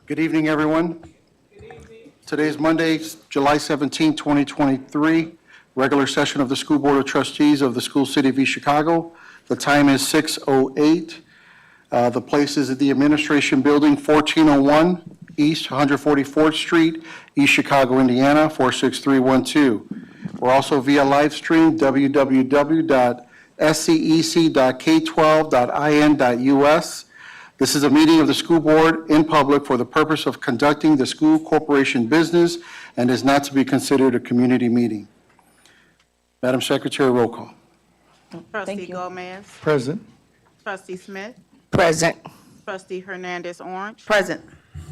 Good evening, everyone. Good evening. Today is Monday, July 17, 2023, regular session of the School Board of Trustees of the School City of East Chicago. The time is 6:08. The place is at the Administration Building, 1401 East 144th Street, East Chicago, Indiana, 46312. We're also via live stream, www.scec.k12.in.us. This is a meeting of the school board in public for the purpose of conducting the school corporation business and is not to be considered a community meeting. Madam Secretary, roll call. Trustee Gomez. Present. Trustee Smith. Present. Trustee Hernandez Orange. Present.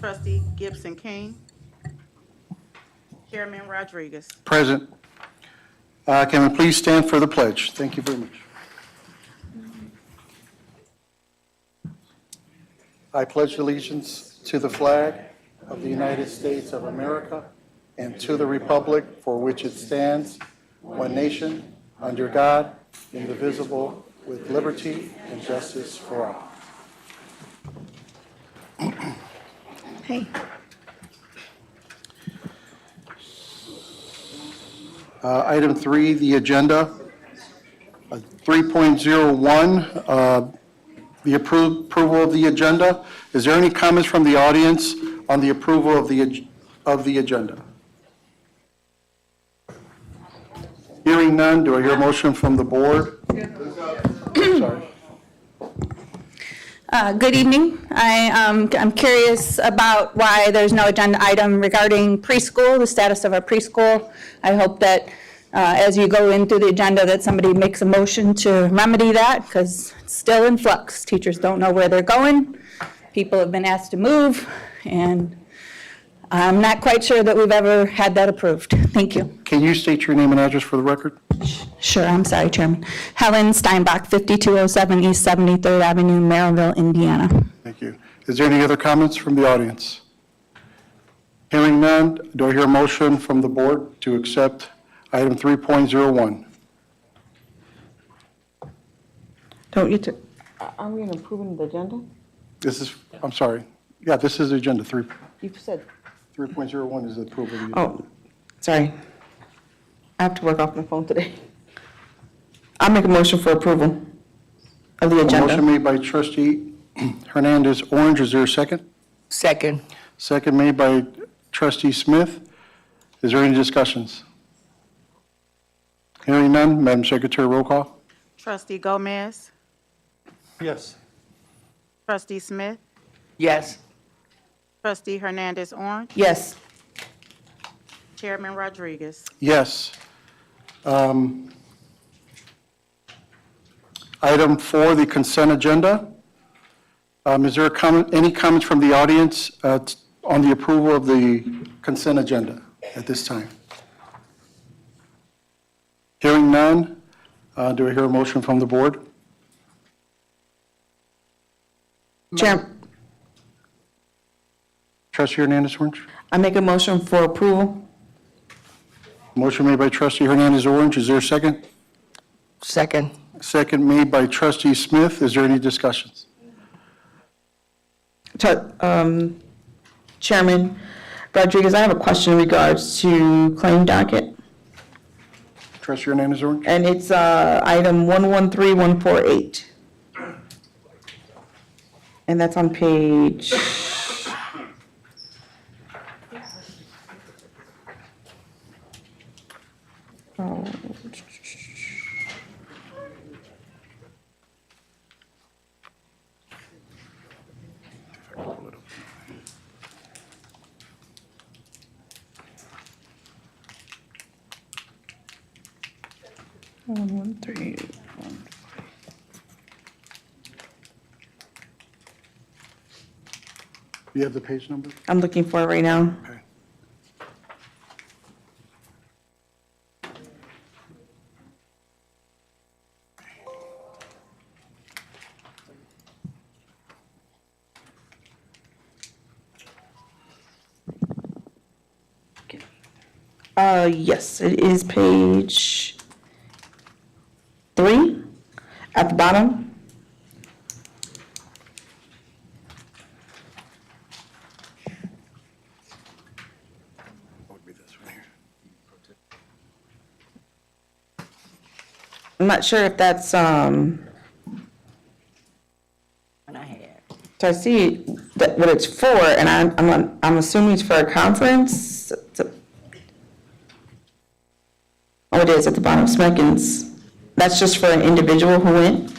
Trustee Gibson King. Chairman Rodriguez. Present. Can we please stand for the pledge? Thank you very much. I pledge allegiance to the flag of the United States of America and to the republic for which it stands, one nation, under God, indivisible, with liberty and justice for all. Hey. Item 3, the agenda. 3.01, the approval of the agenda. Is there any comments from the audience on the approval of the agenda? Hearing none, do I hear a motion from the board? Sorry. Good evening. I'm curious about why there's no agenda item regarding preschool, the status of our preschool. I hope that as you go into the agenda, that somebody makes a motion to remedy that, because it's still in flux. Teachers don't know where they're going. People have been asked to move, and I'm not quite sure that we've ever had that approved. Thank you. Can you state your name and address for the record? Sure, I'm sorry, Chairman. Helen Steinbach, 5207 East 73rd Avenue, Maryville, Indiana. Thank you. Is there any other comments from the audience? Hearing none, do I hear a motion from the board to accept item 3.01? Don't you, are we approving the agenda? This is, I'm sorry. Yeah, this is agenda 3. You said. 3.01 is the approval of the agenda. Oh, sorry. I have to work off my phone today. I'll make a motion for approval of the A motion agenda. made by trustee Hernandez Orange. Is there a second? Second. Second made by trustee Smith. Is there any discussions? Hearing none, Madam Secretary, roll call. Trustee Gomez, Yes. Trustee Smith, Yes. Trustee Hernandez Orange, Yes. Chairman Rodriguez. Yes. Item 4, the consent agenda. Is there a comment, any comments from the audience on the approval of the consent agenda at this time? Hearing none, do I hear a motion from the board? Chair, Trustee Hernandez Orange? I make a motion for approval. Motion made by trustee Hernandez Orange. Is there a second? Second. Second made by trustee Smith. Is there any discussions? Chairman Rodriguez, I have a question in regards to claim docket, Trustee Hernandez Orange? and it's item 113148. And that's on page... Oh. One, three, one. Do you have the page number? I'm looking for it right now. Okay. Yes, it is page 3 at the bottom. Would be this one here. I'm not sure if that's, so I see that what it's for, and I'm assuming it's for a conference. Oh, it is at the bottom, Smeckens. That's just for an individual who went?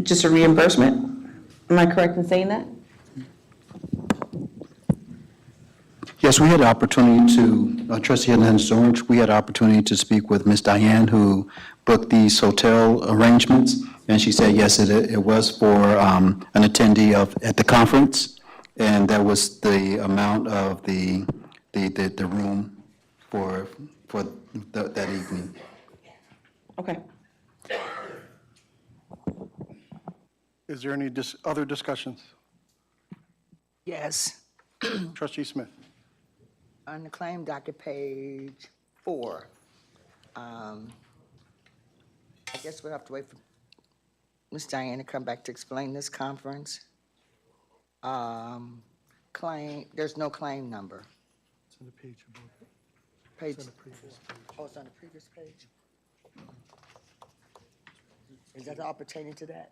Just a reimbursement? Am I correct in saying that? Yes, we had the opportunity to, Trustee Hernandez Orange, we had the opportunity to speak with Ms. Diane, who booked these hotel arrangements, and she said, yes, it was for an attendee at the conference, and that was the amount of the room for that evening. Okay. Is there any other discussions? Yes, Trustee Smith? on the claim docket, page 4. I guess we'll have to wait for Ms. Diane to come back to explain this conference. Claim, there's no claim number. It's on the page above. Page, It's on the previous page. oh, it's on the previous page? Is that all pertaining to that?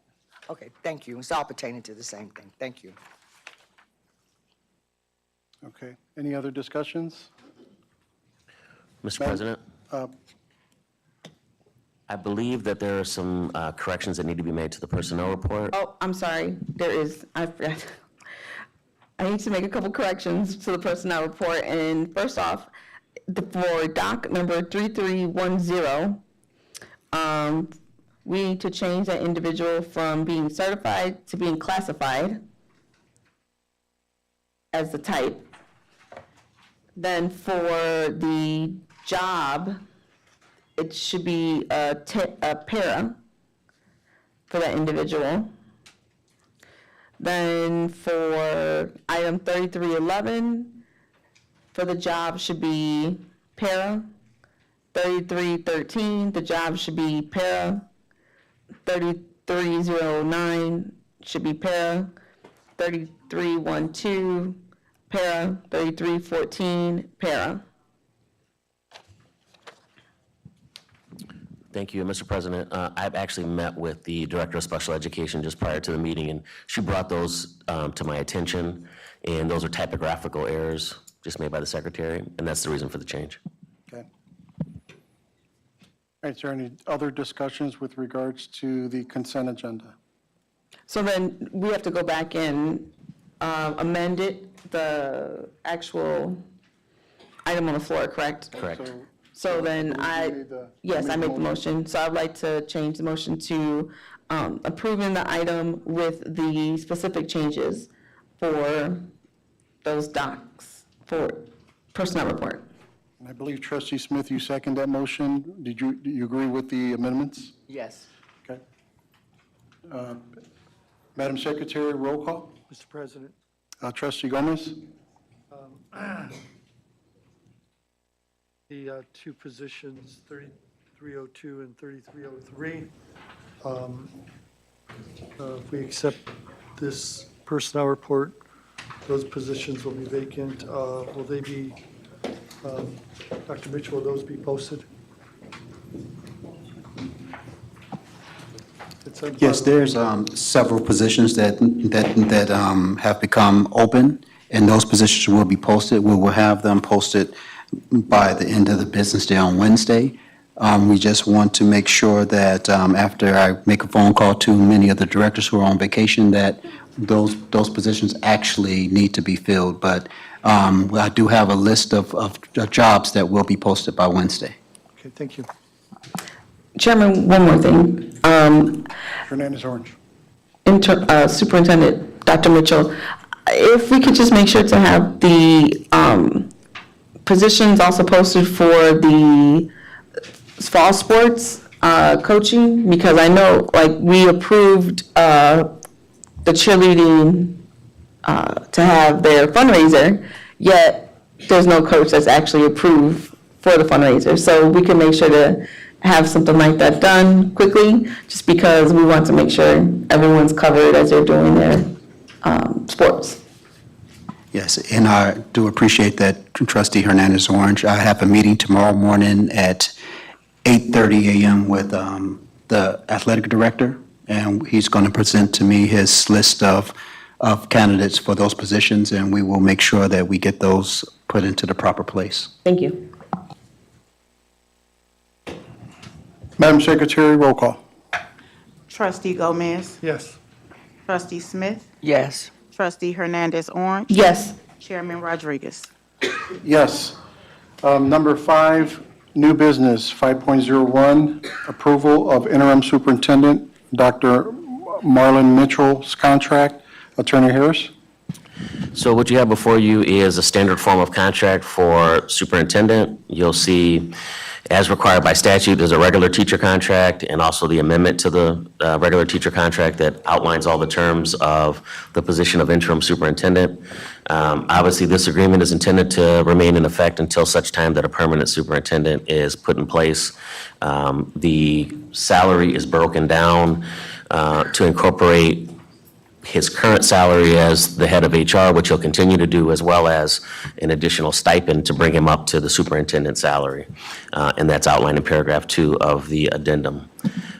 Okay, thank you. It's all pertaining to the same thing. Thank you. Okay. Any other discussions? Mr. Madam- President, Uh, I believe that there are some corrections that need to be made to the personnel report. Oh, I'm sorry, there is, I forgot. I need to make a couple corrections to the personnel report, and first off, for doc number 3310, we need to change that individual from being certified to being classified as the type. Then for the job, it should be a para for that individual. Then for item 3311, for the job should be para. 3313, the job should be para. 3309 should be para. 3312, para. 3314, para. Thank you, Mr. President. I've actually met with the Director of Special Education just prior to the meeting, and she brought those to my attention, and those are typographical errors just made by the Secretary, and that's the reason for the change. Okay. All right, is there any other discussions with regards to the consent agenda? So then we have to go back and amend it, the actual item on the floor, correct? Correct. So then yes, I made the motion. So I'd like to change the motion to approving the item with the specific changes for those docs for personnel report. And I believe Trustee Smith, you second that motion. Do you agree with the amendments? Yes. Okay. Madam Secretary, roll call. Mr. President, Trustee Gomez? the two positions, 3302 and 3303, if we accept this personnel report, those positions will be vacant. Will they be, Dr. Mitchell, will those be posted? Yes, there's several positions that have become open, and those positions will be posted. We will have them posted by the end of the business day on Wednesday. We just want to make sure that after I make a phone call to many of the directors who are on vacation, that those positions actually need to be filled. But I do have a list of jobs that will be posted by Wednesday. Okay, thank you. Chairman, one more thing. Hernandez Orange. Superintendent, Dr. Mitchell, if we could just make sure to have the positions also posted for the fall sports coaching, because I know, like, we approved the cheerleading to have their fundraiser, yet there's no coach that's actually approved for the fundraiser. So we can make sure to have something like that done quickly, just because we want to make sure everyone's covered as they're doing their sports. Yes, and I do appreciate that, Trustee Hernandez Orange. I have a meeting tomorrow morning at 8:30 a.m. with the athletic director, and he's going to present to me his list of candidates for those positions, and we will make sure that we get those put into the proper place. Thank you. Madam Secretary, roll call. Trustee Gomez, Yes. Trustee Smith, Yes. Trustee Hernandez Orange, Yes. Chairman Rodriguez. Yes. Number 5, new business, 5.01, approval of interim superintendent, Dr. Marlon Mitchell's contract. Attorney Harris? So what you have before you is a standard form of contract for superintendent. You'll see, as required by statute, there's a regular teacher contract and also the amendment to the regular teacher contract that outlines all the terms of the position of interim superintendent. Obviously, this agreement is intended to remain in effect until such time that a permanent superintendent is put in place. The salary is broken down to incorporate his current salary as the head of HR, which he'll continue to do, as well as an additional stipend to bring him up to the superintendent's salary. And that's outlined in paragraph 2 of the addendum.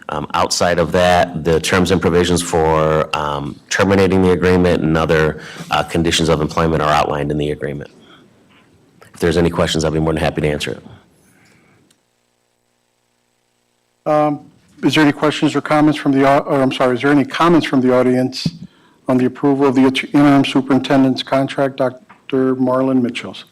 Outside of that, the terms and provisions for terminating the agreement and other conditions of employment are outlined in the agreement. If there's any questions, I'll be more than happy to answer it. Is there any questions or comments from the, is there any comments from the audience on the approval of the interim superintendent's contract, Dr. Marlon Mitchells?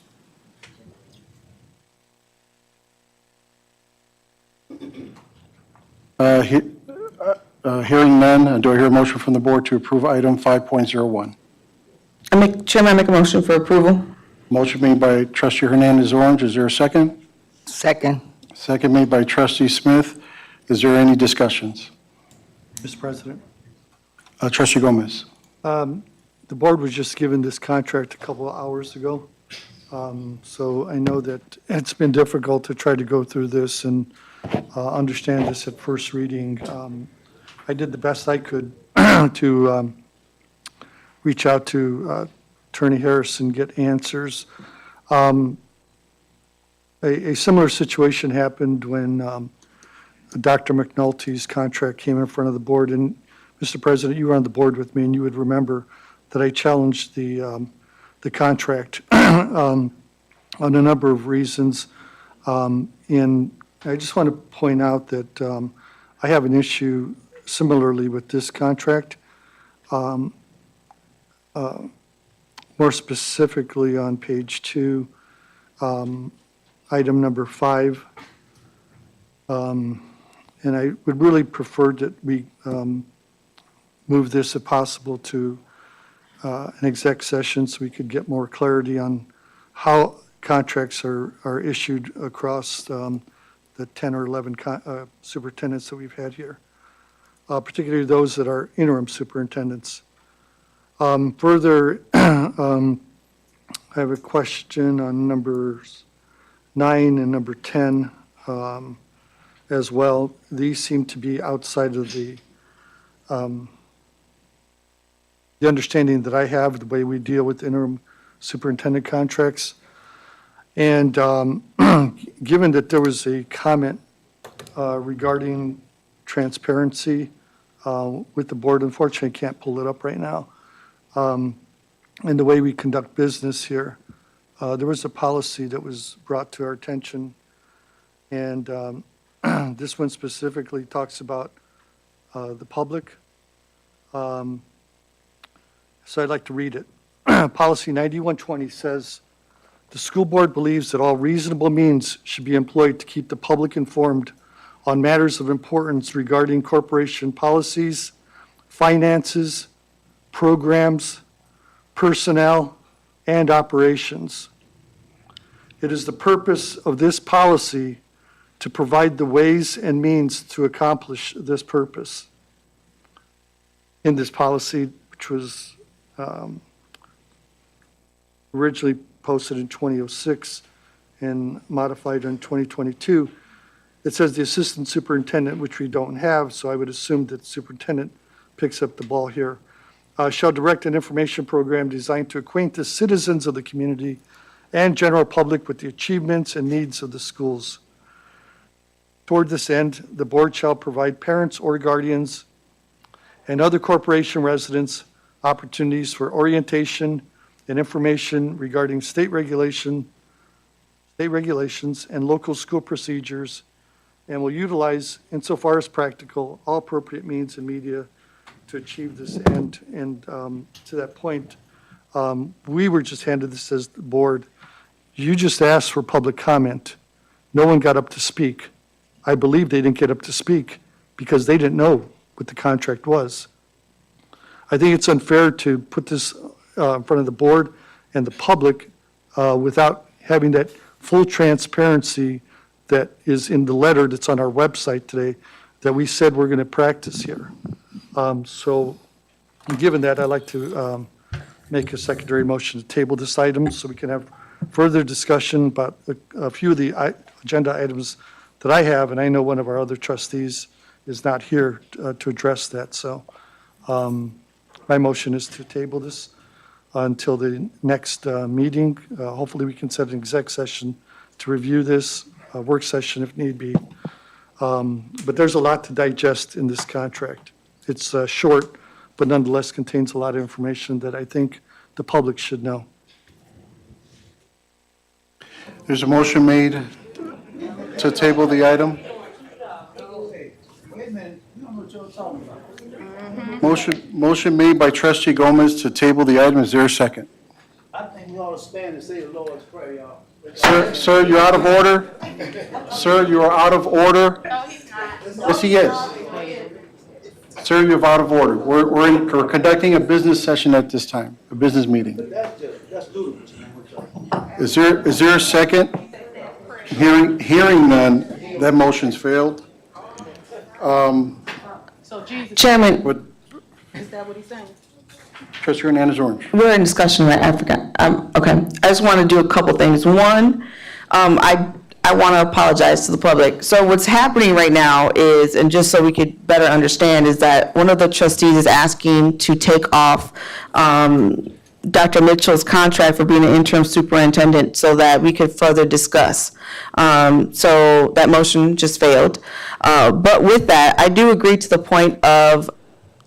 Hearing none, do I hear a motion from the board to approve item 5.01? Chairman, I make a motion for approval. Motion made by trustee Hernandez Orange. Is there a second? Second. Second made by trustee Smith. Is there any discussions? Mr. President. Trustee Gomez. The board was just given this contract a couple of hours ago. So I know that it's been difficult to try to go through this and understand this at first reading. I did the best I could to reach out to Attorney Harris and get answers. A similar situation happened when Dr. McNulty's contract came in front of the board. And Mr. President, you were on the board with me, and you would remember that I challenged the contract on a number of reasons. And I just want to point out that I have an issue similarly with this contract. More specifically on page 2, item number 5. And I would really prefer that we move this, if possible, to an exec session so we could get more clarity on how contracts are issued across the 10 or 11 superintendents that we've had here, particularly those that are interim superintendents. Further, I have a question on numbers 9 and number 10 as well. These seem to be outside of the understanding that I have, the way we deal with interim superintendent contracts. And given that there was a comment regarding transparency with the board, unfortunately, I can't pull it up right now, and the way we conduct business here, there was a policy that was brought to our attention, and this one specifically talks about the public. So I'd like to read it. Policy 9120 says, the school board believes that all reasonable means should be employed to keep the public informed on matters of importance regarding corporation policies, finances, programs, personnel, and operations. It is the purpose of this policy to provide the ways and means to accomplish this purpose. In this policy, which was originally posted in 2006 and modified in 2022, it says the assistant superintendent, which we don't have, so I would assume that the superintendent picks up the ball here, shall direct an information program designed to acquaint the citizens of the community and general public with the achievements and needs of the schools. Toward this end, the board shall provide parents or guardians and other corporation residents opportunities for orientation and information regarding state regulations and local school procedures, and will utilize, insofar as practical, all appropriate means and media to achieve this end. And to that point, we were just handed this as the board. You just asked for public comment. No one got up to speak. I believe they didn't get up to speak because they didn't know what the contract was. I think it's unfair to put this in front of the board and the public without having that full transparency that is in the letter that's on our website today that we said we're going to practice here. So given that, I'd like to make a secondary motion to table this item so we can have further discussion about a few of the agenda items that I have, and I know one of our other trustees is not here to address that. So my motion is to table this until the next meeting. Hopefully we can set an exec session to review this, a work session if need be. But there's a lot to digest in this contract. It's short, but nonetheless contains a lot of information that I think the public should know. There's a motion made to table the item. Motion made by trustee Gomez to table the item. Is there a second? I think we ought to stand and say the Lord's Prayer, y'all. Sir, you're out of order. Sir, you are out of order. Yes, he is. Sir, you're out of order. We're conducting a business session at this time, a business meeting. That's ludicrous, man. Is there a second? Hearing none, that motion's failed. Chairman, What, Is that what he's saying? trustee Hernandez Orange? we're in discussion, right? I forgot. Okay, I just want to do a couple things. One, I want to apologize to the public. So what's happening right now is, and just so we could better understand, is that one of the trustees is asking to take off Dr. Mitchell's contract for being an interim superintendent so that we could further discuss. So that motion just failed. But with that, I do agree to the point of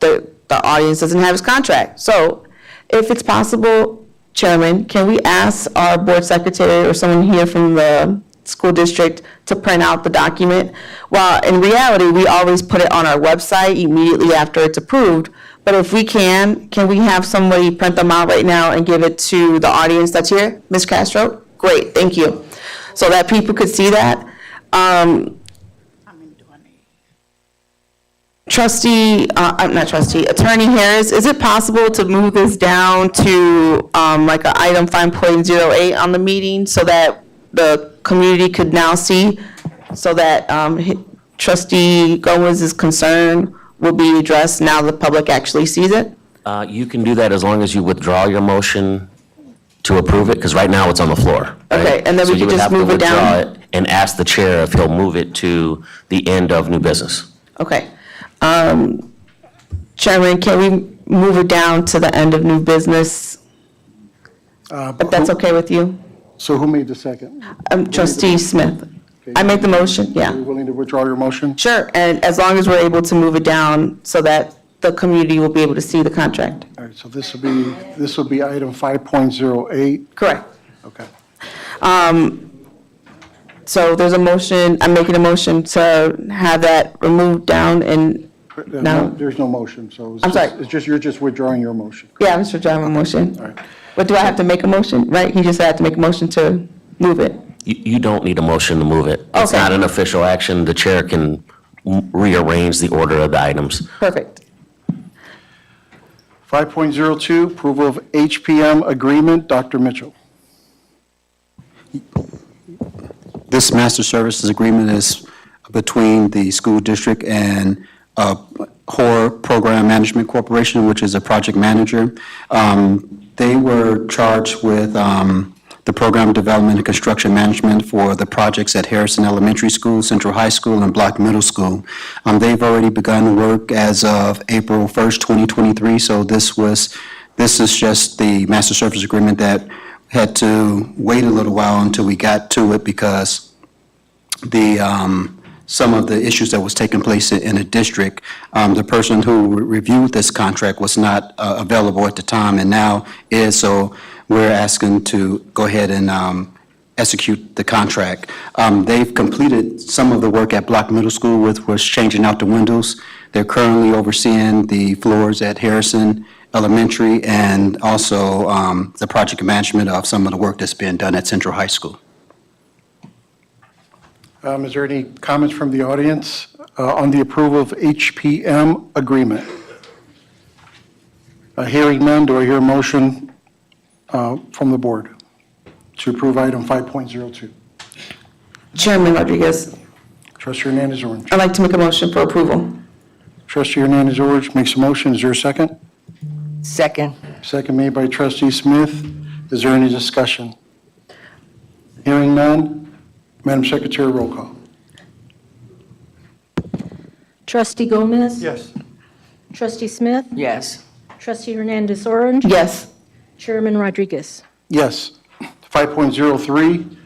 the audience doesn't have his contract. So if it's possible, Chairman, can we ask our board secretary or someone here from the school district to print out the document? Well, in reality, we always put it on our website immediately after it's approved. But if we can we have somebody print them out right now and give it to the audience that's here? Ms. Castro? Great, thank you. So that people could see that. Attorney Harris, is it possible to move this down to like an item 5.08 on the meeting so that the community could now see, so that Trustee Gomez's concern will be addressed now the public actually sees it? You can do that as long as you withdraw your motion to approve it, because right now it's on the floor. right? Okay, and then we So you can would just have to move it down? withdraw it and ask the chair if he'll move it to the end of new business. Okay. Chairman, can we move it down to the end of new business, if that's okay with you? So who made the second? Trustee Smith. I make the motion, Are yeah. you willing to withdraw your motion? Sure, and as long as we're able to move it down so that the community will be able to see the contract. All right, so this will be item 5.08. Correct. Okay. So there's a motion, I'm making a motion to have that removed down and, No. There's no motion, so. I'm sorry. You're just withdrawing your motion. yeah, Mr. Driver, motion. All right. But do I have to make a motion, right? He just had to make a motion to move it. You don't need a motion to move it. It's Okay. not an official action. The chair can rearrange the order of the items. Perfect. 5.02, approval of HPM agreement. Dr. Mitchell. This master services agreement is between the school district and HORE Program Management Corporation, which is a project manager. They were charged with the program development and construction management for the projects at Harrison Elementary School, Central High School, and Block Middle School. They've already begun work as of April 1st, 2023, so this is just the master service agreement that had to wait a little while until we got to it because some of the issues that was taking place in the district, the person who reviewed this contract was not available at the time and now is, so we're asking to go ahead and execute the contract. They've completed some of the work at Block Middle School, which was changing out the windows. They're currently overseeing the floors at Harrison Elementary and also the project management of some of the work that's being done at Central High School. Is there any comments from the audience on the approval of HPM agreement? Hearing none, do I hear a motion from the board to approve item 5.02? Chairman Rodriguez, Trustee Hernandez Orange. I'd like to make a motion for approval. Trustee Hernandez Orange makes a motion. Is there a second? Second. Second made by Trustee Smith. Is there any discussion? Hearing none. Madam Secretary, roll call. Trustee Gomez? Yes. Trustee Smith? Yes. Trustee Hernandez Orange? Yes. Chairman Rodriguez? Yes. 5.03,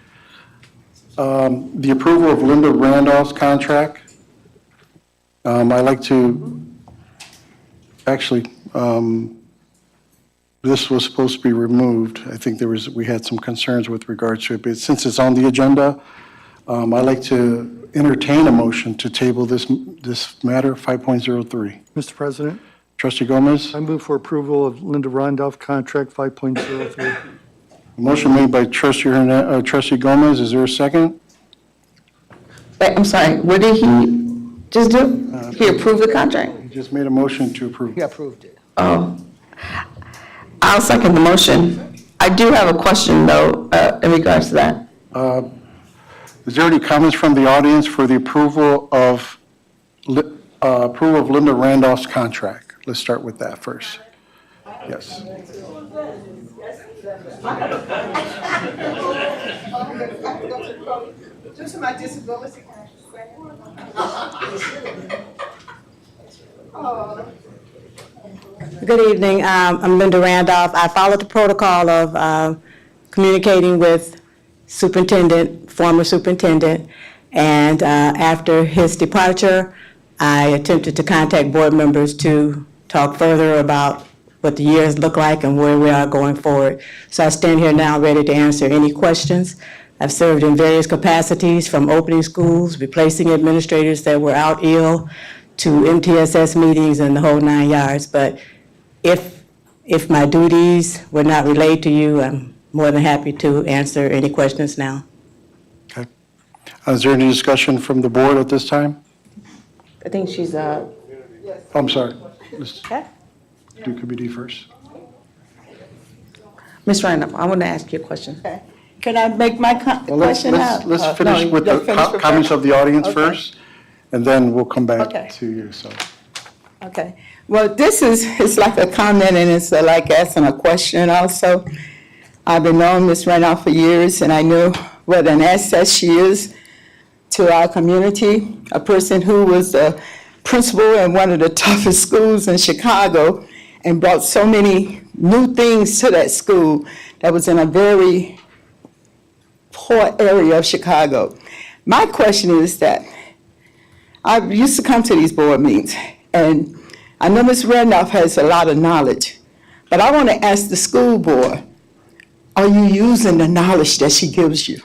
the approval of Linda Randolph's contract. I'd like to, actually, this was supposed to be removed. I think we had some concerns with regards to it, but since it's on the agenda, I'd like to entertain a motion to table this matter, 5.03. Mr. President, Trustee Gomez? I move for approval of Linda Randolph contract 5.03. Motion made by Trustee Gomez. Is there a second? Wait, I'm sorry, what did he just do? He approved the contract? He just made a motion to approve. You approved it. Oh. I'll second the motion. I do have a question, though, in regards to that. Is there any comments from the audience for the approval of Linda Randolph's contract? Let's start with that first. Yes. Good evening. I'm Linda Randolph. I followed the protocol of communicating with superintendent, former superintendent, and after his departure, I attempted to contact board members to talk further about what the years look like and where we are going forward. So I stand here now ready to answer any questions. I've served in various capacities, from opening schools, replacing administrators that were out ill, to MTSS meetings and the whole 9 yards. But if my duties were not relayed to you, I'm more than happy to answer any questions now. Okay. Is there any discussion from the board at this time? I think she's, I'm sorry. Let's do committee first. Ms. Randolph, I want to ask you a question. Can I make my Well, question out? let's finish with the comments of the audience first, and then we'll come Okay. back to you, so. Okay. Well, it's like a comment and it's like asking a question also. I've been knowing Ms. Randolph for years, and I know what an asset she is to our community, a person who was the principal in one of the toughest schools in Chicago and brought so many new things to that school that was in a very poor area of Chicago. My question is that I used to come to these board meetings, and I know Ms. Randolph has a lot of knowledge, but I want to ask the school board, are you using the knowledge that she gives you?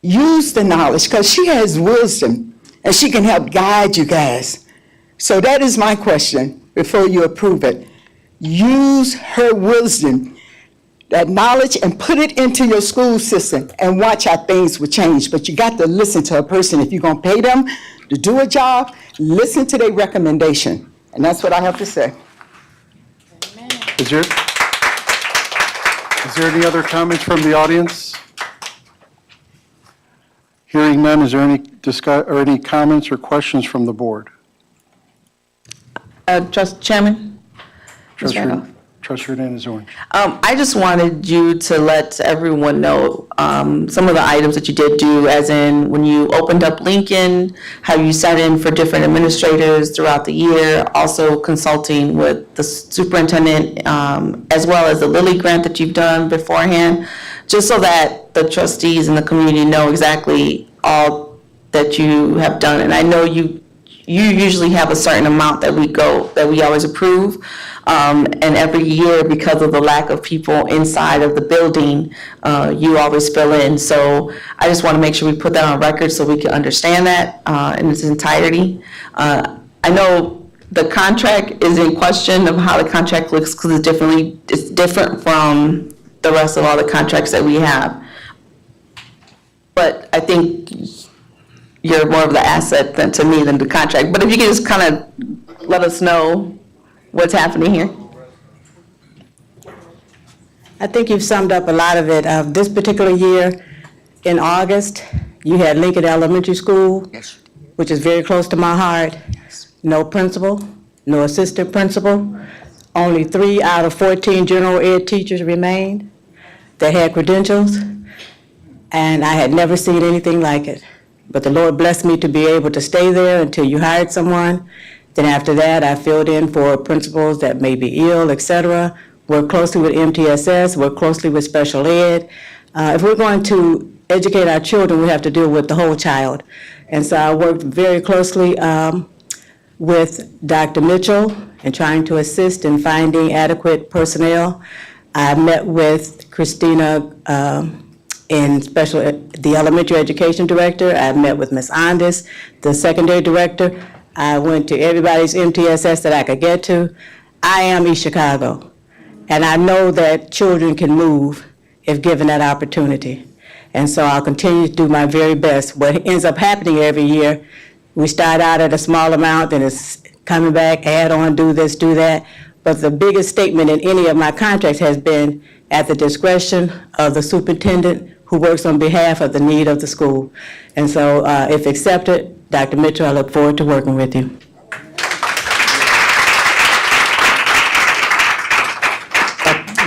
Use the knowledge, because she has wisdom, and she can help guide you guys. So that is my question before you approve it. Use her wisdom, that knowledge, and put it into your school system and watch how things will change. But you got to listen to a person. If you're going to pay them to do a job, listen to their recommendation. And that's what I have to say. Is there any other comments from the audience? Hearing none, is there any comments or questions from the board? Chairman? Ms. Randolph? Trustee Hernandez-Orange. I just wanted you to let everyone know some of the items that you did do, as in when you opened up Lincoln, how you sat in for different administrators throughout the year, also consulting with the superintendent, as well as the Lilly grant that you've done beforehand, just so that the trustees and the community know exactly all that you have done. And I know you usually have a certain amount that we always approve. And every year, because of the lack of people inside of the building, you always fill in. So I just want to make sure we put that on record so we can understand that in its entirety. I know the contract is in question of how the contract looks, because it's different from the rest of all the contracts that we have. But I think you're more of the asset to me than the contract. But if you can just kind of let us know what's happening here. I think you've summed up a lot of it. This particular year, in August, you had Lincoln Elementary School, Yes. which is very close to my heart. No principal, no assistant principal. Only 3 out of 14 general ed teachers remained that had credentials, and I had never seen anything like it. But the Lord blessed me to be able to stay there until you hired someone. Then after that, I filled in for principals that may be ill, et cetera, work closely with MTSS, work closely with special ed. If we're going to educate our children, we have to deal with the whole child. And so I worked very closely with Dr. Mitchell in trying to assist in finding adequate personnel. I met with Christina the elementary education director. I met with Ms. Andis, the secondary director. I went to everybody's MTSS that I could get to. I am East Chicago, and I know that children can move if given that opportunity. And so I'll continue to do my very best. What ends up happening every year, we start out at a small amount, then it's coming back, add on, do this, do that. But the biggest statement in any of my contracts has been at the discretion of the superintendent who works on behalf of the need of the school. And so if accepted, Dr. Mitchell, I look forward to working with you.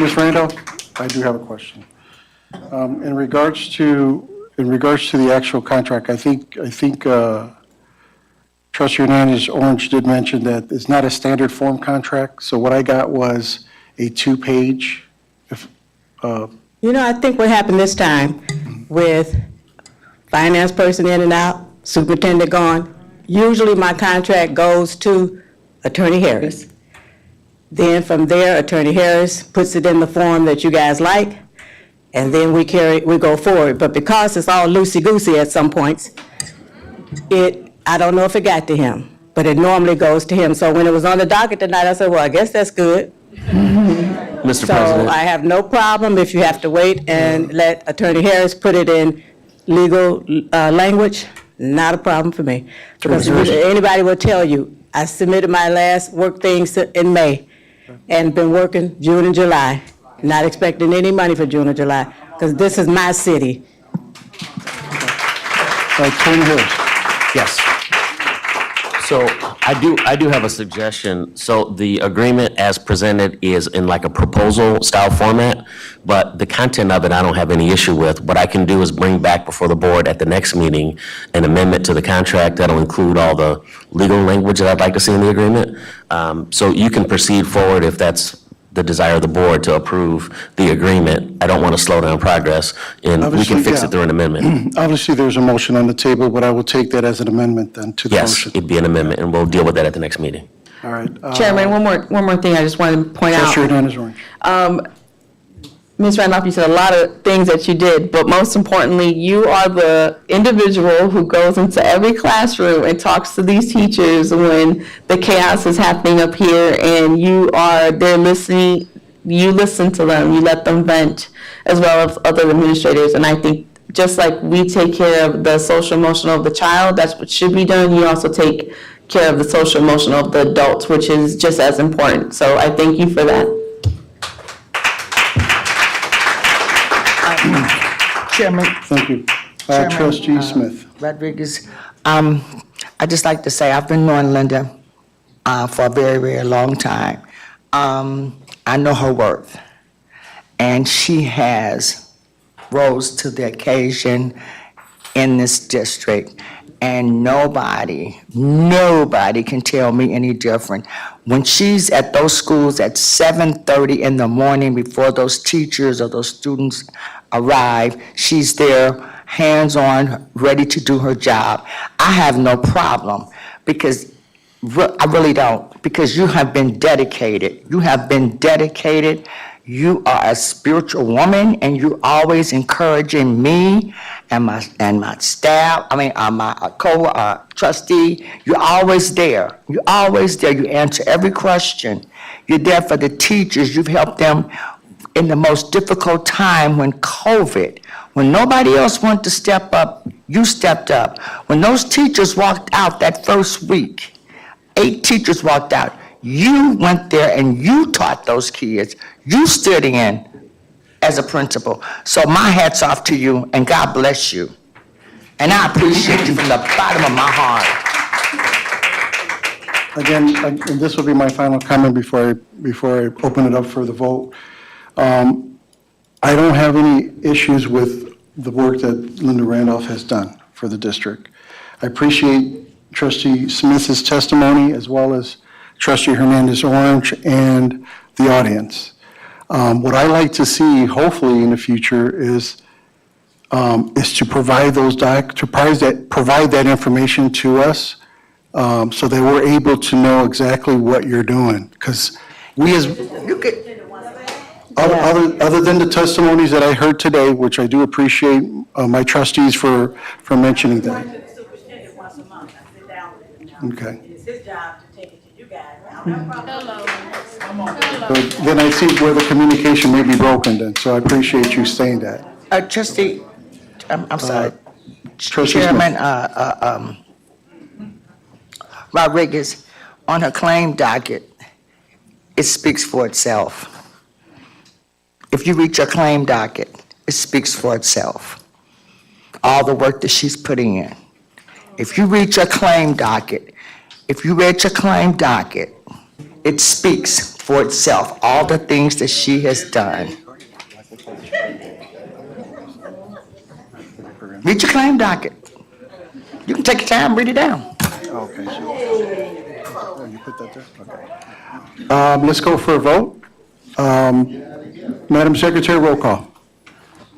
Ms. Randolph, I do have a question. In regards to the actual contract, I think Trustee Hernandez Orange did mention that it's not a standard form contract. So what I got was a 2-page. You know, I think what happened this time with finance person in and out, superintendent gone, usually my contract goes to Attorney Harris. Then from there, Attorney Harris puts it in the form that you guys like, and then we go forward. But because it's all loosey-goosey at some points, I don't know if it got to him, but it normally goes to him. So when it was on the docket tonight, I said, well, I guess that's good. Mr. So President. I have no problem if you have to wait and let Attorney Harris put it in legal language, not a problem for me. Because anybody will tell you, I submitted my last work things in May and been working June and July, not expecting any money for June and July, because this is my city. Attorney Harris. Yes. So I do have a suggestion. So the agreement as presented is in like a proposal style format, but the content of it I don't have any issue with. What I can do is bring back before the board at the next meeting an amendment to the contract that'll include all the legal language that I'd like to see in the agreement. So you can proceed forward if that's the desire of the board to approve the agreement. I don't want to slow down progress, and we Obviously, can fix yeah. it through an amendment. Obviously, there's a motion on the table, but I will take that as an amendment then to the Yes, motion. it'd be an amendment, and we'll deal with that at the next meeting. All right. Chairman, one more thing I just wanted to point out. Trustee Hernandez Orange. Ms. Randolph, you said a lot of things that you did, but most importantly, you are the individual who goes into every classroom and talks to these teachers when the chaos is happening up here, and you are there listening. You listen to them, you let them vent, as well as other administrators. And I think just like we take care of the social emotional of the child, that's what should be done, you also take care of the social emotional of the adults, which is just as important. So I thank you for that. Chairman. Thank you. Chairman, Trustee Smith. Rodriguez, I'd just like to say I've been knowing Linda for a very, very long time. I know her worth, and she has rose to the occasion in this district, and nobody can tell me any different. When she's at those schools at 7:30 in the morning before those teachers or those students arrive, she's there, hands-on, ready to do her job. I have no problem, because I really don't, because you have been dedicated. You have been dedicated. You are a spiritual woman, and you're always encouraging me and my staff. My trustee. You're always there. You're always there. You answer every question. You're there for the teachers. You've helped them in the most difficult time when COVID, when nobody else wanted to step up, you stepped up. When those teachers walked out that first week, 8 teachers walked out. You went there and you taught those kids. You stood in as a principal. So my hat's off to you, and God bless you. And I appreciate you from the bottom of my heart. Again, and this will be my final comment before I open it up for the vote. I don't have any issues with the work that Linda Randolph has done for the district. I appreciate Trustee Smith's testimony, as well as Trustee Hernandez Orange and the audience. What I like to see, hopefully in the future, is to provide provide that information to us, so that we're able to know exactly what you're doing. Because we as other than the testimonies that I heard today, which I do appreciate my trustees for mentioning that. Superintendent once a month, I sit down with him now. Okay. And it's his job to take it to you guys. I don't have a problem. Then I see where the communication may be broken then, so I appreciate you saying that. Trustee, I'm sorry. Trustee Smith. Chairman, Rodriguez, on her claim docket, it speaks for itself. If you read your claim docket, it speaks for itself. All the work that she's putting in. If you read your claim docket, it speaks for itself, all the things that she has done. Read your claim docket. You can take your time, read it down. Okay. Oh, you put that there? Okay. Let's go for a vote. Madam Secretary, roll call.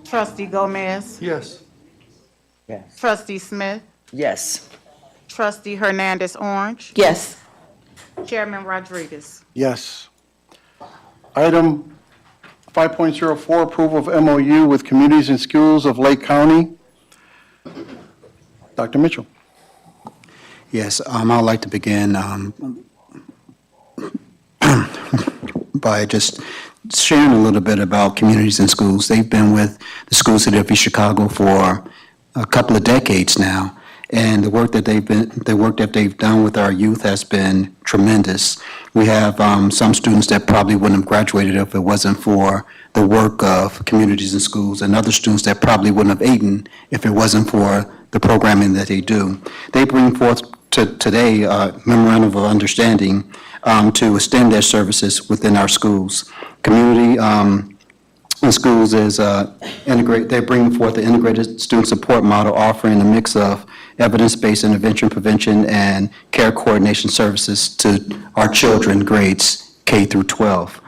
Trustee Gomez. Yes. Trustee Smith. Yes. Trustee Hernandez Orange. Yes. Chairman Rodriguez. Yes. Item 5.04, approval of MOU with Communities and Schools of Lake County. Dr. Mitchell. Yes, I'd like to begin by just sharing a little bit about communities and schools. They've been with the School City of East Chicago for a couple of decades now, and the work that they've done with our youth has been tremendous. We have some students that probably wouldn't have graduated if it wasn't for the work of communities and schools, and other students that probably wouldn't have eaten if it wasn't for the programming that they do. They bring forth today a memorandum of understanding to extend their services within our schools. Community in schools is they're bringing forth the integrated student support model, offering a mix of evidence-based intervention, prevention, and care coordination services to our children, grades K through 12,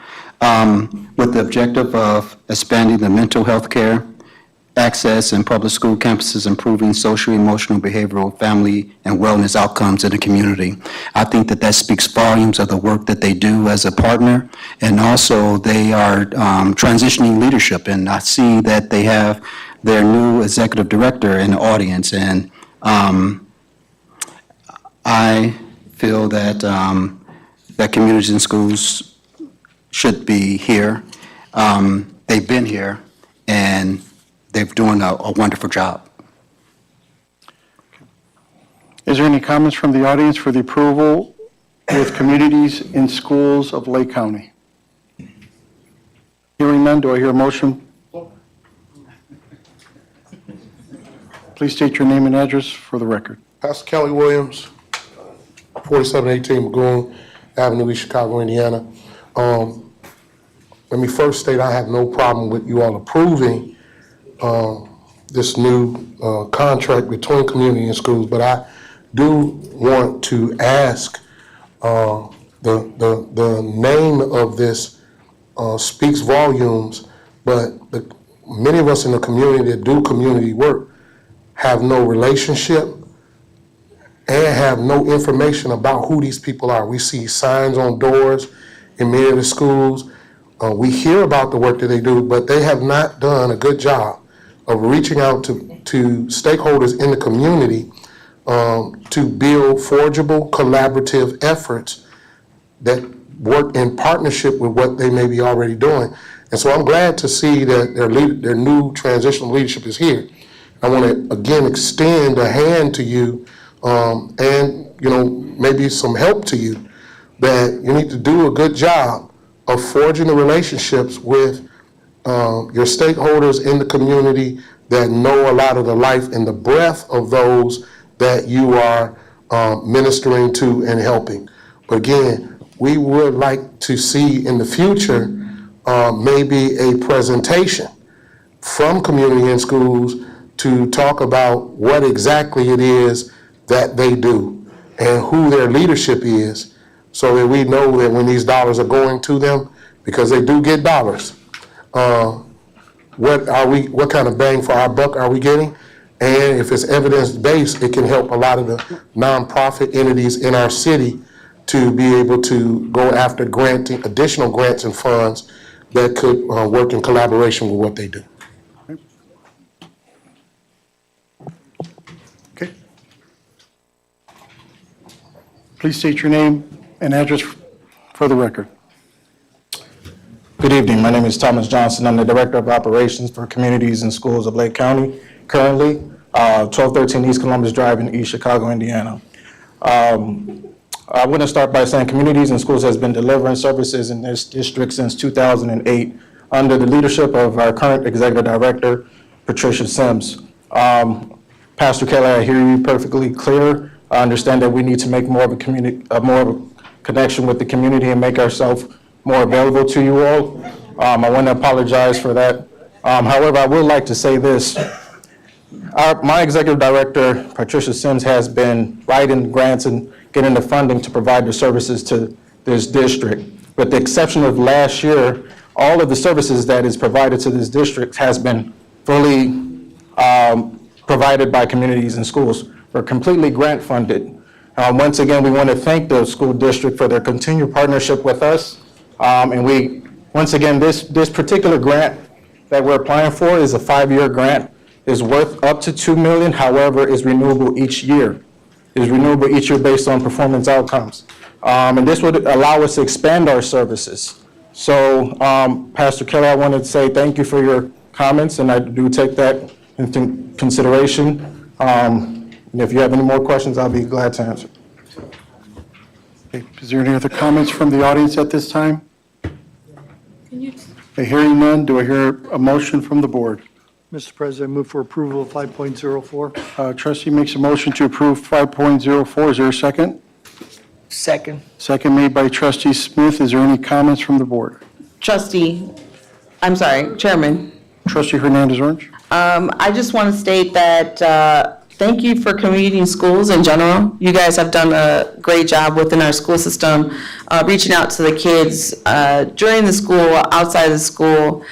with the objective of expanding the mental health care access in public school campuses, improving social, emotional, behavioral, family, and wellness outcomes in the community. I think that speaks volumes of the work that they do as a partner, and also they are transitioning leadership, and I see that they have their new executive director in the audience, and I feel that that communities and schools should be here. They've been here, and they're doing a wonderful job. Is there any comments from the audience for the approval with Communities in Schools of Lake County? Hearing none, do I hear a motion? Please state your name and address for the record. Pastor Kelly Williams, 4718 Magoon Avenue, East Chicago, Indiana. Let me first state I have no problem with you all approving this new contract between community and schools, but I do want to ask, the name of this speaks volumes, but many of us in the community that do community work have no relationship and have no information about who these people are. We see signs on doors in many of the schools. We hear about the work that they do, but they have not done a good job of reaching out to stakeholders in the community to build forgeable, collaborative efforts that work in partnership with what they may be already doing. And so I'm glad to see that their new transitional leadership is here. I want to, again, extend a hand to you and, maybe some help to you, that you need to do a good job of forging the relationships with your stakeholders in the community that know a lot of the life and the breath of those that you are ministering to and helping. But again, we would like to see in the future maybe a presentation from community and schools to talk about what exactly it is that they do and who their leadership is, so that we know that when these dollars are going to them, because they do get dollars, what kind of bang for our buck are we getting? And if it's evidence-based, it can help a lot of the nonprofit entities in our city to be able to go after granting additional grants and funds that could work in collaboration with what they do. Okay. Please state your name and address for the record. Good evening. My name is Thomas Johnson. I'm the Director of Operations for Communities and Schools of Lake County, currently 1213 East Columbus Drive in East Chicago, Indiana. I want to start by saying Communities and Schools has been delivering services in this district since 2008 under the leadership of our current Executive Director, Patricia Sims. Pastor Kelly, I hear you perfectly clear. I understand that we need to make more of a connection with the community and make ourselves more available to you all. I want to apologize for that. However, I would like to say this. My Executive Director, Patricia Sims, has been writing grants and getting the funding to provide the services to this district. With the exception of last year, all of the services that is provided to this district has been fully provided by Communities and Schools. We're completely grant funded. Once again, we want to thank the school district for their continued partnership with us. Once again, this particular grant that we're applying for is a 5-year grant, is worth up to $2 million, however, is renewable each year. Is renewable each year based on performance outcomes. And this would allow us to expand our services. So, Pastor Kelly, I wanted to say thank you for your comments, and I do take that into consideration. And if you have any more questions, I'll be glad to answer. Okay, is there any other comments from the audience at this time? Okay, hearing none, do I hear a motion from the board? Mr. President, I move for approval of 5.04. Trustee makes a motion to approve 5.04. Is there a second? Second. Second made by Trustee Smith. Is there any comments from the board? Chairman. Trustee Hernandez Orange? I just want to state that thank you for community and schools in general. You guys have done a great job within our school system, reaching out to the kids during the school, outside of the school.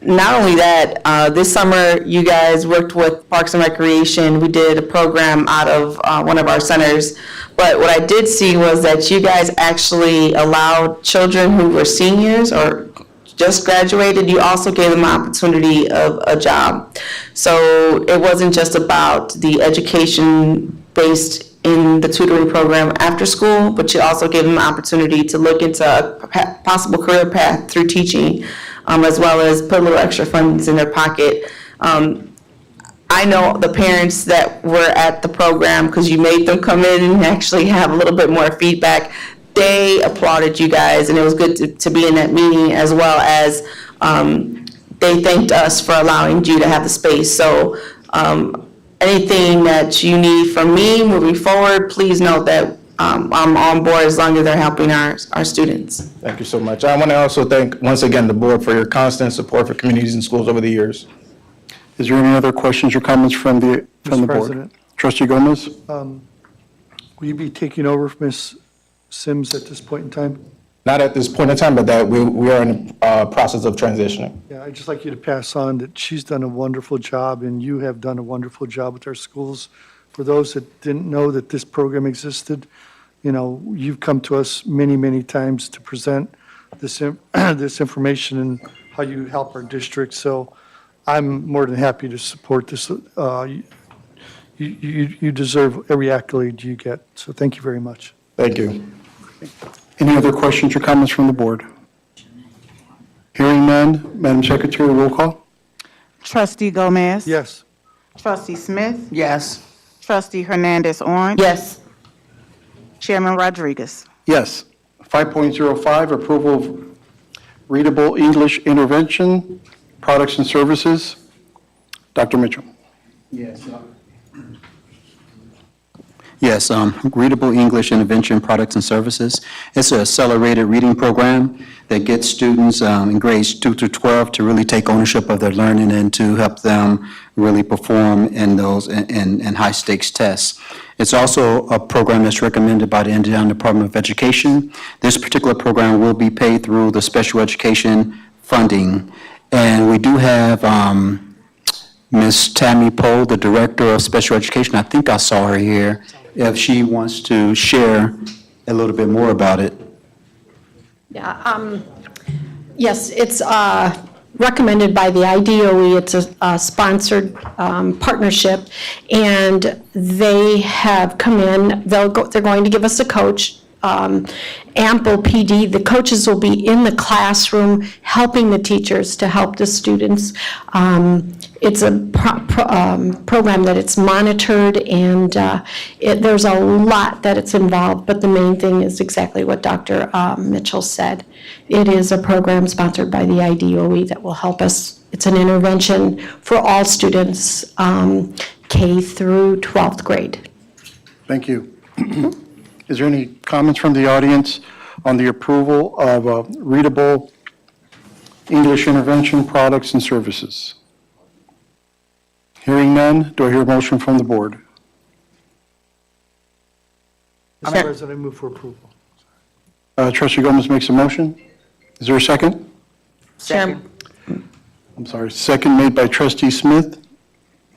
Not only that, this summer you guys worked with Parks and Recreation. We did a program out of one of our centers. But what I did see was that you guys actually allowed children who were seniors or just graduated, you also gave them an opportunity of a job. So it wasn't just about the education based in the tutoring program after school, but you also gave them an opportunity to look into a possible career path through teaching, as well as put a little extra funds in their pocket. I know the parents that were at the program, because you made them come in and actually have a little bit more feedback. They applauded you guys, and it was good to be in that meeting, as well as they thanked us for allowing you to have the space. So anything that you need from me moving forward, please know that I'm on board as long as they're helping our students. Thank you so much. I want to also thank, once again, the board for your constant support for Communities and Schools over the years. Is there any other questions or comments from the board? President. Trustee Gomez? Will you be taking over from Ms. Sims at this point in time? Not at this point in time, but that we are in a process of transitioning. Yeah, I'd just like you to pass on that she's done a wonderful job, and you have done a wonderful job with our schools. For those that didn't know that this program existed, you know, you've come to us many, many times to present this information and how you help our district. So I'm more than happy to support this. You deserve every accolade you get. So thank you very much. Thank you. Any other questions or comments from the board? Hearing none, Madam Secretary, roll call. Trustee Gomez? Yes. Trustee Smith? Yes. Trustee Hernandez Orange? Yes. Chairman Rodriguez? Yes. 5.05, approval of readable English intervention, products and services. Dr. Mitchell. Yes, Readable English Intervention Products and Services. It's an accelerated reading program that gets students in grades 2 through 12 to really take ownership of their learning and to help them really perform in those in high-stakes tests. It's also a program that's recommended by the Indiana Department of Education. This particular program will be paid through the special education funding. And we do have Ms. Tammy Pohl, the Director of Special Education. I think I saw her here. If she wants to share a little bit more about it. Yeah, yes, it's recommended by the IDOE. It's a sponsored partnership, and they have come in. They're going to give us a coach, ample PD. The coaches will be in the classroom helping the teachers to help the students. It's a program that it's monitored, and there's a lot that it's involved, but the main thing is exactly what Dr. Mitchell said. It is a program sponsored by the IDOE that will help us. It's an intervention for all students, K through 12th grade. Thank you. Is there any comments from the audience on the approval of readable English intervention products and services? Hearing none, do I hear a motion from the board? Mr. President, I move for approval. Trustee Gomez makes a motion. Is there a second? Second. I'm sorry, second made by Trustee Smith.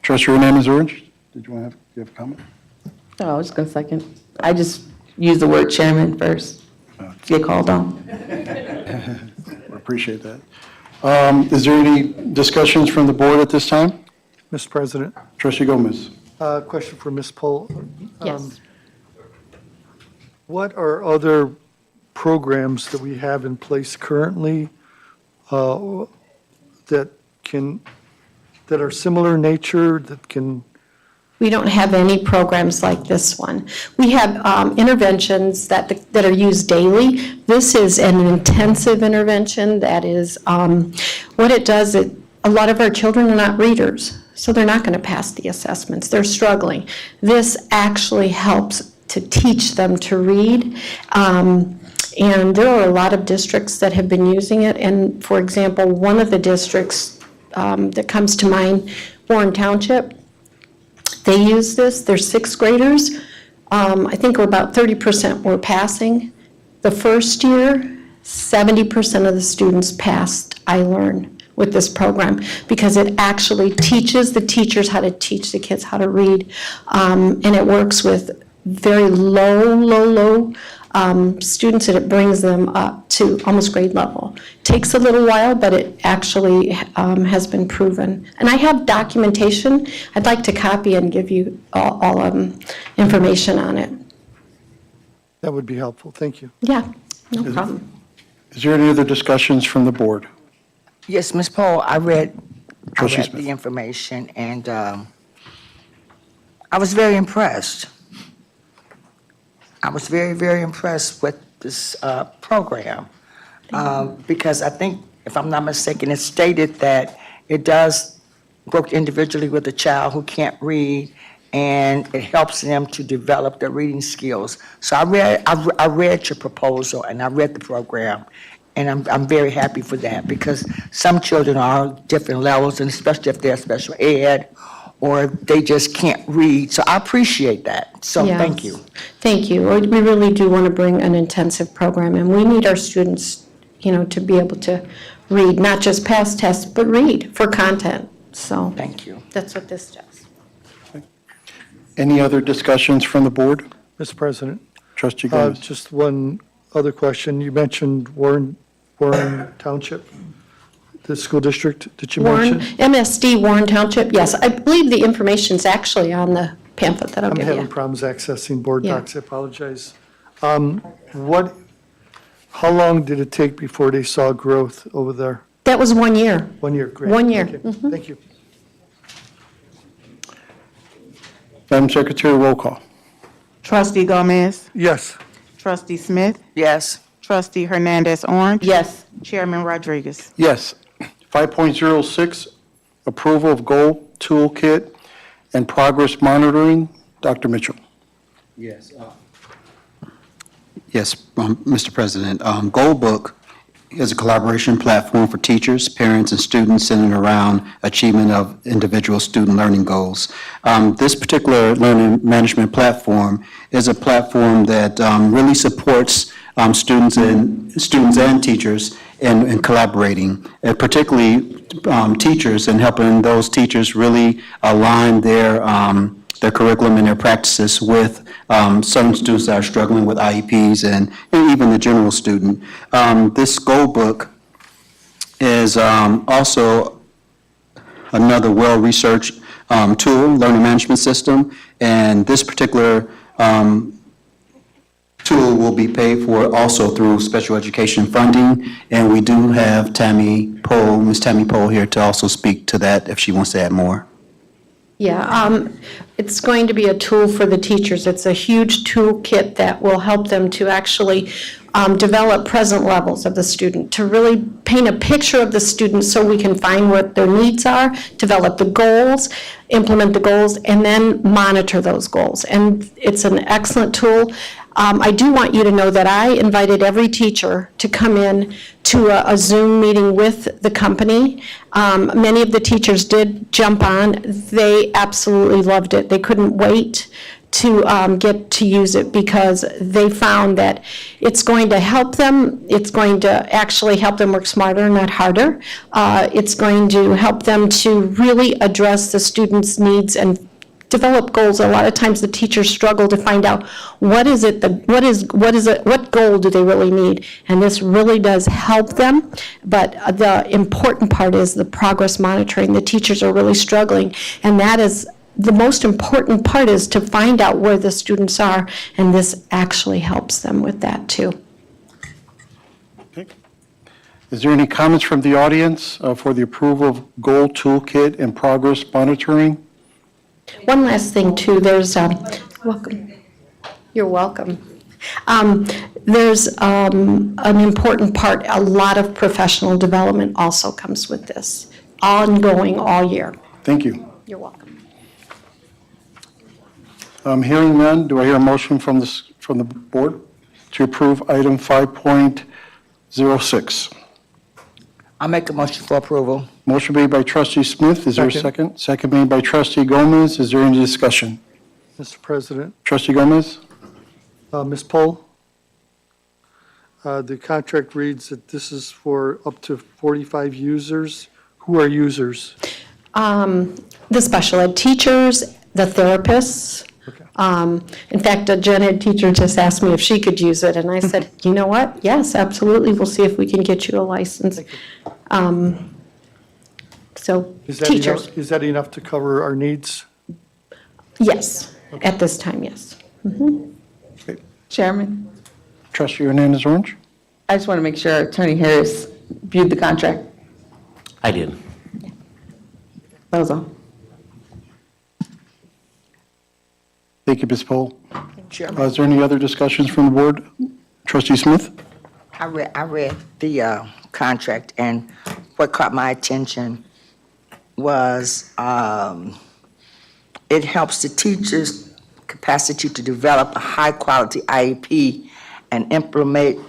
Trustee Hernandez Orange, did you want to have a comment? No, I was just going to second. I just used the word chairman first. Get called on. I appreciate that. Is there any discussions from the board at this time? Mr. President, Trustee Gomez. question for Ms. Pohl. Yes. What are other programs that we have in place currently that are similar in nature, that can? We don't have any programs like this one. We have interventions that are used daily. This is an intensive intervention that is, what it does, a lot of our children are not readers, so they're not going to pass the assessments. They're struggling. This actually helps to teach them to read. And there are a lot of districts that have been using it. And for example, one of the districts that comes to mind, Warren Township, they use this. They're sixth graders. I think about 30% were passing. The first year, 70% of the students passed iLearn with this program because it actually teaches the teachers how to teach the kids how to read. And it works with very low students, and it brings them up to almost grade level. Takes a little while, but it actually has been proven. And I have documentation. I'd like to copy and give you all information on it. That would be helpful. Thank you. Yeah, no problem. Is there any other discussions from the board? Yes, Ms. Pohl, I read Trustee Smith. the information, and I was very impressed. I was very, very impressed with this program because I think, if I'm not mistaken, it stated that it does work individually with a child who can't read, and it helps them to develop their reading skills. So I read your proposal, and I read the program, and I'm very happy for that because some children are on different levels, and especially if they're special ed, or they just can't read. So I appreciate that. So thank you. Thank you. We really do want to bring an intensive program, and we need our students, to be able to read, not just pass tests, but read for content. So Thank you. that's what this does. Any other discussions from the board? Mr. President, Trustee Gomez. just one other question. You mentioned Warren Township, the school district that you Warren, mentioned. MSD Warren Township, yes. I believe the information's actually on the pamphlet that I'll I'm give having you. problems accessing board Yeah. docs. I apologize. How long did it take before they saw growth over there? That was 1 year. 1 year, great. 1 year. Okay, Mhm. Thank you. Madam Secretary, roll call. Trustee Gomez, Yes. Trustee Smith, Yes. Trustee Hernandez Orange. Yes. Chairman Rodriguez. Yes. 5.06, approval of goal toolkit and progress monitoring. Dr. Mitchell. Yes. Yes, Mr. President. Goal Book is a collaboration platform for teachers, parents, and students centered around achievement of individual student learning goals. This particular learning management platform is a platform that really supports students and teachers in collaborating, and particularly teachers, and helping those teachers really align their curriculum and their practices with some students that are struggling with IEPs and even the general student. This goal book is also another well-researched tool, learning management system, and this particular tool will be paid for also through special education funding, and we do have Ms. Tammy Pohl here to also speak to that if she wants to add more. Yeah, it's going to be a tool for the teachers. It's a huge toolkit that will help them to actually develop present levels of the student, to really paint a picture of the student so we can find what their needs are, develop the goals, implement the goals, and then monitor those goals. And it's an excellent tool. I do want you to know that I invited every teacher to come in to a Zoom meeting with the company. Many of the teachers did jump on. They absolutely loved it. They couldn't wait to get to use it because they found that it's going to help them. It's going to actually help them work smarter, not harder. It's going to help them to really address the students' needs and develop goals. A lot of times the teachers struggle to find out what goal do they really need, and this really does help them. But the important part is the progress monitoring. The teachers are really struggling, and that is the most important part, is to find out where the students are, and this actually helps them with that too. Is there any comments from the audience for the approval of goal toolkit and progress monitoring? One last thing too, there's, welcome, you're welcome. There's an important part, a lot of professional development also comes with this, ongoing all year. Thank you. You're welcome. Hearing none, do I hear a motion from the board to approve item 5.06? I'll make a motion for approval. Motion made by Trustee Smith. Is there a second? Second made by Trustee Gomez. Is there any discussion? Mr. President, Trustee Gomez? Ms. Pohl, the contract reads that this is for up to 45 users. Who are users? The special ed teachers, the therapists. Okay. In fact, a gen ed teacher just asked me if she could use it, and I said, you know what? Yes, absolutely. We'll see if we can get you a license. So, teachers, Is that enough to cover our needs? yes, at this time, yes. Chairman, Trustee Hernandez Orange? I just want to make sure Attorney Harris viewed the contract. I did. That was all. Thank you, Ms. Pohl. Chairman, Is there any other discussions from the board? Trustee Smith? I read the contract, and what caught my attention was it helps the teachers' capacity to develop a high-quality IEP and implement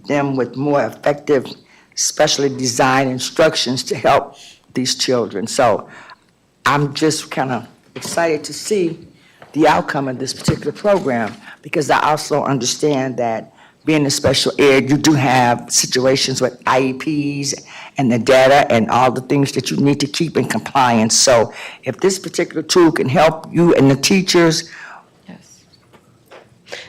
them with more effective, specially designed instructions to help these children. So I'm just kind of excited to see the outcome of this particular program, because I also understand that being a special ed, you do have situations with IEPs and the data and all the things that you need to keep in compliance. So if this particular tool can help you and the teachers, Yes.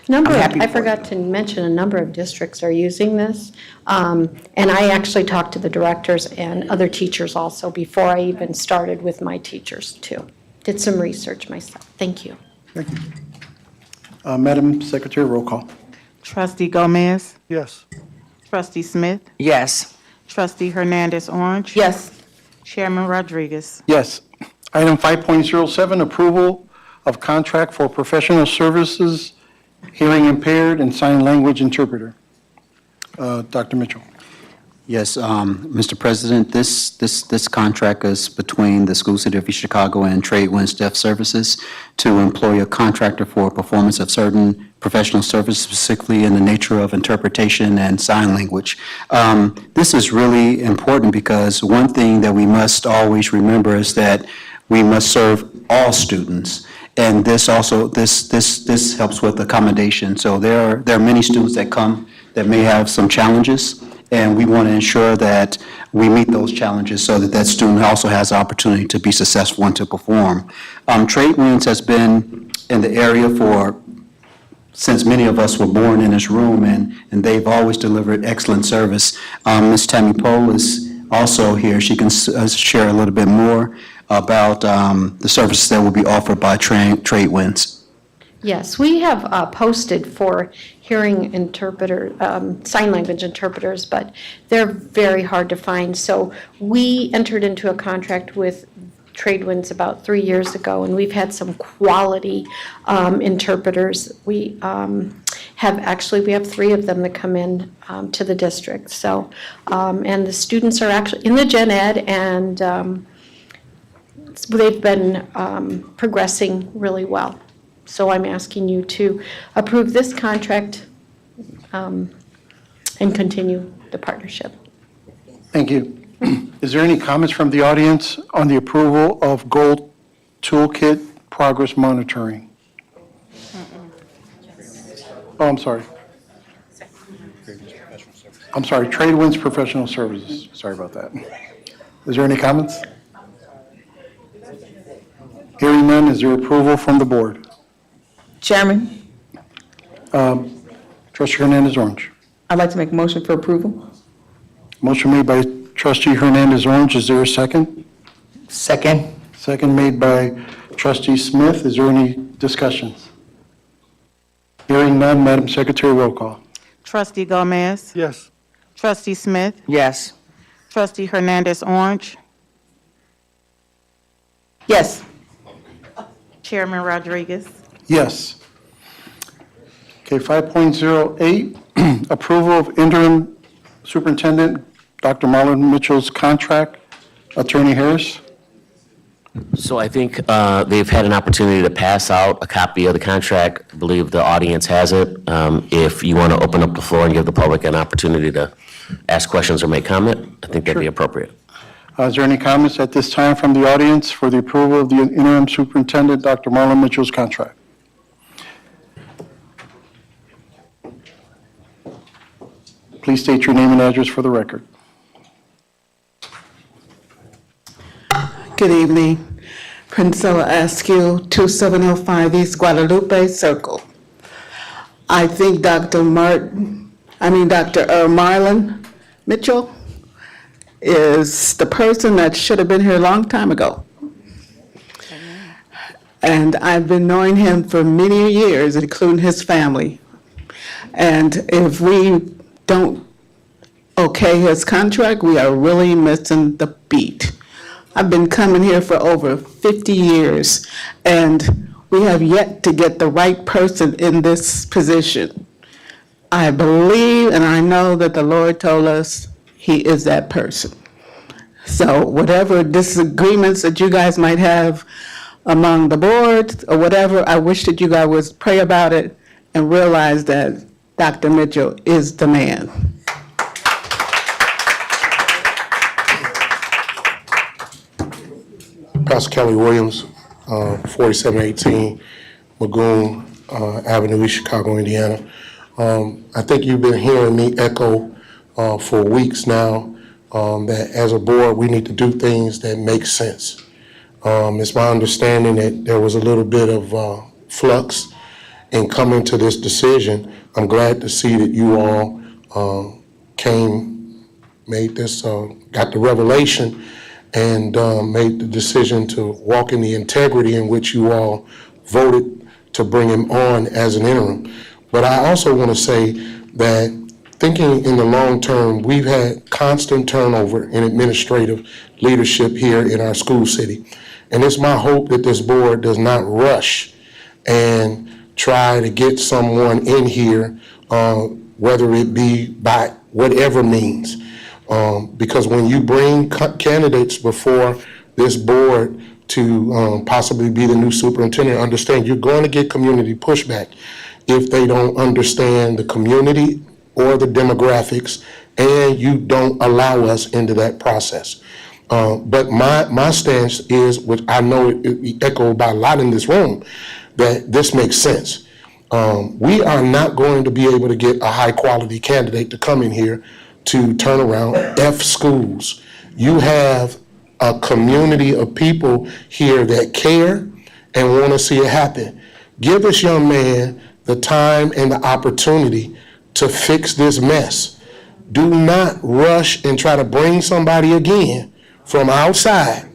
I'm happy I for forgot to mention, a number of districts are using this. And I actually talked to the directors and other teachers also before I even started with my teachers too. Did some research myself. Thank you. Thank you. Madam Secretary, roll call. Trustee Gomez? Yes. Trustee Smith? yes. Trustee Hernandez Orange? Yes. Chairman Rodriguez? Yes. Item 5.07, approval of contract for professional services, hearing impaired and sign language interpreter. Dr. Mitchell. Yes, Mr. President, this contract is between the School City of East Chicago and Tradewinds Deaf Services to employ a contractor for performance of certain professional services, specifically in the nature of interpretation and sign language. This is really important because one thing that we must always remember is that we must serve all students. And this also, this helps with accommodation. So there are many students that come that may have some challenges, and we want to ensure that we meet those challenges so that that student also has the opportunity to be successful and to perform. Tradewinds has been in the area since many of us were born in this room, and they've always delivered excellent service. Ms. Tammy Pohl is also here. She can share a little bit more about the services that will be offered by Trade Winds. Yes, we have posted for hearing interpreter, sign language interpreters, but they're very hard to find. So we entered into a contract with Tradewinds about 3 years ago, and we've had some quality interpreters. We have 3 of them that come in to the district. So, and the students are actually in the gen ed, and they've been progressing really well. So I'm asking you to approve this contract and continue the partnership. Thank you. Is there any comments from the audience on the approval of Gold Toolkit Progress Monitoring? Oh, I'm sorry. I'm sorry, Trade Winds Professional Services. Sorry about that. Is there any comments? Hearing none, is there approval from the board? Chairman, Trustee Hernandez-Orange. I'd like to make a motion for approval. Motion made by Trustee Hernandez-Orange. Is there a second? Second. Second made by Trustee Smith. Is there any discussions? Hearing none, Madam Secretary, roll call. Trustee Gomez? Yes. Trustee Smith? Yes. Trustee Hernandez-Orange? Yes. Chairman Rodriguez? Yes. Okay, 5.08, approval of interim superintendent Dr. Marlon Mitchell's contract. Attorney Harris? So I think they've had an opportunity to pass out a copy of the contract. I believe the audience has it. If you want to open up the floor and give the public an opportunity to ask questions or make comment, I think that'd be appropriate. Is there any comments at this time from the audience for the approval of the interim superintendent Dr. Marlon Mitchell's contract? Please state your name and address for the record. Good evening. Princella Askew, 2705 East Guadalupe Circle. I think Dr. Marlon Mitchell is the person that should have been here a long time ago. And I've been knowing him for many years, including his family. And if we don't okay his contract, we are really missing the beat. I've been coming here for over 50 years, and we have yet to get the right person in this position. I believe and I know that the Lord told us he is that person. So whatever disagreements that you guys might have among the boards or whatever, I wish that you guys would pray about it and realize that Dr. Mitchell is the man. Pastor Kelly Williams, 4718 Magoon Avenue, East Chicago, Indiana. I think you've been hearing me echo for weeks now that as a board, we need to do things that make sense. It's my understanding that there was a little bit of flux in coming to this decision. I'm glad to see that you all made this, got the revelation and made the decision to walk in the integrity in which you all voted to bring him on as an interim. But I also want to say that thinking in the long term, we've had constant turnover in administrative leadership here in our school city. And it's my hope that this board does not rush and try to get someone in here, whether it be by whatever means. Because when you bring candidates before this board to possibly be the new superintendent, understand you're going to get community pushback if they don't understand the community or the demographics and you don't allow us into that process. But my stance is, which I know it echoed by a lot in this room, that this makes sense. We are not going to be able to get a high quality candidate to come in here to turn around F schools. You have a community of people here that care and want to see it happen. Give this young man the time and the opportunity to fix this mess. Do not rush and try to bring somebody again from outside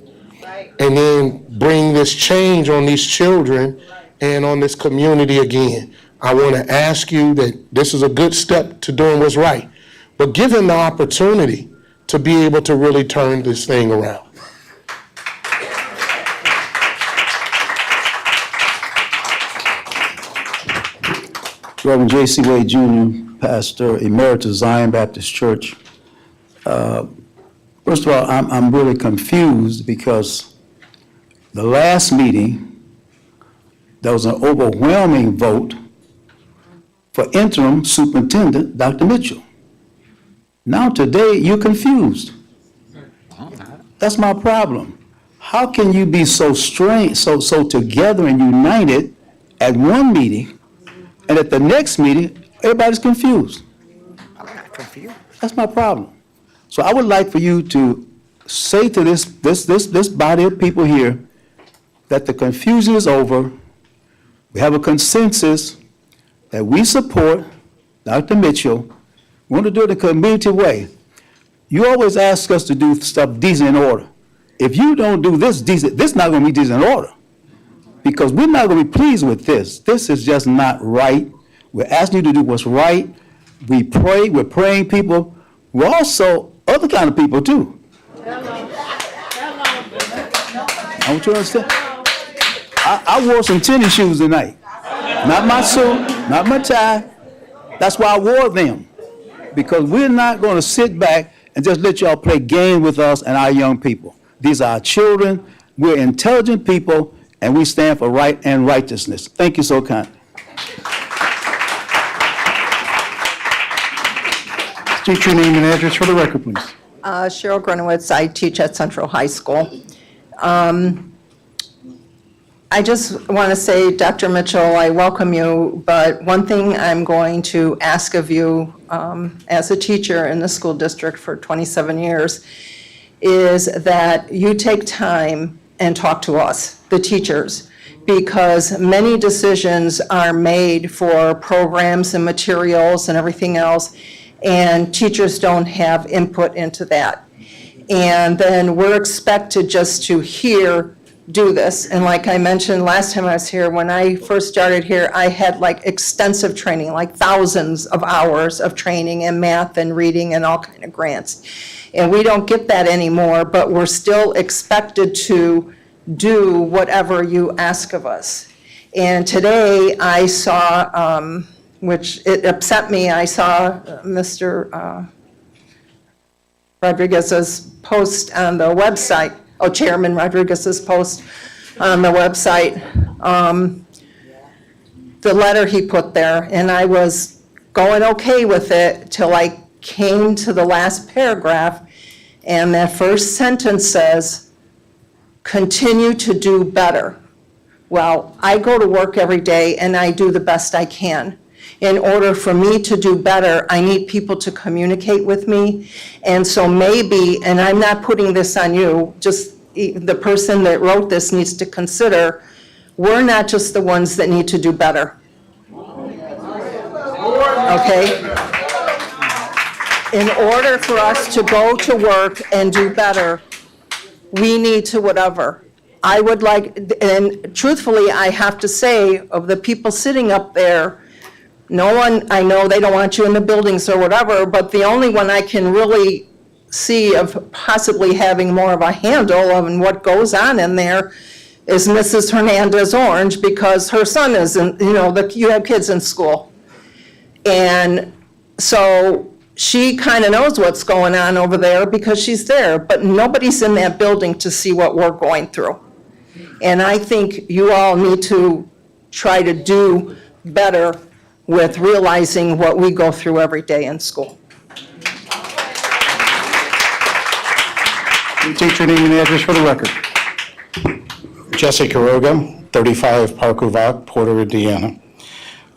and then bring this change on these children and on this community again. I want to ask you that this is a good step to doing what's right, but give him the opportunity to be able to really turn this thing around. Reverend J.C. Wade Jr., Pastor Emeritus, Zion Baptist Church. First of all, I'm really confused because the last meeting, there was an overwhelming vote for interim superintendent, Dr. Mitchell. Now today, you're confused. That's my problem. How can you be so strange, so together and united at one meeting, and at the next meeting, everybody's confused? I'm not confused. That's my problem. So I would like for you to say to this body of people here that the confusion is over. We have a consensus that we support Dr. Mitchell. We want to do it in a community way. You always ask us to do stuff decent and in order. If you don't do this decent, this is not going to be decent in order, because we're not going to be pleased with this. This is just not right. We're asking you to do what's right. We pray. We're praying people. We're also other kind of people too. I want you to understand. I wore some tennis shoes tonight. Not my suit, not my tie. That's why I wore them. Because we're not going to sit back and just let y'all play games with us and our young people. These are our children. We're intelligent people, and we stand for right and righteousness. Thank you so kindly. State your name and address for the record, please. Cheryl Grunowitz, I teach at Central High School. I just want to say, Dr. Mitchell, I welcome you, but one thing I'm going to ask of you as a teacher in the school district for 27 years is that you take time and talk to us, the teachers, because many decisions are made for programs and materials and everything else, and teachers don't have input into that. And then we're expected just to do this. And like I mentioned last time I was here, when I first started here, I had like extensive training, like thousands of hours of training in math and reading and all kind of grants. And we don't get that anymore, but we're still expected to do whatever you ask of us. And today I saw, which it upset me, I saw Mr. Rodriguez's post on the website, Chairman Rodriguez's post on the website, the letter he put there, and I was going okay with it till I came to the last paragraph, and that first sentence says, continue to do better. Well, I go to work every day and I do the best I can. In order for me to do better, I need people to communicate with me. And so maybe, and I'm not putting this on you, just the person that wrote this needs to consider, we're not just the ones that need to do better. Okay? In order for us to go to work and do better, we need to whatever. I would like, and truthfully, I have to say, of the people sitting up there, no one, I know they don't want you in the buildings or whatever, but the only one I can really see of possibly having more of a handle on what goes on in there is Mrs. Hernandez Orange, because her son is in, you have kids in school. And so she kind of knows what's going on over there because she's there, but nobody's in that building to see what we're going through. And I think you all need to try to do better with realizing what we go through every day in school. State your name and address for the record. Jesse Caroga, 35 Parkovac, Porter, Indiana.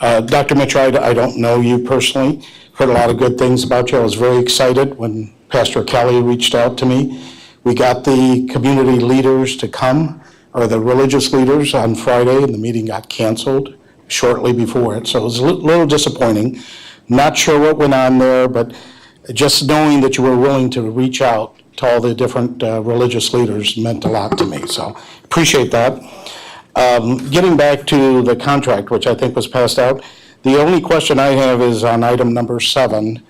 Dr. Mitchell, I don't know you personally. Heard a lot of good things about you. I was very excited when Pastor Kelly reached out to me. We got the community leaders to come, or the religious leaders, on Friday, and the meeting got canceled shortly before it. So it was a little disappointing. Not sure what went on there, but just knowing that you were willing to reach out to all the different religious leaders meant a lot to me, so appreciate that. Getting back to the contract, which I think was passed out, the only question I have is on item number 7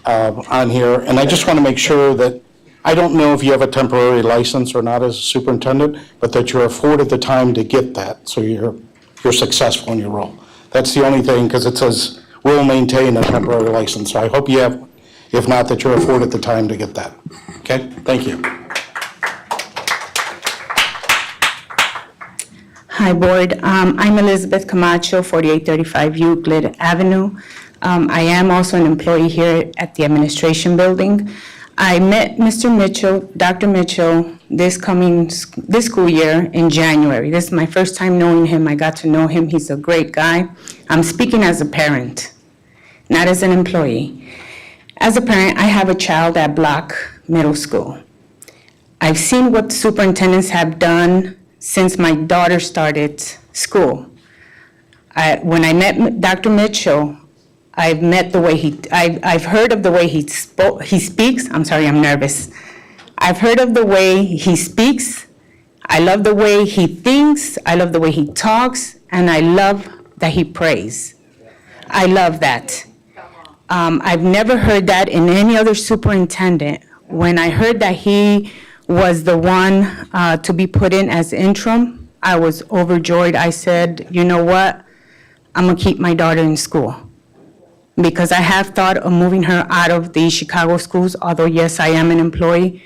on here, and I just want to make sure that, I don't know if you have a temporary license or not as a superintendent, but that you're afforded the time to get that, so you're successful in your role. That's the only thing, because it says, will maintain a temporary license, so I hope you have, if not, that you're afforded the time to get that. Okay, thank you. Hi, Board. I'm Elizabeth Camacho, 4835 Euclid Avenue. I am also an employee here at the administration building. I met Mr. Mitchell, Dr. Mitchell, this school year in January. This is my first time knowing him. I got to know him. He's a great guy. I'm speaking as a parent, not as an employee. As a parent, I have a child at Block Middle School. I've seen what superintendents have done since my daughter started school. When I met Dr. Mitchell, I've met the way I've heard of the way he speaks. I'm sorry, I'm nervous. I've heard of the way he speaks. I love the way he thinks. I love the way he talks, and I love that he prays. I love that. I've never heard that in any other superintendent. When I heard that he was the one to be put in as interim, I was overjoyed. I said, you know what? I'm gonna keep my daughter in school. Because I have thought of moving her out of the Chicago schools, although yes, I am an employee.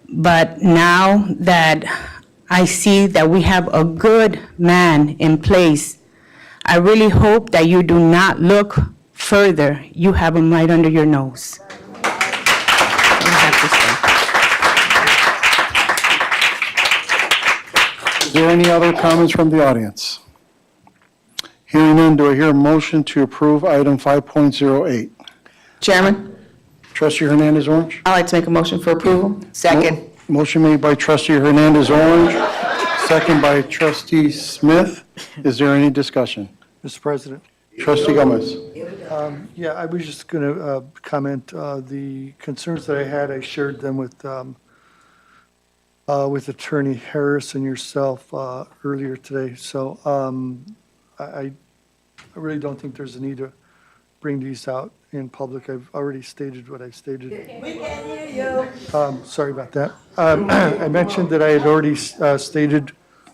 But now that I see that we have a good man in place, I really hope that you do not look further. You have him right under your nose. Is there any other comments from the audience? Hearing none, do I hear a motion to approve item 5.08? Chairman, Trustee Hernandez Orange? I'd like to make a motion for approval. Second. Motion made by Trustee Hernandez Orange, second by Trustee Smith. Is there any discussion? Mr. President. Trustee Gomez? Yeah, I was just going to comment, the concerns that I had, I shared them with Attorney Harris and yourself earlier today. So I really don't think there's a need to bring these out in public. I've already stated what I stated. We can hear you. Sorry about that. I mentioned that I had already stated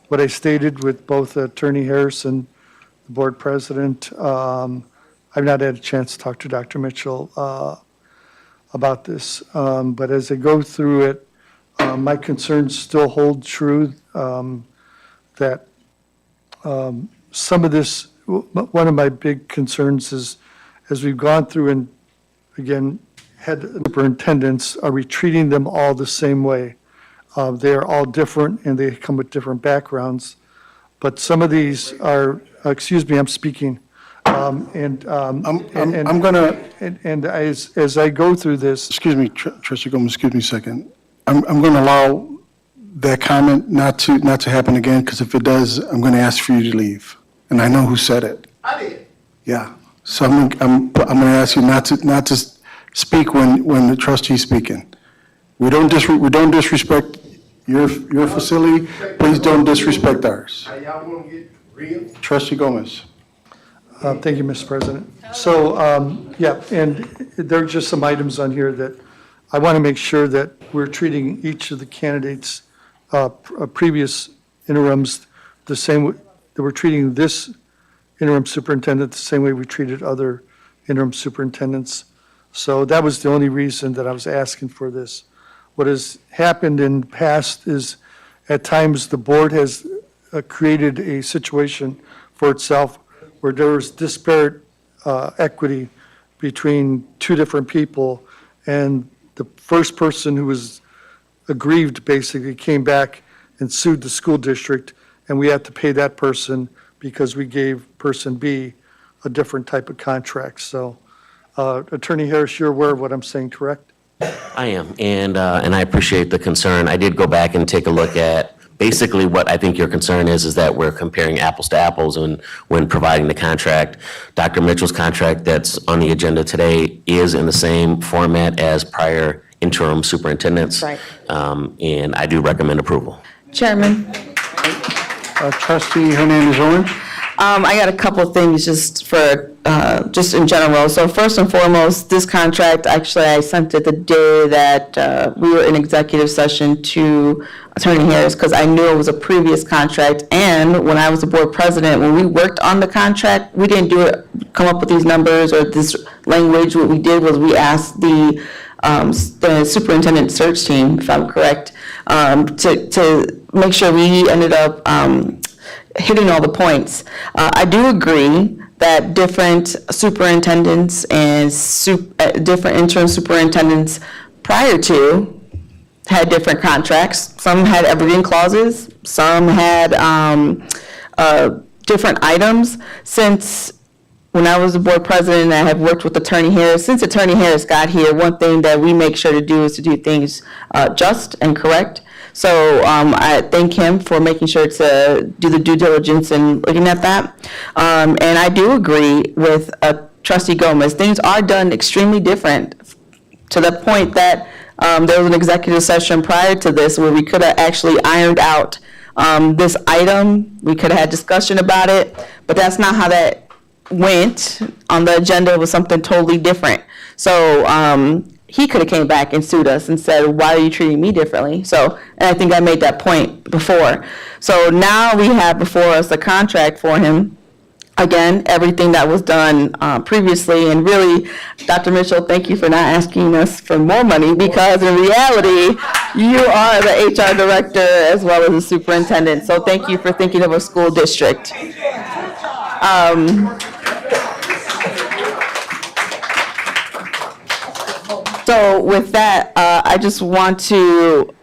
what I stated with both Attorney Harris and the board president. I've not had a chance to talk to Dr. Mitchell about this, but as I go through it, my concerns still hold true, that some of this, one of my big concerns is, as we've gone through and, again, head superintendents, are we treating them all the same way? They are all different, and they come with different backgrounds, but some of these are, excuse me, I'm speaking, and as I go through this. Excuse me, Trustee Gomez, excuse me a second. I'm going to allow that comment not to happen again, because if it does, I'm going to ask for you to leave. And I know who said it. I did. Yeah. So I'm going to ask you not to speak when the trustee's speaking. We don't disrespect your facility. Please don't disrespect ours. Y'all want to get real? Trustee Gomez. Thank you, Mr. President. So, yeah, and there are just some items on here that I want to make sure that we're treating each of the candidates, previous interims, the same way, that we're treating this interim superintendent the same way we treated other interim superintendents. So that was the only reason that I was asking for this. What has happened in the past is, at times, the board has created a situation for itself where there was disparate equity between two different people, and the first person who was aggrieved basically came back and sued the school district, and we had to pay that person because we gave person B a different type of contract. So, Attorney Harris, you're aware of what I'm saying, correct? I am, and I appreciate the concern. I did go back and take a look at Basically, what I think your concern is that we're comparing apples to apples when providing the contract. Dr. Mitchell's contract that's on the agenda today is in the same format as prior interim superintendents. Right. And I do recommend approval. Chairman, Trustee Hernandez Orange? I got a couple of things just in general. So first and foremost, this contract, actually, I sent it the day that we were in executive session to Attorney Harris, because I knew it was a previous contract. And when I was the board president, when we worked on the contract, we didn't come up with these numbers or this language. What we did was we asked the superintendent search team, if I'm correct, to make sure we ended up hitting all the points. I do agree that different superintendents and different interim superintendents prior to had different contracts. Some had evergreen clauses, some had different items. Since when I was the board president, I have worked with Attorney Harris. Since Attorney Harris got here, one thing that we make sure to do is to do things just and correct. So I thank him for making sure to do the due diligence and looking at that. And I do agree with Trustee Gomez. Things are done extremely different, to the point that there was an executive session prior to this where we could have actually ironed out this item. We could have had discussion about it, but that's not how that went. On the agenda, it was something totally different. So he could have came back and sued us and said, why are you treating me differently? So, and I think I made that point before. So now we have before us a contract for him. Again, everything that was done previously, and really, Dr. Mitchell, thank you for not asking us for more money, because in reality, you are the HR director as well as the superintendent. So thank you for thinking of a school district. So with that, I just want to,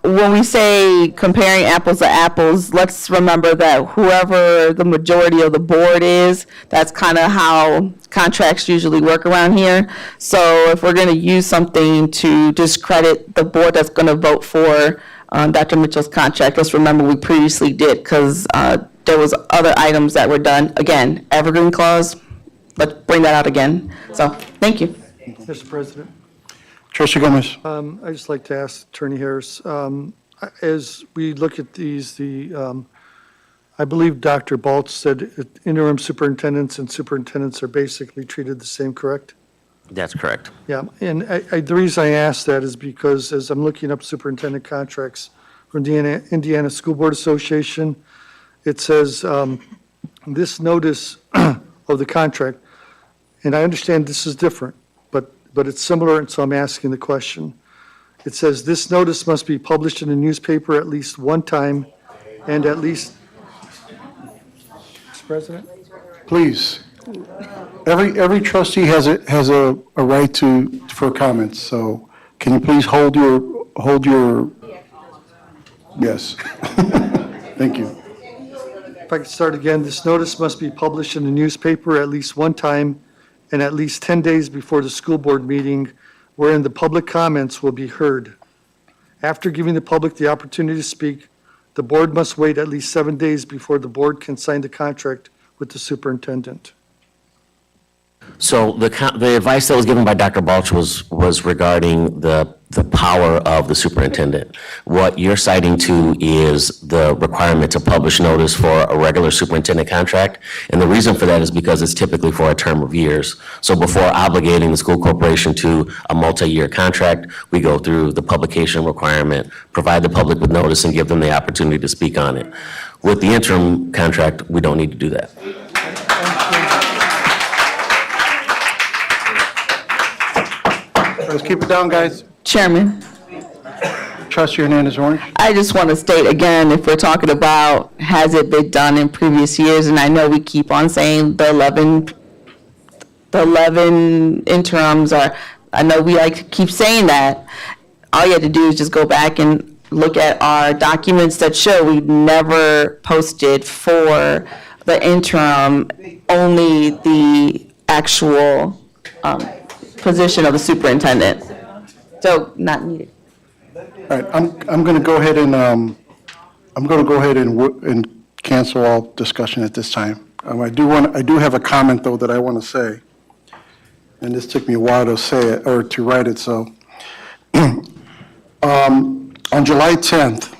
when we say comparing apples to apples, let's remember that whoever the majority of the board is, that's kind of how contracts usually work around here. So if we're going to use something to discredit the board that's going to vote for Dr. Mitchell's contract, let's remember we previously did, because there was other items that were done. Again, evergreen clause, let's bring that out again. So thank you. Mr. President. Trustee Gomez? I'd just like to ask Attorney Harris, as we look at these, I believe Dr. Balch said interim superintendents and superintendents are basically treated the same, correct? That's correct. Yeah, and the reason I ask that is because as I'm looking up superintendent contracts from the Indiana School Board Association, it says this notice of the contract, and I understand this is different, but it's similar, and so I'm asking the question. It says, this notice must be published in a newspaper at least one time and at least, Mr. President? Please. Every trustee has a right for comments, so can you please hold your, yes. Thank you. If I could start again, this notice must be published in a newspaper at least one time and at least 10 days before the school board meeting, wherein the public comments will be heard. After giving the public the opportunity to speak, the board must wait at least 7 days before the board can sign the contract with the superintendent. So the advice that was given by Dr. Balch was regarding the power of the superintendent. What you're citing to is the requirement to publish notice for a regular superintendent contract. And the reason for that is because it's typically for a term of years. So before obligating the school corporation to a multi-year contract, we go through the publication requirement, provide the public with notice, and give them the opportunity to speak on it. With the interim contract, we don't need to do that. Let's keep it down, guys. Chairman, Trustee Hernandez Orange? I just want to state again, if we're talking about has it been done in previous years, and I know we keep on saying the 11 interims are, I know we like to keep saying that. All you have to do is just go back and look at our documents that show we never posted for the interim, only the actual position of the superintendent. So not needed. All right, I'm going to go ahead and I'm going to go ahead and cancel all discussion at this time. I do have a comment, though, that I want to say. And this took me a while to say it, or to write it, so. On July 10th,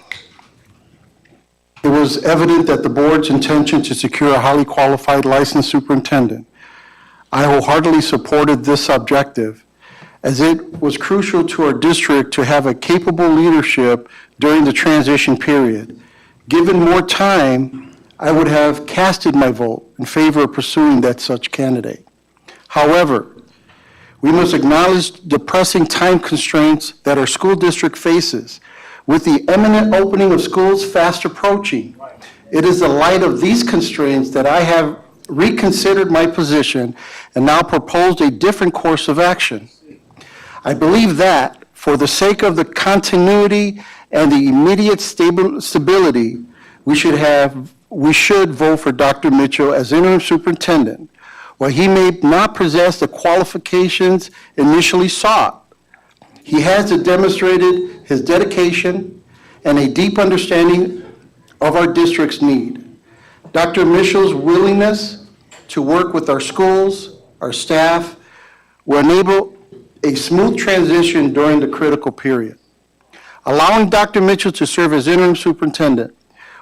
it was evident that the board's intention to secure a highly qualified licensed superintendent. I wholeheartedly supported this objective, as it was crucial to our district to have a capable leadership during the transition period. Given more time, I would have casted my vote in favor of pursuing that such candidate. However, we must acknowledge the pressing time constraints that our school district faces. With the imminent opening of schools fast approaching, it is the light of these constraints that I have reconsidered my position and now proposed a different course of action. I believe that, for the sake of the continuity and the immediate stability, we should vote for Dr. Mitchell as interim superintendent. While he may not possess the qualifications initially sought, he has demonstrated his dedication and a deep understanding of our district's need. Dr. Mitchell's willingness to work with our schools, our staff, will enable a smooth transition during the critical period. Allowing Dr. Mitchell to serve as interim superintendent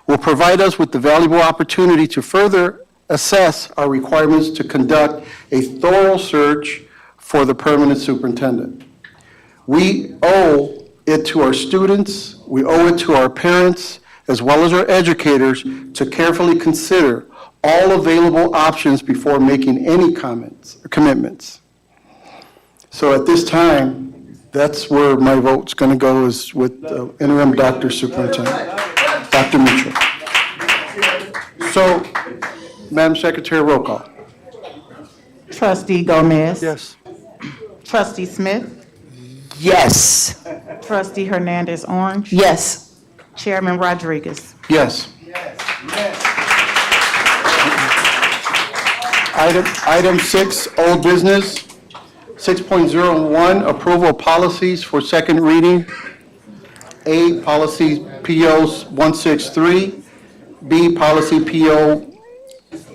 will provide us with the valuable opportunity to further assess our requirements to conduct a thorough search for the permanent superintendent. We owe it to our students, we owe it to our parents, as well as our educators, to carefully consider all available options before making any commitments. So at this time, that's where my vote's going to go, is with interim Dr. Superintendent, Dr. Mitchell. So, Madam Secretary, roll call. Trustee Gomez. Yes. Trustee Smith. Yes. Trustee Hernandez Orange. Yes. Chairman Rodriguez. Yes. Item 6, old business. 6.01, approval of policies for second reading. A, policy PO 163. B, policy PO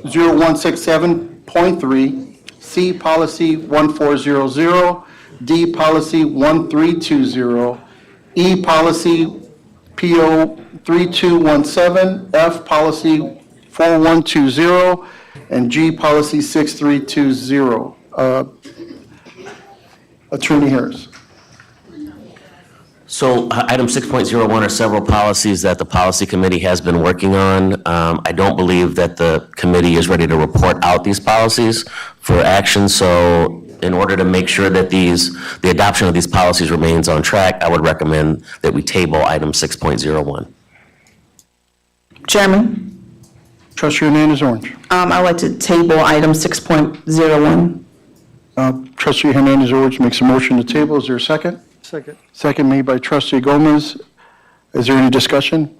0167.3. C, policy 1400. D, policy 1320. E, policy PO 3217. F, policy 4120. And G, policy 6320. Attorney Harris. So item 6.01 are several policies that the policy committee has been working on. I don't believe that the committee is ready to report out these policies for action. So in order to make sure that the adoption of these policies remains on track, I would recommend that we table item 6.01. Chairman, Trustee Hernandez Orange. I'd like to table item 6.01. Trustee Hernandez Orange makes a motion to table. Is there a second? Second, Second made by Trustee Gomez. Is there any discussion?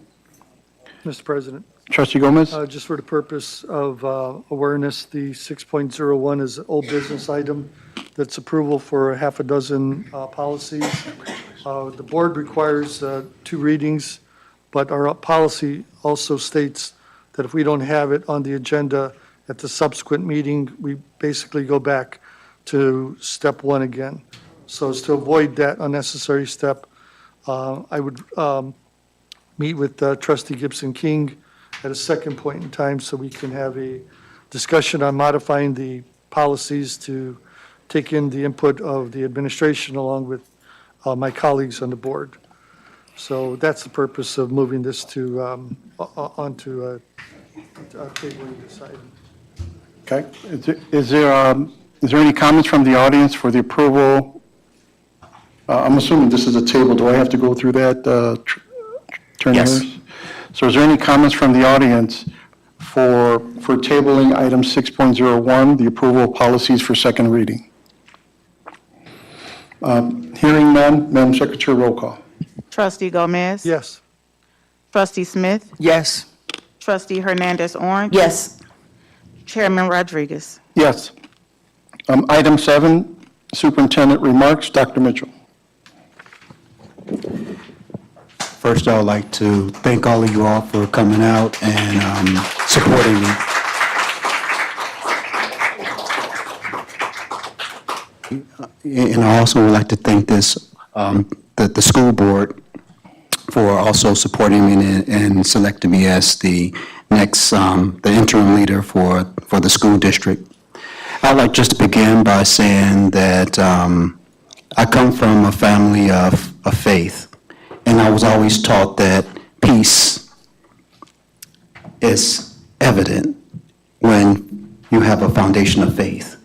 Mr. President. Trustee Gomez? Just for the purpose of awareness, the 6.01 is an old business item that's approval for a half a dozen policies. The board requires 2 readings, but our policy also states that if we don't have it on the agenda at the subsequent meeting, we basically go back to step 1 again. So as to avoid that unnecessary step, I would meet with Trustee Gibson King at a second point in time so we can have a discussion on modifying the policies to take in the input of the administration along with my colleagues on the board. So that's the purpose of moving this to, onto tabling this item. Okay. Is there any comments from the audience for the approval? I'm assuming this is a table. Do I have to go through that, Attorney Yes. Harris? So is there any comments from the audience for tabling item 6.01, the approval of policies for second reading? Hearing none, Madam Secretary, roll call. Trustee Gomez. Yes. Trustee Smith. Yes. Trustee Hernandez Orange. Yes. Chairman Rodriguez. Yes. Item 7, Superintendent remarks. Dr. Mitchell. First, I would like to thank all of you all for coming out and supporting me. And I also would like to thank the school board for also supporting me and selecting me as the next, the interim leader for the school district. I'd like just to begin by saying that I come from a family of faith, and I was always taught that peace is evident when you have a foundation of faith.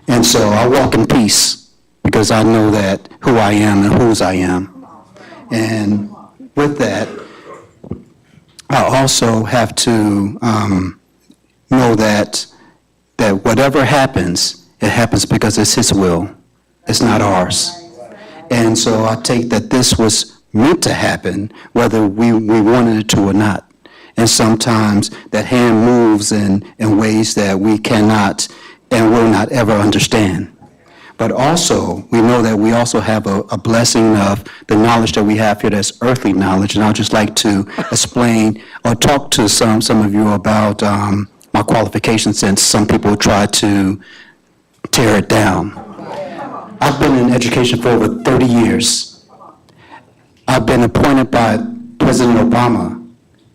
And so I walk in peace because I know that who I am and whose I am. And with that, I also have to know that whatever happens, it happens because it's His will. It's not ours. And so I take that this was meant to happen, whether we wanted it to or not. And sometimes that hand moves in ways that we cannot and will not ever understand. But also, we know that we also have a blessing of the knowledge that we have here that's earthly knowledge. And I'd just like to explain or talk to some of you about my qualifications, since some people try to tear it down. I've been in education for over 30 years. I've been appointed by President Obama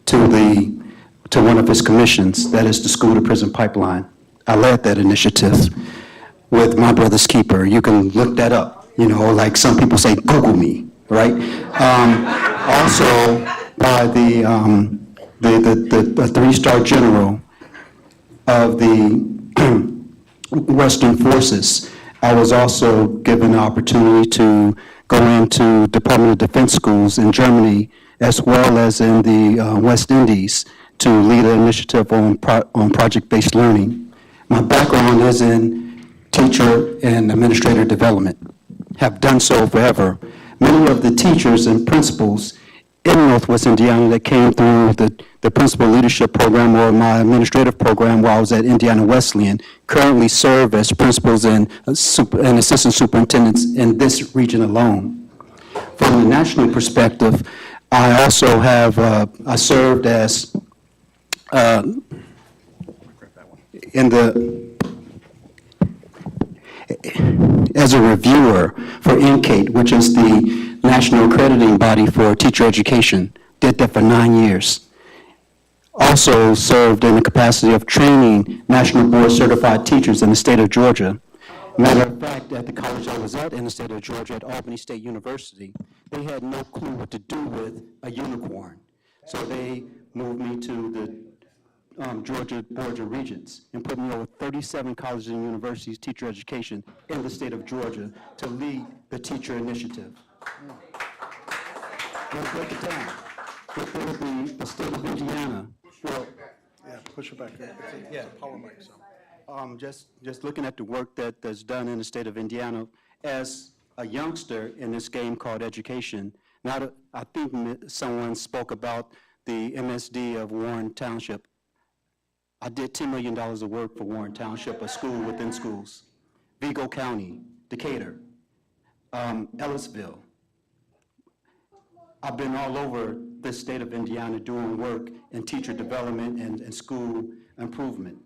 to one of his commissions, that is the School to Prison Pipeline. I led that initiative with my brother's keeper. You can look that up, like some people say, Google me, right? Also by the 3-star general of the Western Forces. I was also given the opportunity to go into Department of Defense schools in Germany, as well as in the West Indies, to lead an initiative on project-based learning. My background is in teacher and administrator development, have done so forever. Many of the teachers and principals in Northwest Indiana that came through the principal leadership program or my administrative program while I was at Indiana Wesleyan currently serve as principals and assistant superintendents in this region alone. From the national perspective, I also have, I served as as a reviewer for NCATE, which is the national accrediting body for teacher education. Did that for 9 years. Also served in the capacity of training national board certified teachers in the state of Georgia. Matter of fact, at the college I was at in the state of Georgia, at Albany State University, they had no clue what to do with a unicorn. So they moved me to the Georgia Board of Regents and put me over 37 colleges and universities, teacher education in the state of Georgia to lead the teacher initiative. Let's break it down. The state of Indiana. Well, Yeah, push it back. Yeah, power mic, so. just looking at the work that's done in the state of Indiana as a youngster in this game called education. Now, I think someone spoke about the MSD of Warren Township. I did $10 million of work for Warren Township, a school within schools. Vigo County, Decatur, Ellisville. I've been all over the state of Indiana doing work in teacher development and school improvement.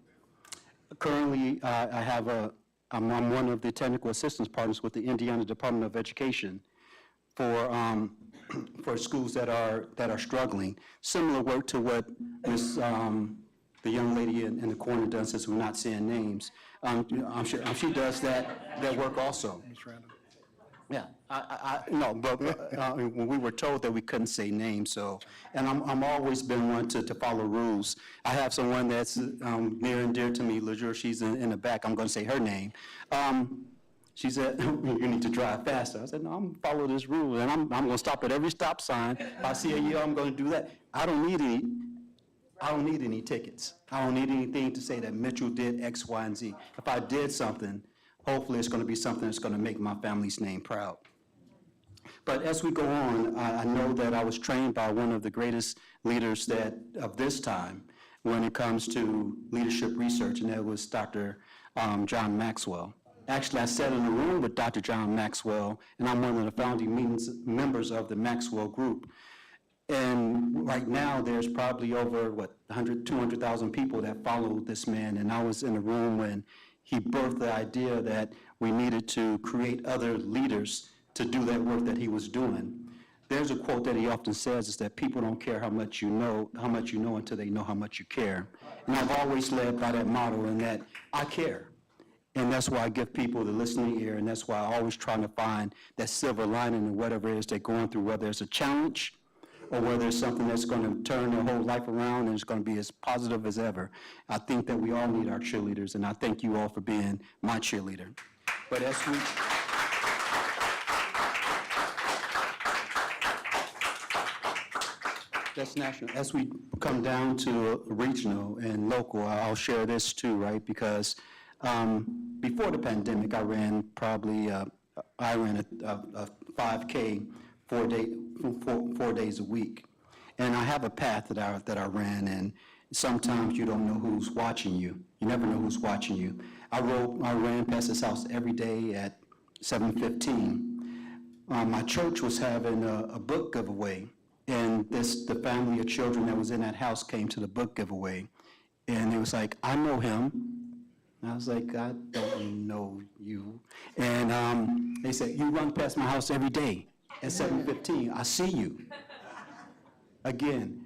Currently, I'm one of the technical assistance partners with the Indiana Department of Education for schools that are struggling. Similar work to what the young lady in the corner does, since we're not saying names. I'm sure she does that work also. Yeah, no, but when we were told that we couldn't say names, so, and I'm always been one to follow rules. I have someone that's near and dear to me, LaJure, she's in the back, I'm gonna say her name. She said, you need to drive faster. I said, no, I'm gonna follow this rule, and I'm gonna stop at every stop sign. If I see a yellow, I'm gonna do that. I don't need any tickets. I don't need anything to say that Mitchell did X, Y, and Z. If I did something, hopefully it's going to be something that's going to make my family's name proud. But as we go on, I know that I was trained by one of the greatest leaders of this time when it comes to leadership research, and that was Dr. John Maxwell. Actually, I sat in a room with Dr. John Maxwell, and I'm one of the founding members of the Maxwell Group. And right now, there's probably over, 200,000 people that follow this man. And I was in the room when he birthed the idea that we needed to create other leaders to do that work that he was doing. There's a quote that he often says, is that people don't care how much you know until they know how much you care. And I've always led by that motto, in that I care. And that's why I give people the listening ear, and that's why I always try to find that silver lining in whatever it is they're going through, whether it's a challenge or whether it's something that's going to turn their whole life around and it's going to be as positive as ever. I think that we all need our cheerleaders, and I thank you all for being my cheerleader. But that's national. As we come down to regional and local, I'll share this too, right? Because before the pandemic, I ran a 5K 4 days a week. And I have a path that I ran, and sometimes you don't know who's watching you. You never know who's watching you. I ran past this house every day at 7:15. My church was having a book giveaway, and the family of children that was in that house came to the book giveaway. And it was like, I know him. And I was like, I don't know you. And they said, you run past my house every day at 7:15. I see you. Again,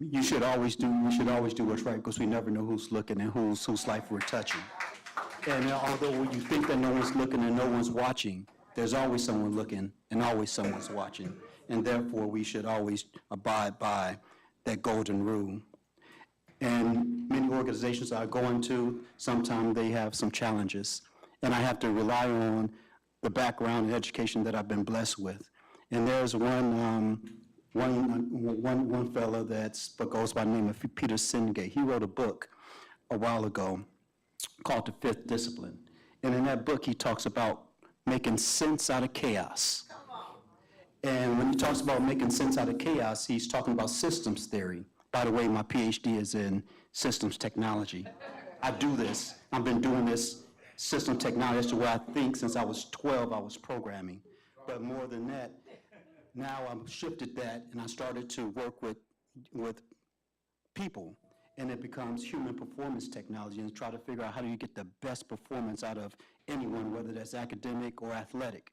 we should always do what's right, because we never know who's looking and whose life we're touching. And although you think that no one's looking and no one's watching, there's always someone looking and always someone's watching. And therefore, we should always abide by that golden rule. And many organizations I go into, sometimes they have some challenges. And I have to rely on the background and education that I've been blessed with. And there's one fellow that goes by the name of Peter Singate. He wrote a book a while ago called The Fifth Discipline. And in that book, he talks about making sense out of chaos. And when he talks about making sense out of chaos, he's talking about systems theory. By the way, my PhD is in systems technology. I do this. I've been doing this system technology. That's the way I think. Since I was 12, I was programming. But more than that, now I've shifted that, and I started to work with people, and it becomes human performance technology, and try to figure out how do you get the best performance out of anyone, whether that's academic or athletic.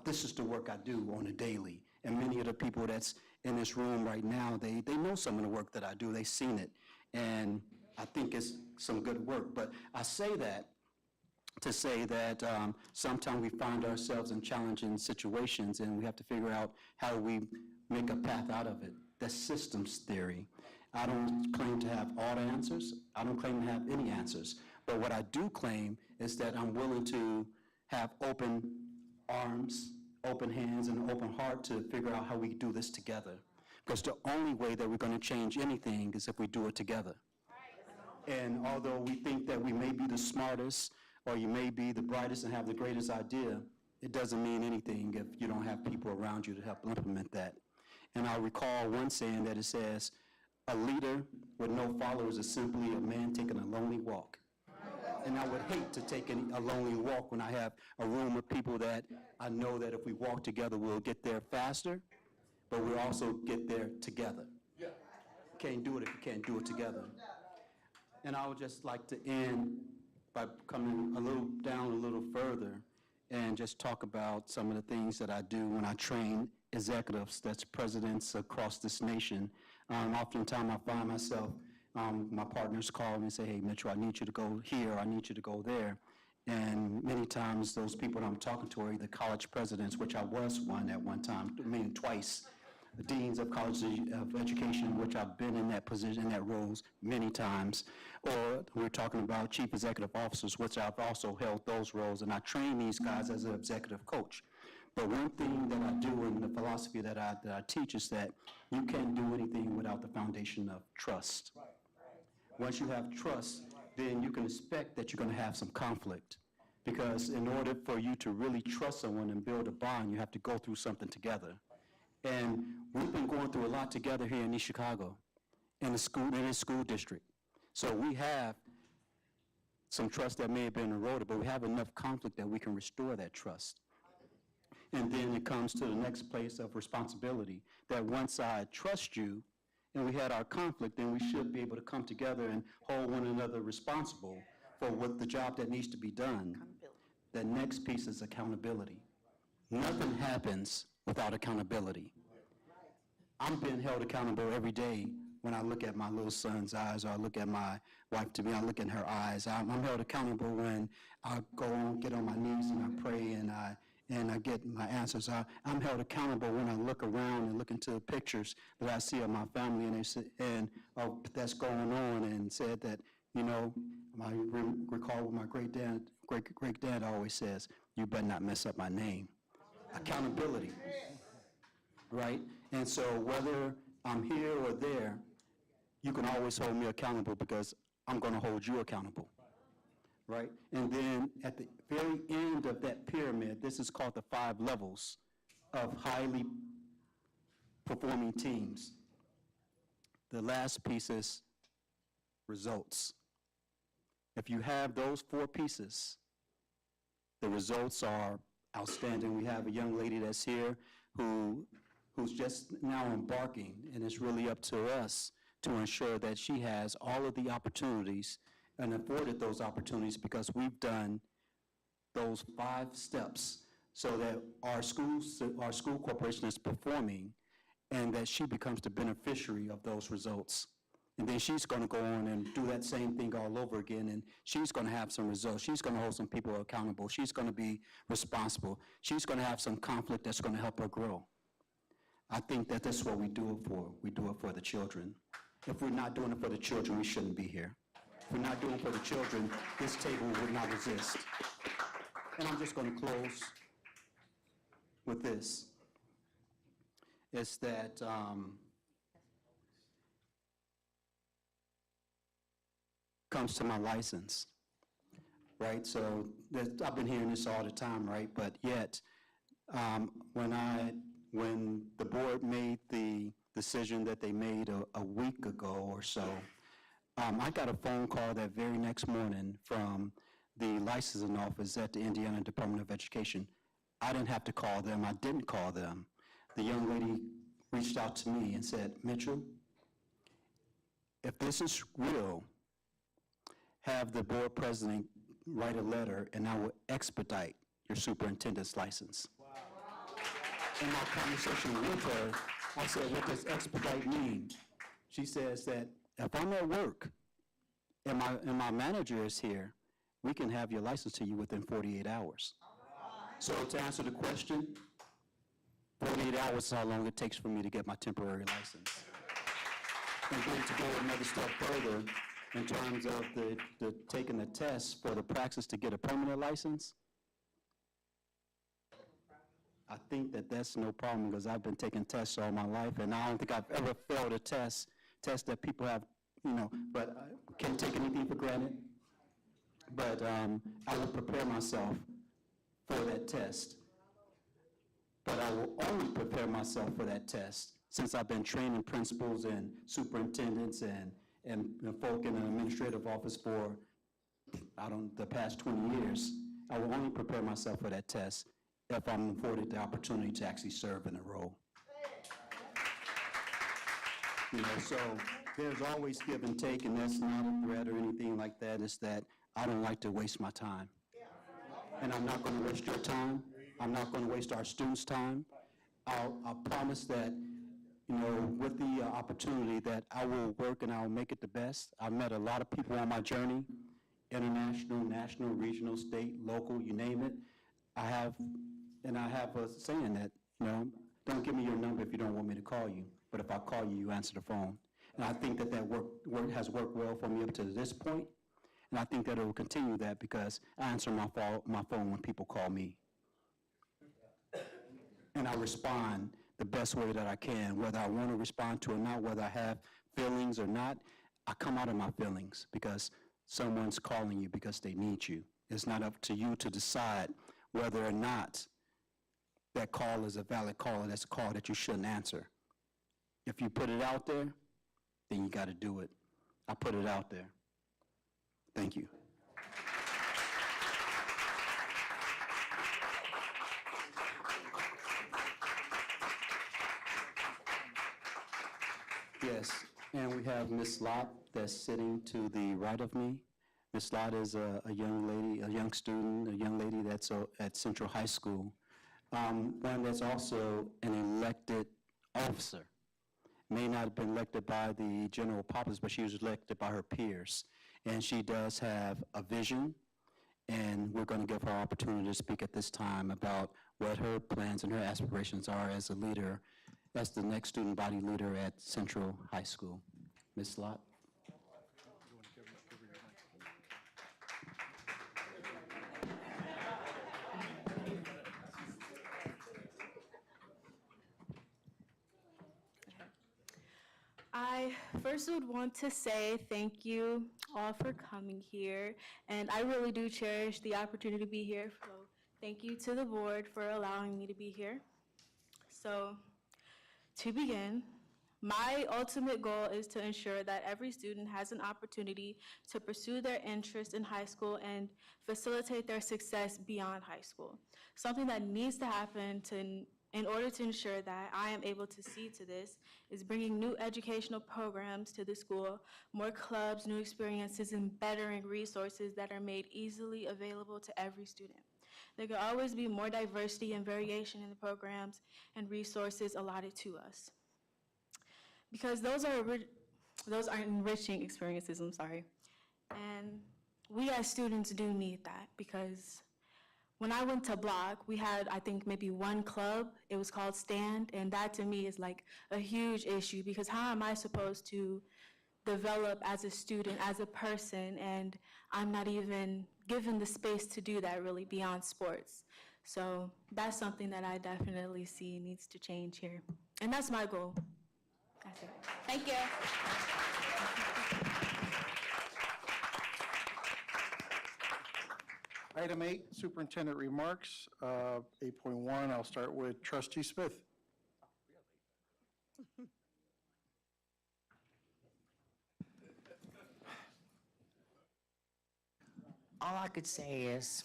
This is the work I do on a daily, and many of the people that's in this room right now, they know some of the work that I do. They've seen it, and I think it's some good work. But I say that to say that sometimes we find ourselves in challenging situations, and we have to figure out how we make a path out of it. That's systems theory. I don't claim to have all the answers. I don't claim to have any answers. But what I do claim is that I'm willing to have open arms, open hands, and an open heart to figure out how we do this together. Because the only way that we're going to change anything is if we do it together. And although we think that we may be the smartest, or you may be the brightest and have the greatest idea, it doesn't mean anything if you don't have people around you to help implement that. And I recall one saying that it says, a leader with no followers is simply a man taking a lonely walk. And I would hate to take a lonely walk when I have a room of people that I know that if we walk together, we'll get there faster, but we'll also get there together. You can't do it if you can't do it together. And I would just like to end by coming down a little further and just talk about some of the things that I do when I train executives, that's presidents across this nation. Oftentimes I find myself, my partners call me and say, hey, Mitchell, I need you to go here, I need you to go there. And many times those people that I'm talking to are either college presidents, which I was one at one time, twice, the deans of colleges of education, which I've been in that position, in that roles many times, or we're talking about chief executive officers, which I've also held those roles, and I train these guys as an executive coach. But one thing that I do in the philosophy that I teach is that you can't do anything without the foundation of trust. Once you have trust, then you can expect that you're going to have some conflict. Because in order for you to really trust someone and build a bond, you have to go through something together. And we've been going through a lot together here in East Chicago, in the school district. So we have some trust that may have been eroded, but we have enough conflict that we can restore that trust. And then it comes to the next place of responsibility, that once I trust you and we had our conflict, then we should be able to come together and hold one another responsible for what the job that needs to be done. The next piece is accountability. Nothing happens without accountability. I'm being held accountable every day when I look at my little son's eyes, or I look at my wife-to-be, I look in her eyes. I'm held accountable when I go on, get on my knees and I pray and I get my answers. I'm held accountable when I look around and look into the pictures that I see of my family that's going on, and said that, I recall what my great-granddad always says, you better not mess up my name. Accountability, right? And so whether I'm here or there, you can always hold me accountable because I'm going to hold you accountable, right? And then at the very end of that pyramid, this is called the 5 levels of highly performing teams. The last piece is results. If you have those 4 pieces, the results are outstanding. We have a young lady that's here who's just now embarking, and it's really up to us to ensure that she has all of the opportunities and afforded those opportunities, because we've done those 5 steps so that our school corporation is performing, and that she becomes the beneficiary of those results. And then she's going to go on and do that same thing all over again, and she's going to have some results. She's going to hold some people accountable. She's going to be responsible. She's going to have some conflict that's going to help her grow. I think that that's what we do it for. We do it for the children. If we're not doing it for the children, we shouldn't be here. If we're not doing it for the children, this table would not exist. And I'm just going to close with this. It's that comes to my license, right? So I've been hearing this all the time, right? But yet, when the board made the decision that they made a week ago or so, I got a phone call that very next morning from the licensing office at the Indiana Department of Education. I didn't have to call them. I didn't call them. The young lady reached out to me and said, Mitchell, if this is real, have the board president write a letter and I will expedite your superintendent's license. In my conversation with her, I said, what does expedite mean? She says that if I'm at work and my manager is here, we can have your license to you within 48 hours. So to answer the question, 48 hours is how long it takes for me to get my temporary license. And then to go another step further, in terms of the taking the test for the praxis to get a permanent license, I think that that's no problem, because I've been taking tests all my life, and I don't think I've ever failed a test that people have, but I can't take anything for granted. But I will prepare myself for that test. But I will only prepare myself for that test since I've been training principals and superintendents and folk in an administrative office for, the past 20 years. I will only prepare myself for that test if I'm afforded the opportunity to actually serve in a role. So there's always give and take, and that's not a threat or anything like that. It's that I don't like to waste my time. And I'm not going to waste your time. I'm not going to waste our students' time. I'll promise that, with the opportunity, that I will work and I will make it the best. I've met a lot of people on my journey, international, national, regional, state, local, you name it. I have a saying that, don't give me your number if you don't want me to call you, but if I call you, you answer the phone. And I think that work has worked well for me up to this point, and I think that it will continue that, because I answer my phone when people call me. And I respond the best way that I can, whether I want to respond to or not, whether I have feelings or not. I come out of my feelings because someone's calling you because they need you. It's not up to you to decide whether or not that call is a valid call, or that's a call that you shouldn't answer. If you put it out there, then you got to do it. I put it out there. Thank you. Yes, and we have Ms. Lott that's sitting to the right of me. Ms. Lott is a young lady, a young student, a young lady that's at Central High School, one that's also an elected officer. May not have been elected by the general populace, but she was elected by her peers. And she does have a vision, and we're going to give her opportunity to speak at this time about what her plans and her aspirations are as a leader, as the next student body leader at Central High School. Ms. Lott? I first would want to say thank you all for coming here, and I really do cherish the opportunity to be here, so thank you to the board for allowing me to be here. So, to begin, my ultimate goal is to ensure that every student has an opportunity to pursue their interest in high school and facilitate their success beyond high school. Something that needs to happen in order to ensure that I am able to see to this is bringing new educational programs to the school, more clubs, new experiences, and bettering resources that are made easily available to every student. There can always be more diversity and variation in the programs and resources allotted to us. Because those are enriching experiences, and we as students do need that, because when I went to Block, we had, I think, maybe one club. It was called Stand, and that to me is like a huge issue, because how am I supposed to develop as a student, as a person, and I'm not even given the space to do that really beyond sports. So that's something that I definitely see needs to change here. And that's my goal. That's it. Thank you. Item 8, Superintendent remarks. 8.1, I'll start with Trustee Smith. All I could say is,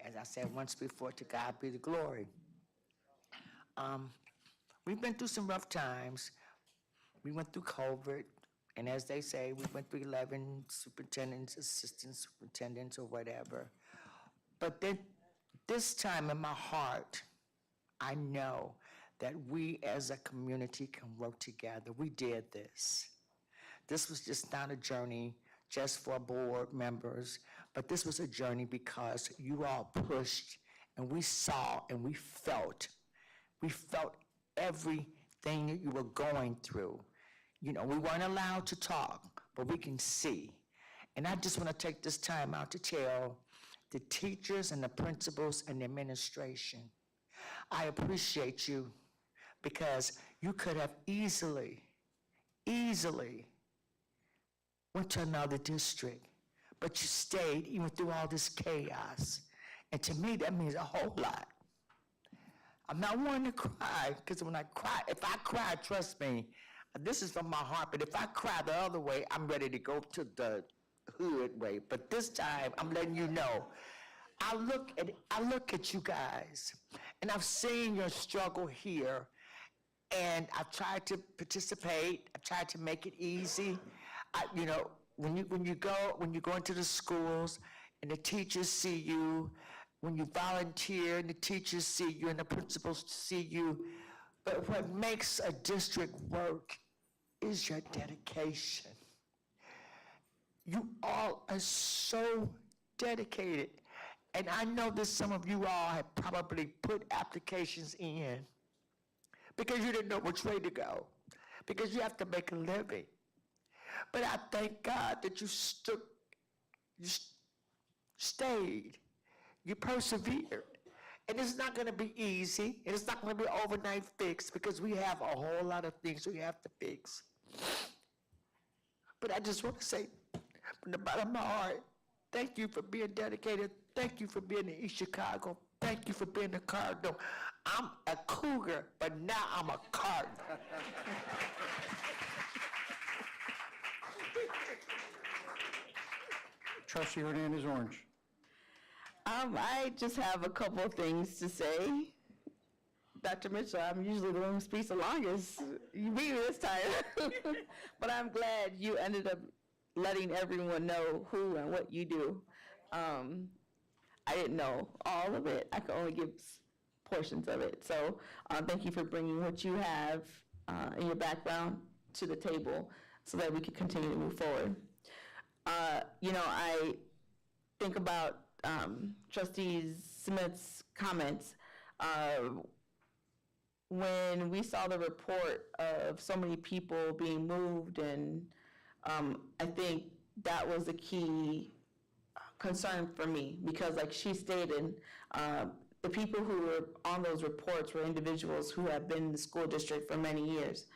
as I said once before, to God be the glory. We've been through some rough times. We went through COVID, and as they say, we went through 11 superintendents, assistant superintendents, or whatever. But then this time in my heart, I know that we as a community can work together. We did this. This was just not a journey just for board members, but this was a journey because you all pushed, and we saw, and we felt everything that you were going through. You know, we weren't allowed to talk, but we can see. And I just want to take this time out to tell the teachers and the principals and the administration, I appreciate you, because you could have easily went to another district, but you stayed even through all this chaos. And to me, that means a whole lot. I'm not wanting to cry, because when I cry, if I cry, trust me, this is from my heart, but if I cry the other way, I'm ready to go to the hood way. But this time, I'm letting you know, I look at you guys, and I've seen your struggle here, and I've tried to participate. I've tried to make it easy. You know, when you go into the schools, and the teachers see you, when you volunteer, and the teachers see you, and the principals see you. But what makes a district work is your dedication. You all are so dedicated. And I know that some of you all have probably put applications in because you didn't know which way to go, because you have to make a living. But I thank God that you stayed, you persevered. And it's not going to be easy, and it's not going to be overnight fix, because we have a whole lot of things we have to fix. But I just want to say, from the bottom of my heart, thank you for being dedicated. Thank you for being in East Chicago. Thank you for being a Cardinal. I'm a Cougar, but now I'm a Cardinal. Trustee Hernandez Orange. I just have a couple of things to say. Dr. Mitchell, I'm usually the one who speaks the longest. You beat me this time. But I'm glad you ended up letting everyone know who and what you do. I didn't know all of it. I could only give portions of it. So thank you for bringing what you have in your background to the table so that we could continue to move forward. I think about Trustee Smith's comments. When we saw the report of so many people being moved, and I think that was a key concern for me, because like she stated, the people who were on those reports were individuals who have been in the school district for many years.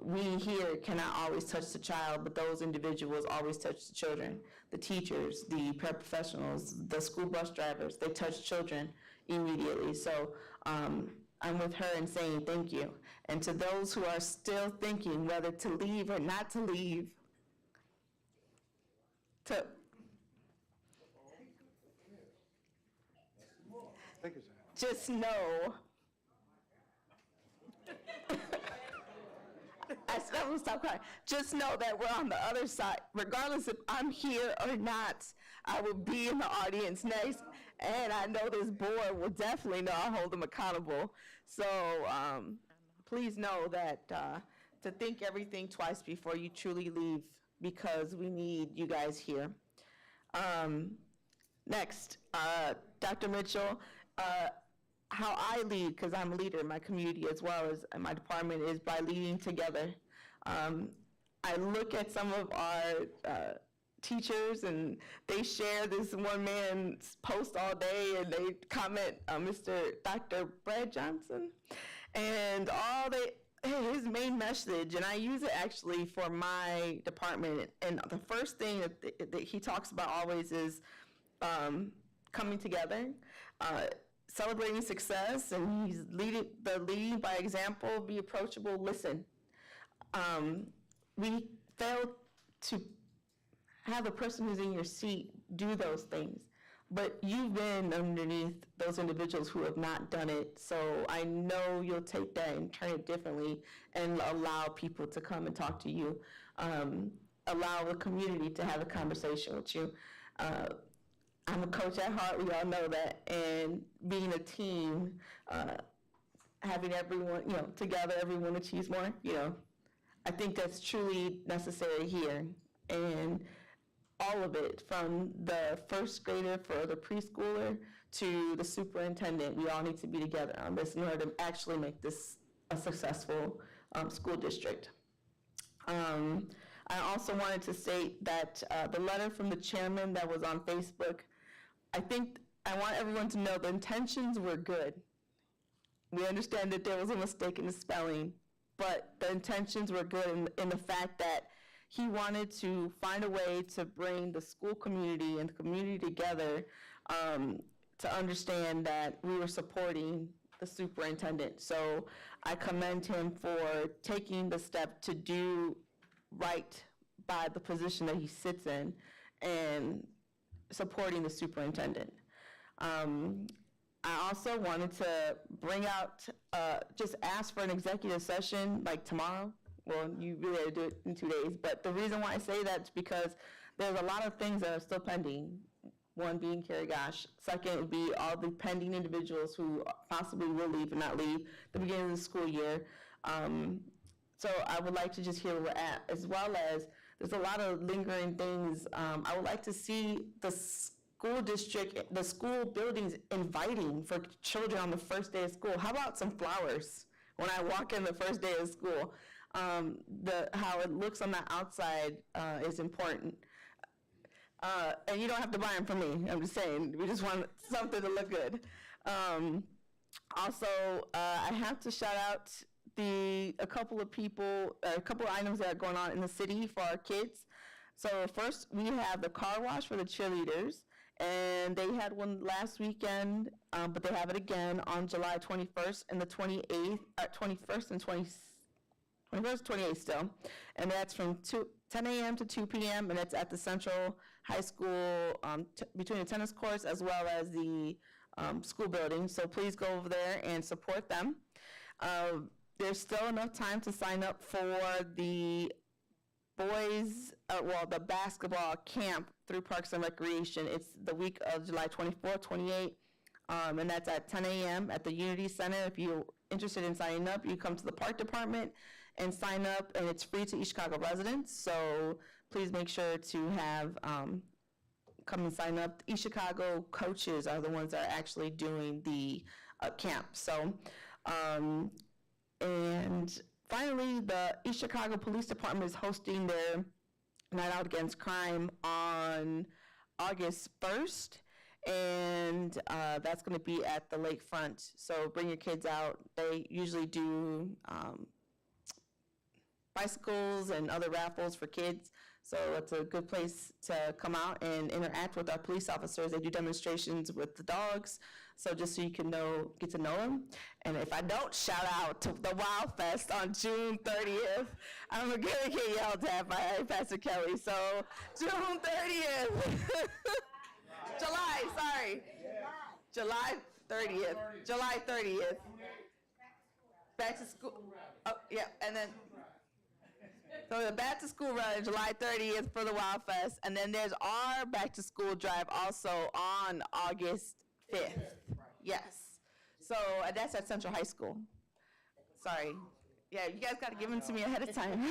We here cannot always touch the child, but those individuals always touch the children. The teachers, the paraprofessionals, the school bus drivers, they touch children immediately. So I'm with her in saying thank you. And to those who are still thinking whether to leave or not to leave, Thank you, sir. just know. I'm gonna stop crying. Just know that we're on the other side. Regardless if I'm here or not, I will be in the audience next. And I know this board will definitely know I'll hold them accountable. So please know that to think everything twice before you truly leave, because we need you guys here. Next, Dr. Mitchell, how I lead, because I'm a leader in my community as well as in my department, is by leading together. I look at some of our teachers, and they share this one man's post all day, and they comment on Dr. Brad Johnson, and his main message, and I use it actually for my department, and the first thing that he talks about always is coming together, celebrating success, and he's leading by example, be approachable, listen. We fail to have the person who's in your seat do those things, but you've been underneath those individuals who have not done it, so I know you'll take that and turn it differently and allow people to come and talk to you, allow the community to have a conversation with you. I'm a coach at heart, we all know that, and being a team, having everyone, together, everyone achieves more, I think that's truly necessary here. And all of it, from the first grader for the preschooler to the superintendent, we all need to be together on this in order to actually make this a successful school district. I also wanted to state that the letter from the chairman that was on Facebook, I want everyone to know the intentions were good. We understand that there was a mistake in the spelling, but the intentions were good in the fact that he wanted to find a way to bring the school community and the community together to understand that we were supporting the superintendent. So I commend him for taking the step to do right by the position that he sits in and supporting the superintendent. I also wanted to bring out, just ask for an executive session like tomorrow. Well, you really had to do it in 2 days, but the reason why I say that is because there's a lot of things that are still pending. One being Carrie Gosh. Second would be all the pending individuals who possibly will leave and not leave the beginning of the school year. So I would like to just hear where we're at, as well as there's a lot of lingering things. I would like to see the school district, the school buildings inviting for children on the first day of school. How about some flowers when I walk in the first day of school? How it looks on the outside is important. And you don't have to buy them from me. I'm just saying, we just want something to look good. Also, I have to shout out a couple of items that are going on in the city for our kids. So first, we have the car wash for the cheerleaders, and they had one last weekend, but they have it again on July 21st and the 21st and 28th still, and that's from 10 a.m. to 2 p.m., and it's at the Central High School between the tennis courts as well as the school building. So please go over there and support them. There's still enough time to sign up for the the basketball camp through Parks and Recreation. It's the week of July 24, 28, and that's at 10 a.m. at the Unity Center. If you're interested in signing up, you come to the Park Department and sign up, and it's free to East Chicago residents. So please make sure to have come and sign up. East Chicago coaches are the ones that are actually doing the camp. So, and finally, the East Chicago Police Department is hosting their Night Out Against Crime on August 1st, and that's going to be at the lakefront. So bring your kids out. They usually do bicycles and other raffles for kids. So it's a good place to come out and interact with our police officers. They do demonstrations with the dogs, so just so you can get to know them. And if I don't shout out to the Wild Fest on June 30th, I'm gonna get yelled at by Pastor Kelly. So June 30th, July 30th. Back to school. Oh, yeah, and then. So the back to school run, July 30th for the Wild Fest, and then there's our back to school drive also on August 5th. Yes. So that's at Central High School. Sorry. Yeah, you guys got to give them to me ahead of time.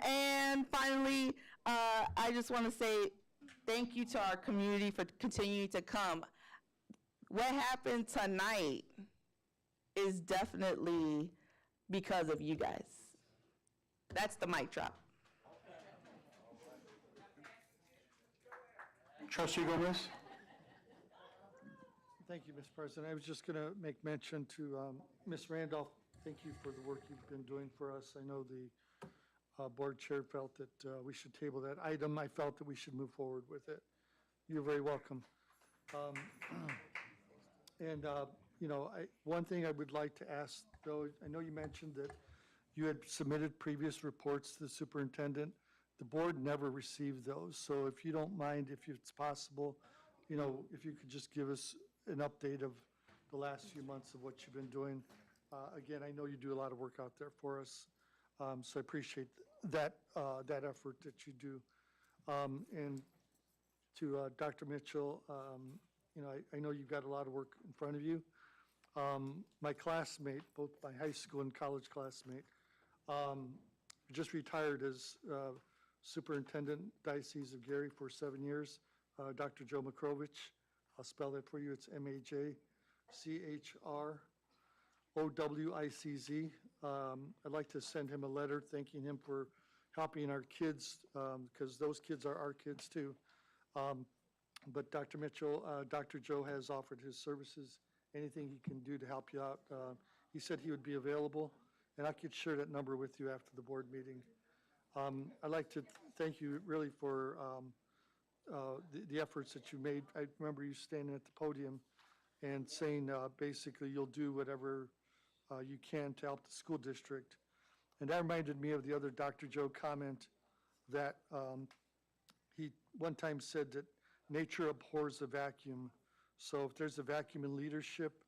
And finally, I just want to say thank you to our community for continuing to come. What happened tonight is definitely because of you guys. That's the mic drop. Trustee Gomez? Thank you, Mr. President. I was just going to make mention to Ms. Randolph. Thank you for the work you've been doing for us. I know the board chair felt that we should table that item. I felt that we should move forward with it. You're very welcome. One thing I would like to ask, though, I know you mentioned that you had submitted previous reports to the superintendent. The board never received those. So if you don't mind, if it's possible, if you could just give us an update of the last few months of what you've been doing. Again, I know you do a lot of work out there for us, so I appreciate that effort that you do. And to Dr. Mitchell, I know you've got a lot of work in front of you. My classmate, both my high school and college classmate, just retired as Superintendent, Diocese of Gary for 7 years, Dr. Joe Makrovich. I'll spell that for you. It's MAJCHROWICZ. I'd like to send him a letter thanking him for helping our kids, because those kids are our kids too. But Dr. Mitchell, Dr. Joe has offered his services, anything he can do to help you out. He said he would be available, and I could share that number with you after the board meeting. I'd like to thank you really for the efforts that you made. I remember you standing at the podium and saying basically you'll do whatever you can to help the school district. And that reminded me of the other Dr. Joe comment that he one time said that nature abhors a vacuum. So if there's a vacuum in leadership,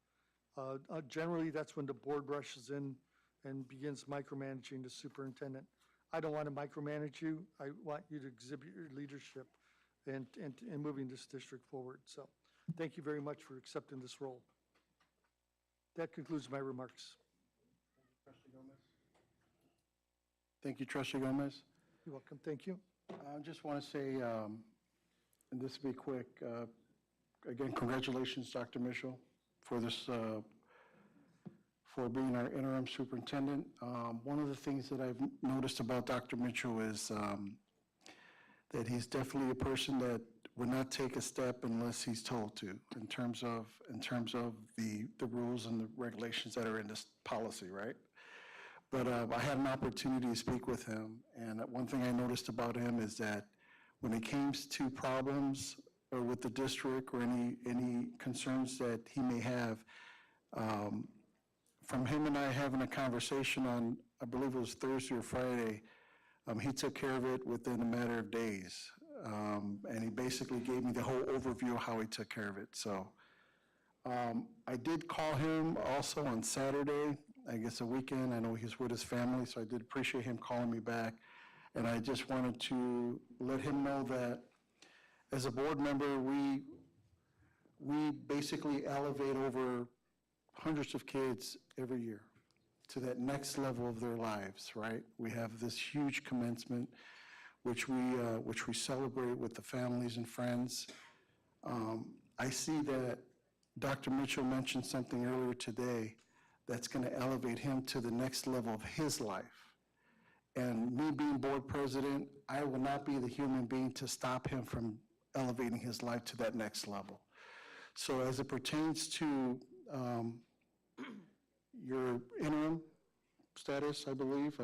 generally that's when the board rushes in and begins micromanaging the superintendent. I don't want to micromanage you. I want you to exhibit your leadership and moving this district forward. So thank you very much for accepting this role. That concludes my remarks. Thank you, Trustee Gomez. You're welcome. Thank you. I just want to say, and this will be quick, again, congratulations, Dr. Mitchell, for this, for being our interim superintendent. One of the things that I've noticed about Dr. Mitchell is that he's definitely a person that would not take a step unless he's told to, in terms of the rules and the regulations that are in this policy, right? But I had an opportunity to speak with him, and one thing I noticed about him is that when it came to problems or with the district or any concerns that he may have, from him and I having a conversation on, I believe it was Thursday or Friday, he took care of it within a matter of days. And he basically gave me the whole overview of how he took care of it. So I did call him also on Saturday, I guess a weekend. I know he's with his family, so I did appreciate him calling me back. And I just wanted to let him know that as a board member, we basically elevate over hundreds of kids every year to that next level of their lives, right? We have this huge commencement, which we celebrate with the families and friends. I see that Dr. Mitchell mentioned something earlier today that's going to elevate him to the next level of his life. And me being board president, I will not be the human being to stop him from elevating his life to that next level. So as it pertains to your interim status, I believe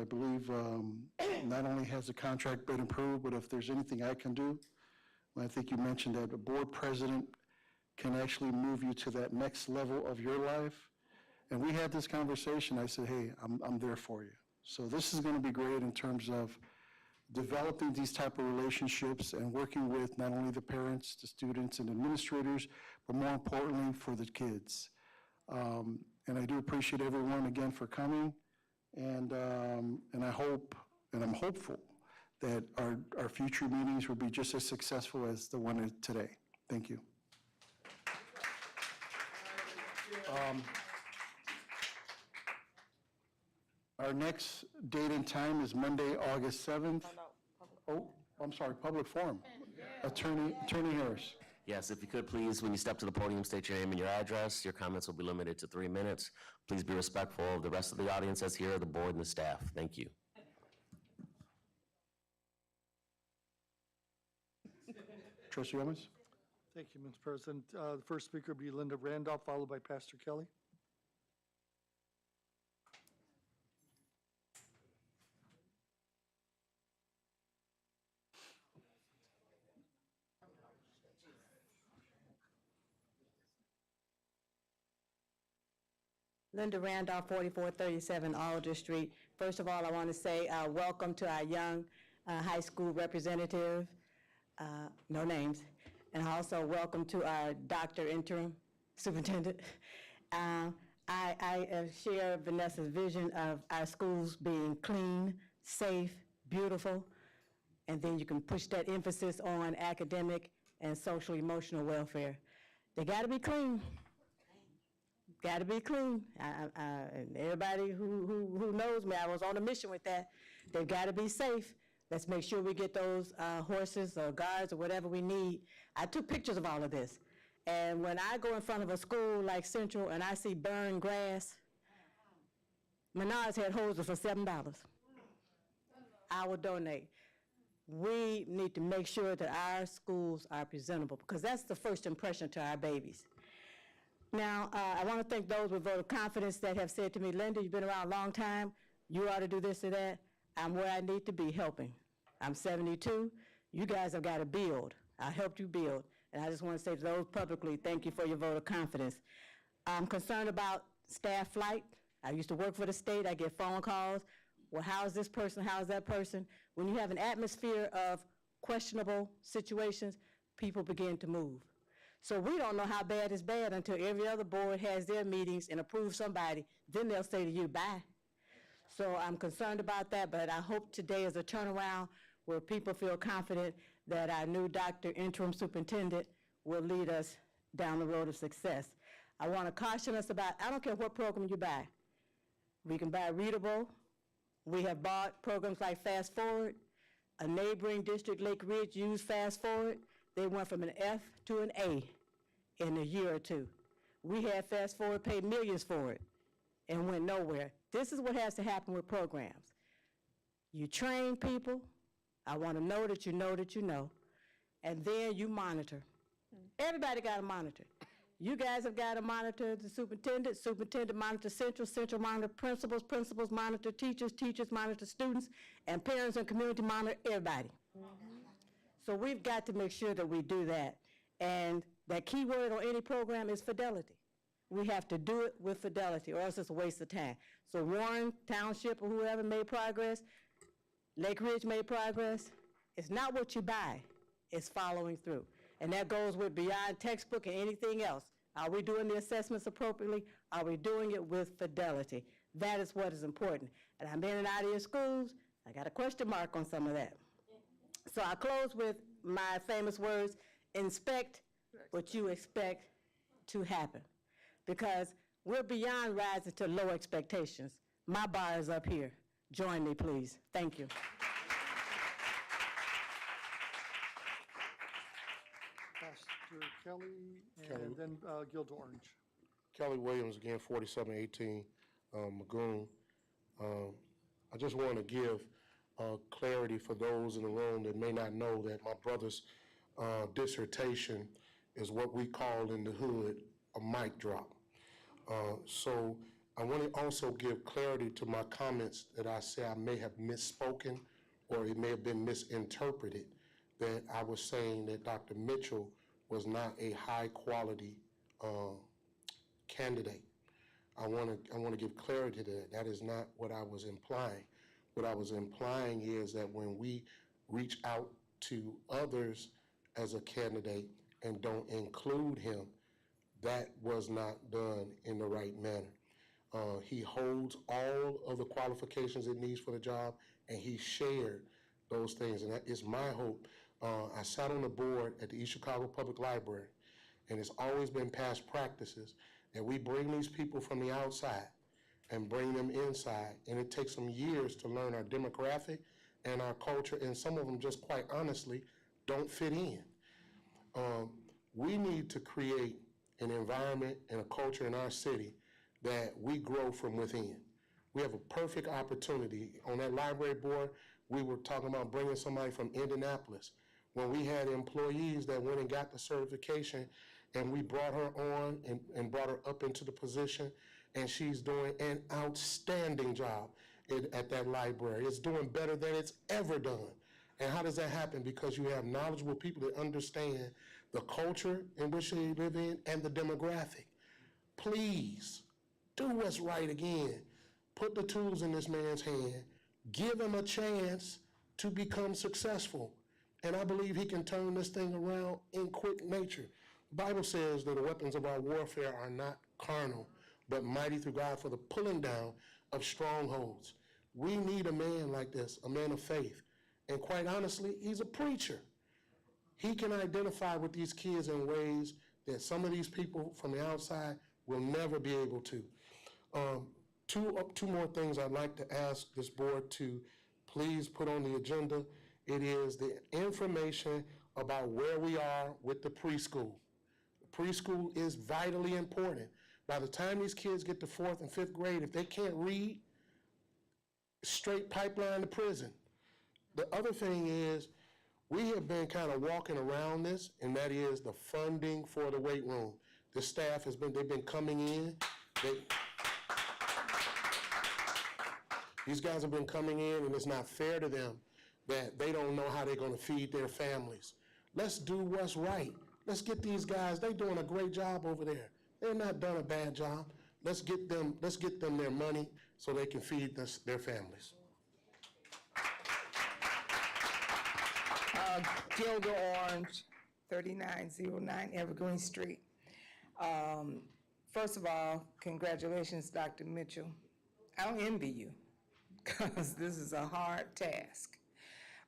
not only has the contract been approved, but if there's anything I can do, I think you mentioned that the board president can actually move you to that next level of your life. And we had this conversation. I said, hey, I'm there for you. So this is going to be great in terms of developing these type of relationships and working with not only the parents, the students, and administrators, but more importantly for the kids. And I do appreciate everyone again for coming. And I hope, and I'm hopeful, that our future meetings will be just as successful as the one today. Thank you. Our next date and time is Monday, August 7th. Oh, I'm sorry, public forum. Attorney Harris. Yes, if you could, please, when you step to the podium, state your name and your address. Your comments will be limited to 3 minutes. Please be respectful of the rest of the audience as here, the board and the staff. Thank you. Trustee Gomez? Thank you, Mr. President. The first speaker will be Linda Randolph, followed by Pastor Kelly. Linda Randolph, 4437 Alder Street. First of all, I want to say welcome to our young high school representative, no names, and also welcome to our Dr. Interim Superintendent. I share Vanessa's vision of our schools being clean, safe, beautiful, and then you can push that emphasis on academic and social emotional welfare. They got to be clean. Got to be clean. And everybody who knows me, I was on a mission with that. They've got to be safe. Let's make sure we get those horses or guards or whatever we need. I took pictures of all of this. And when I go in front of a school like Central and I see burned grass, Menards had hoses for $7. I will donate. We need to make sure that our schools are presentable because that's the first impression to our babies. Now, I want to thank those with vote of confidence that have said to me, Linda, you've been around a long time. You ought to do this or that. I'm where I need to be helping. I'm 72. You guys have got to build. I helped you build. And I just want to say to those publicly, thank you for your vote of confidence. I'm concerned about staff flight. I used to work for the state. I get phone calls. Well, how's this person? How's that person? When you have an atmosphere of questionable situations, people begin to move. So we don't know how bad is bad until every other board has their meetings and approves somebody. Then they'll say to you, bye. So I'm concerned about that, but I hope today is a turnaround where people feel confident that our new Dr. Interim Superintendent will lead us down the road of success. I want to caution us about, I don't care what program you buy. We can buy Readable. We have bought programs like Fast Forward. A neighboring district, Lake Ridge, used Fast Forward. They went from an F to an A in a year or two. We had Fast Forward, paid millions for it, and went nowhere. This is what has to happen with programs. You train people. I want to know that you know that you know. And then you monitor. Everybody got to monitor. You guys have got to monitor the superintendent. Superintendent monitor Central. Central monitor principals. Principals monitor teachers. Teachers monitor students. And parents and community monitor everybody. So we've got to make sure that we do that. And that key word on any program is fidelity. We have to do it with fidelity or else it's a waste of time. So Warren Township or whoever made progress, Lake Ridge made progress. It's not what you buy, is following through. And that goes with beyond textbook and anything else. Are we doing the assessments appropriately? Are we doing it with fidelity? That is what is important. And I've been in and out of your schools, I got a question mark on some of that. So I close with my famous words, inspect what you expect to happen. Because we're beyond rising to low expectations. My bar is up here. Join me, please. Thank you. Pastor Kelly, and then Gilda Orange. Kelly Williams, again, 4718 Magoon. I just want to give clarity for those in the room that may not know that my brother's dissertation is what we call in the hood a mic drop. So I want to also give clarity to my comments that I say I may have misspoken or it may have been misinterpreted, that I was saying that Dr. Mitchell was not a high-quality candidate. I want to give clarity to that. That is not what I was implying. What I was implying is that when we reach out to others as a candidate and don't include him, that was not done in the right manner. He holds all of the qualifications it needs for the job, and he shared those things, and that is my hope. I sat on the board at the East Chicago Public Library, and it's always been past practices that we bring these people from the outside and bring them inside, and it takes them years to learn our demographic and our culture, and some of them just quite honestly don't fit in. We need to create an environment and a culture in our city that we grow from within. We have a perfect opportunity. On that library board, we were talking about bringing somebody from Indianapolis. When we had employees that went and got the certification, and we brought her on and brought her up into the position, and she's doing an outstanding job at that library. It's doing better than it's ever done. And how does that happen? Because you have knowledgeable people that understand the culture in which they live in and the demographic. Please, do what's right again. Put the tools in this man's hand. Give him a chance to become successful. And I believe he can turn this thing around in quick nature. The Bible says that the weapons of our warfare are not carnal, but mighty through God for the pulling down of strongholds. We need a man like this, a man of faith. And quite honestly, he's a preacher. He can identify with these kids in ways that some of these people from the outside will never be able to. Two more things I'd like to ask this board to please put on the agenda. It is the information about where we are with the preschool. Preschool is vitally important. By the time these kids get to 4th and 5th grade, if they can't read, straight pipeline to prison. The other thing is, we have been kind of walking around this, and that is the funding for the weight room. The staff they've been coming in. These guys have been coming in, and it's not fair to them that they don't know how they're going to feed their families. Let's do what's right. Let's get these guys, they're doing a great job over there. They're not done a bad job. Let's get them their money so they can feed their families. Gilda Orange, 3909 Evergreen Street. First of all, congratulations, Dr. Mitchell. I don't envy you, because this is a hard task.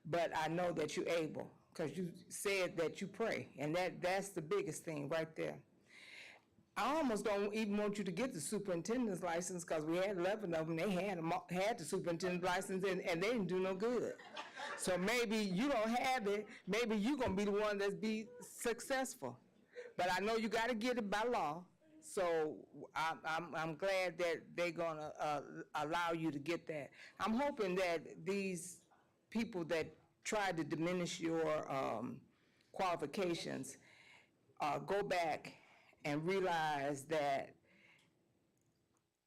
But I know that you're able, because you said that you pray, and that's the biggest thing right there. I almost don't even want you to get the superintendent's license, because we had 11 of them, they had the superintendent's license, and they didn't do no good. So maybe you don't have it, maybe you're gonna be the one that's be successful. But I know you gotta get it by law, so I'm glad that they're gonna allow you to get that. I'm hoping that these people that try to diminish your qualifications go back and realize that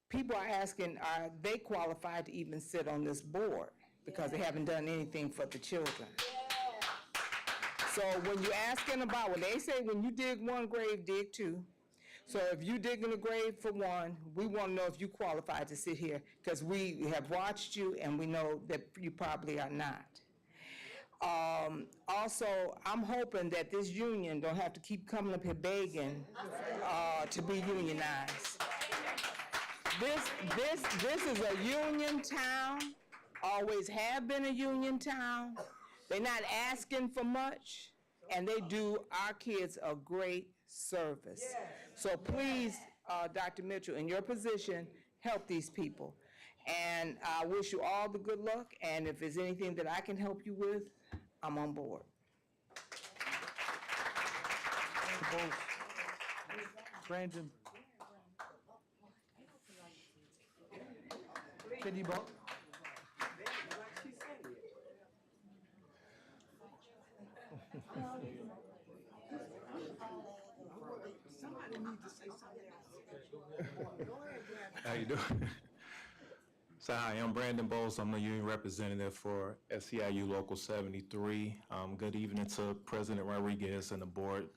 people are asking, are they qualified to even sit on this board? Because they haven't done anything for the children. So when you're asking about, when they say when you dig one grave, dig two. So if you digging a grave for one, we want to know if you qualified to sit here, because we have watched you and we know that you probably are not. Also, I'm hoping that this union don't have to keep coming up here begging to be unionized. This is a union town, always have been a union town. They're not asking for much, and they do our kids a great service. So please, Dr. Mitchell, in your position, help these people. And I wish you all the good luck, and if there's anything that I can help you with, I'm on board. Brandon. Can you vote? How you doing? So hi, I'm Brandon Bowles. I'm the union representative for SEIU Local 73. Good evening to President Rodriguez and the board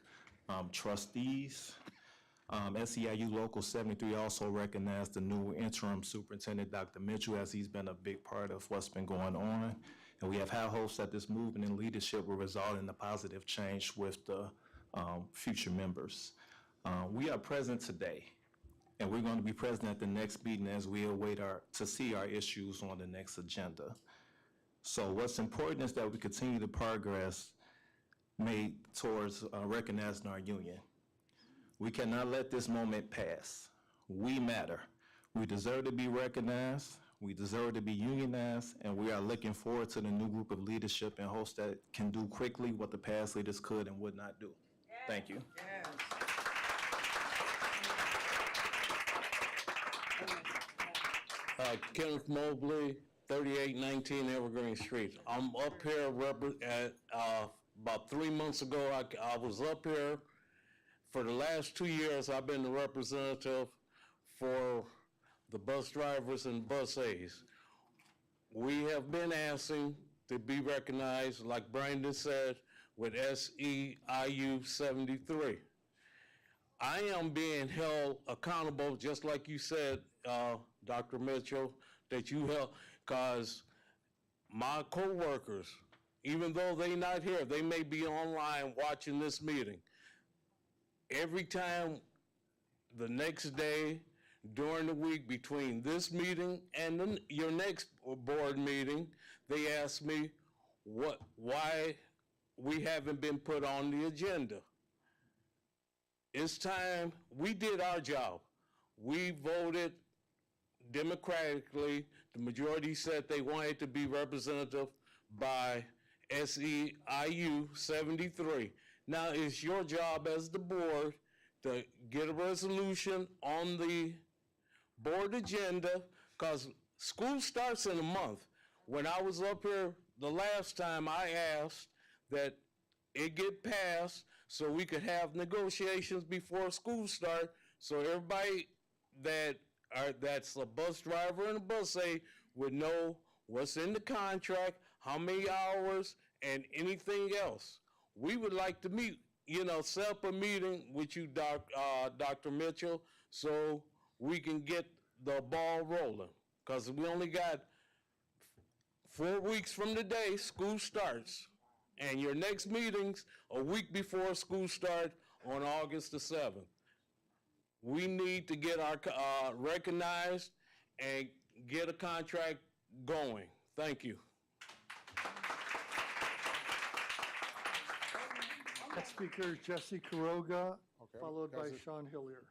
trustees. SEIU Local 73 also recognized the new interim superintendent, Dr. Mitchell, as he's been a big part of what's been going on. And we have high hopes that this movement and leadership will result in a positive change with the future members. We are present today, and we're going to be present at the next meeting as we await to see our issues on the next agenda. So what's important is that we continue the progress made towards recognizing our union. We cannot let this moment pass. We matter. We deserve to be recognized. We deserve to be unionized, and we are looking forward to the new group of leadership and hopes that can do quickly what the past leaders could and would not do. Thank you. Kenneth Mobley, 3819 Evergreen Street. I'm up here about 3 months ago. I was up here. For the last 2 years, I've been the representative for the bus drivers and bus aides. We have been asking to be recognized, like Brandon said, with SEIU 73. I am being held accountable, just like you said, Dr. Mitchell, that you held, because my co-workers, even though they're not here, they may be online watching this meeting. Every time the next day during the week between this meeting and your next board meeting, they ask me why we haven't been put on the agenda. It's time. We did our job. We voted democratically. The majority said they wanted to be representative by SEIU 73. Now it's your job as the board to get a resolution on the board agenda, because school starts in a month. When I was up here the last time, I asked that it get passed so we could have negotiations before school start, so everybody that's a bus driver and a bus aide would know what's in the contract, how many hours, and anything else. We would like to meet, set up a meeting with you, Dr. Mitchell, so we can get the ball rolling. Because we only got 4 weeks from today, school starts. And your next meeting's a week before school start on August the 7th. We need to get our recognized and get a contract going. Thank you. Next speaker is Jesse Quiroga, followed by Sean Hillier.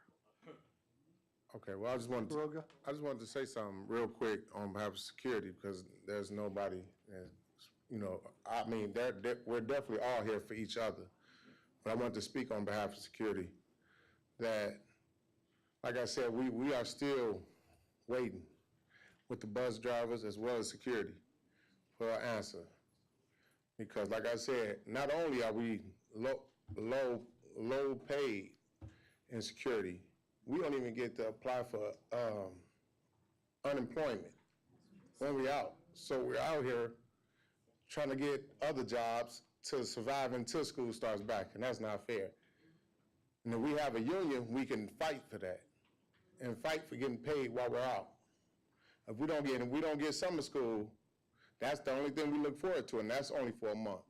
Okay, well, I just wanted to say something real quick on behalf of security, because there's nobody, we're definitely all here for each other. But I want to speak on behalf of security that, like I said, we are still waiting with the bus drivers as well as security for an answer. Because like I said, not only are we low paid in security, we don't even get to apply for unemployment when we're out. So we're out here trying to get other jobs to survive until school starts back, and that's not fair. And if we have a union, we can fight for that and fight for getting paid while we're out. If we don't get summer school, That's the only thing we look forward to, and that's only for a month.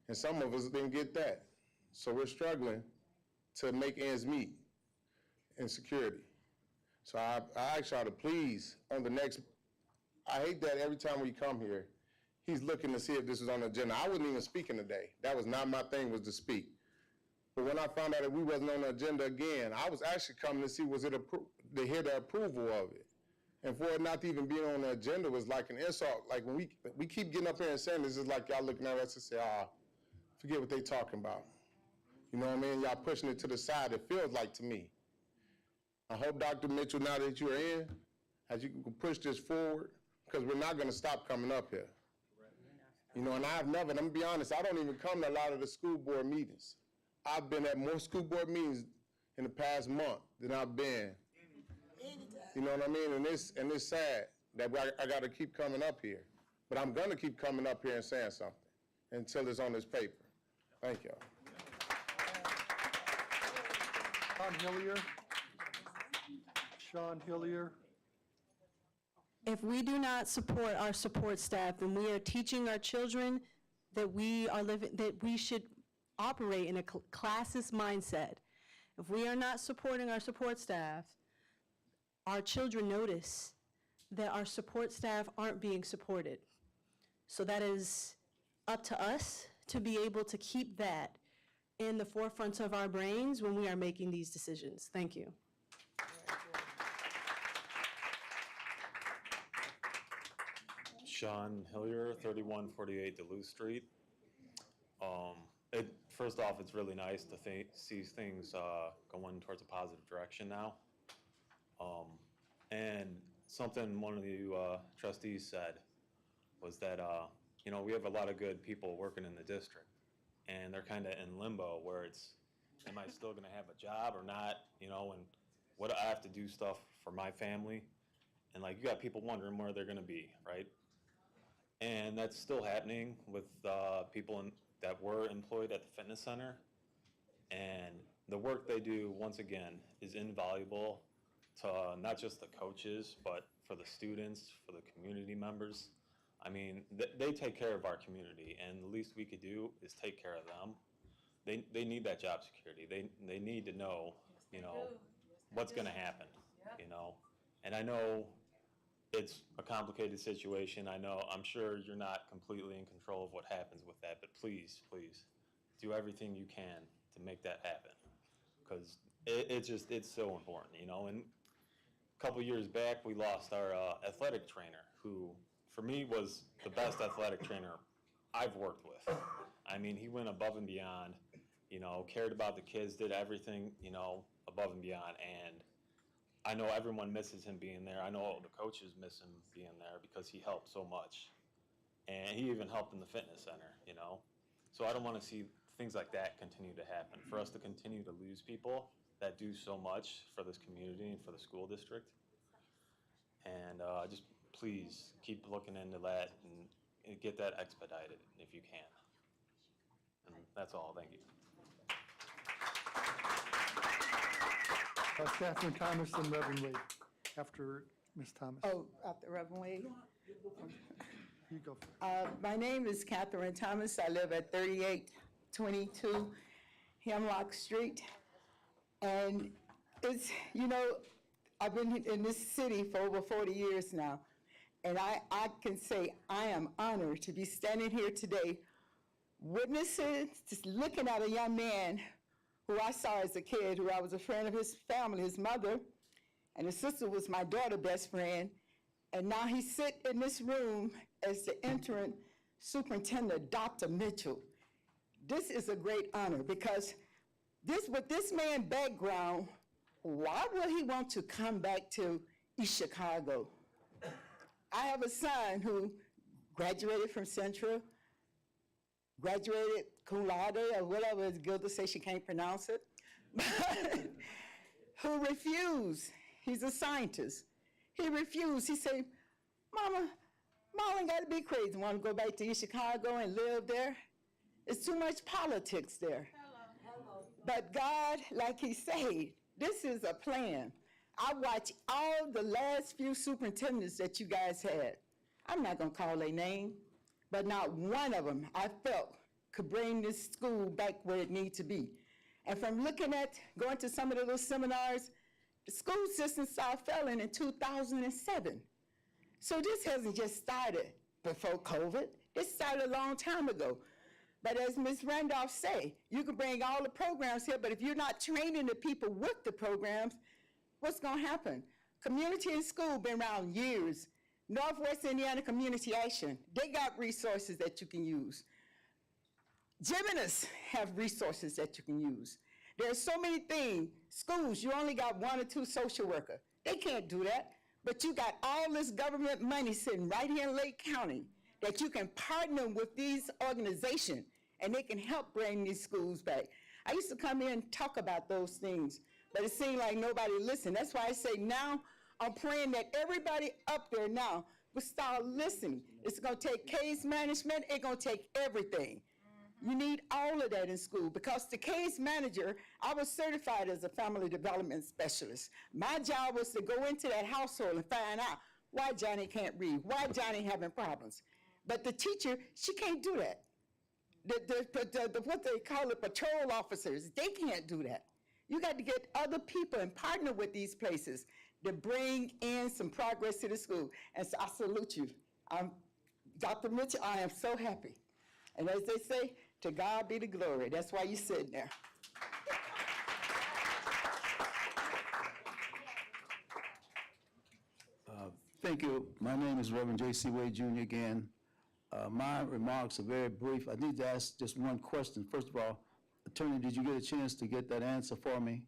And some of us didn't get that. So we're struggling to make ends meet in security. So I ask y'all to please, on the next, I hate that every time we come here, he's looking to see if this is on the agenda. I wasn't even speaking today. That was not my thing, was to speak. But when I found out that we wasn't on the agenda again, I was actually coming to see, was it to hear the approval of it. And for it not to even be on the agenda was like an insult. Like when we keep getting up here and saying this, is like y'all looking at us and say, forget what they talking about. You know what I mean? Y'all pushing it to the side, it feels like to me. I hope, Dr. Mitchell, now that you're in, as you can push this forward, because we're not gonna stop coming up here. You know, and I'm gonna be honest, I don't even come to a lot of the school board meetings. I've been at more school board meetings in the past month than I've been. You know what I mean? And it's sad that I gotta keep coming up here. But I'm gonna keep coming up here and saying something until it's on this paper. Thank y'all. Sean Hillier. If we do not support our support staff, then we are teaching our children that we should operate in a classist mindset. If we are not supporting our support staff, our children notice that our support staff aren't being supported. So that is up to us to be able to keep that in the forefront of our brains when we are making these decisions. Thank you. Sean Hillier, 3148 Duluth Street. First off, it's really nice to see things going towards a positive direction now. And something one of you trustees said was that, we have a lot of good people working in the district, and they're kind of in limbo where it's, am I still going to have a job or not, and what I have to do stuff for my family. And like, you got people wondering where they're going to be, right? And that's still happening with people that were employed at the fitness center. And the work they do, once again, is invaluable to not just the coaches, but for the students, for the community members. I mean, they take care of our community, and the least we could do is take care of them. They need that job security. They need to know, what's going to happen, And I know it's a complicated situation. I'm sure you're not completely in control of what happens with that, but please, please, do everything you can to make that happen, because it's so important, And a couple years back, we lost our athletic trainer, who, for me, was the best athletic trainer I've worked with. I mean, he went above and beyond, cared about the kids, did everything, above and beyond, and I know everyone misses him being there. I know the coaches miss him being there because he helped so much. And he even helped in the fitness center, So I don't want to see things like that continue to happen, for us to continue to lose people that do so much for this community and for the school district. And just please keep looking into that and get that expedited if you can. And that's all. Thank you. Catherine Thomas and Reverend Wade, after Ms. Thomas. Oh, after Reverend Wade? You go. My name is Catherine Thomas. I live at 3822 Hemlock Street. And it's, I've been in this city for over 40 years now. And I can say I am honored to be standing here today witnessing, just looking at a young man who I saw as a kid, who I was a friend of his family, his mother, and his sister was my daughter's best friend. And now he's sitting in this room as the interim superintendent, Dr. Mitchell. This is a great honor, because with this man's background, why would he want to come back to East Chicago? I have a son who graduated from Central, graduated cum laude, or whatever Gilda says, she can't pronounce it, who refused. He's a scientist. He refused. He said, Mama, Marlon got to be crazy, want to go back to East Chicago and live there. It's too much politics there. Hello. But God, like he said, this is a plan. I watched all the last few superintendents that you guys had. I'm not gonna call their name, but not one of them I felt could bring this school back where it needs to be. And from looking at, going to some of the little seminars, the school system started failing in 2007. So this hasn't just started before COVID. This started a long time ago. But as Ms. Randolph say, you can bring all the programs here, but if you're not training the people with the programs, what's gonna happen? Community in School been around years. Northwest Indiana Community Action, they got resources that you can use. Gymnasts have resources that you can use. There's so many things. Schools, you only got 1 or 2 social workers. They can't do that. But you got all this government money sitting right here in Lake County that you can partner with these organizations and they can help bring these schools back. I used to come in and talk about those things, but it seemed like nobody listened. That's why I say now I'm praying that everybody up there now will start listening. It's gonna take case management, it's gonna take everything. You need all of that in school because the case manager, I was certified as a family development specialist. My job was to go into that household and find out why Johnny can't read, why Johnny having problems. But the teacher, she can't do that. What they call it, patrol officers, they can't do that. You got to get other people and partner with these places to bring in some progress to the school. And so I salute you. Dr. Mitchell, I am so happy. And as they say, to God be the glory. That's why you're sitting there. Thank you. My name is Reverend J.C. Wade Jr. again. My remarks are very brief. I need to ask just one question. First of all, Attorney, did you get a chance to get that answer for me?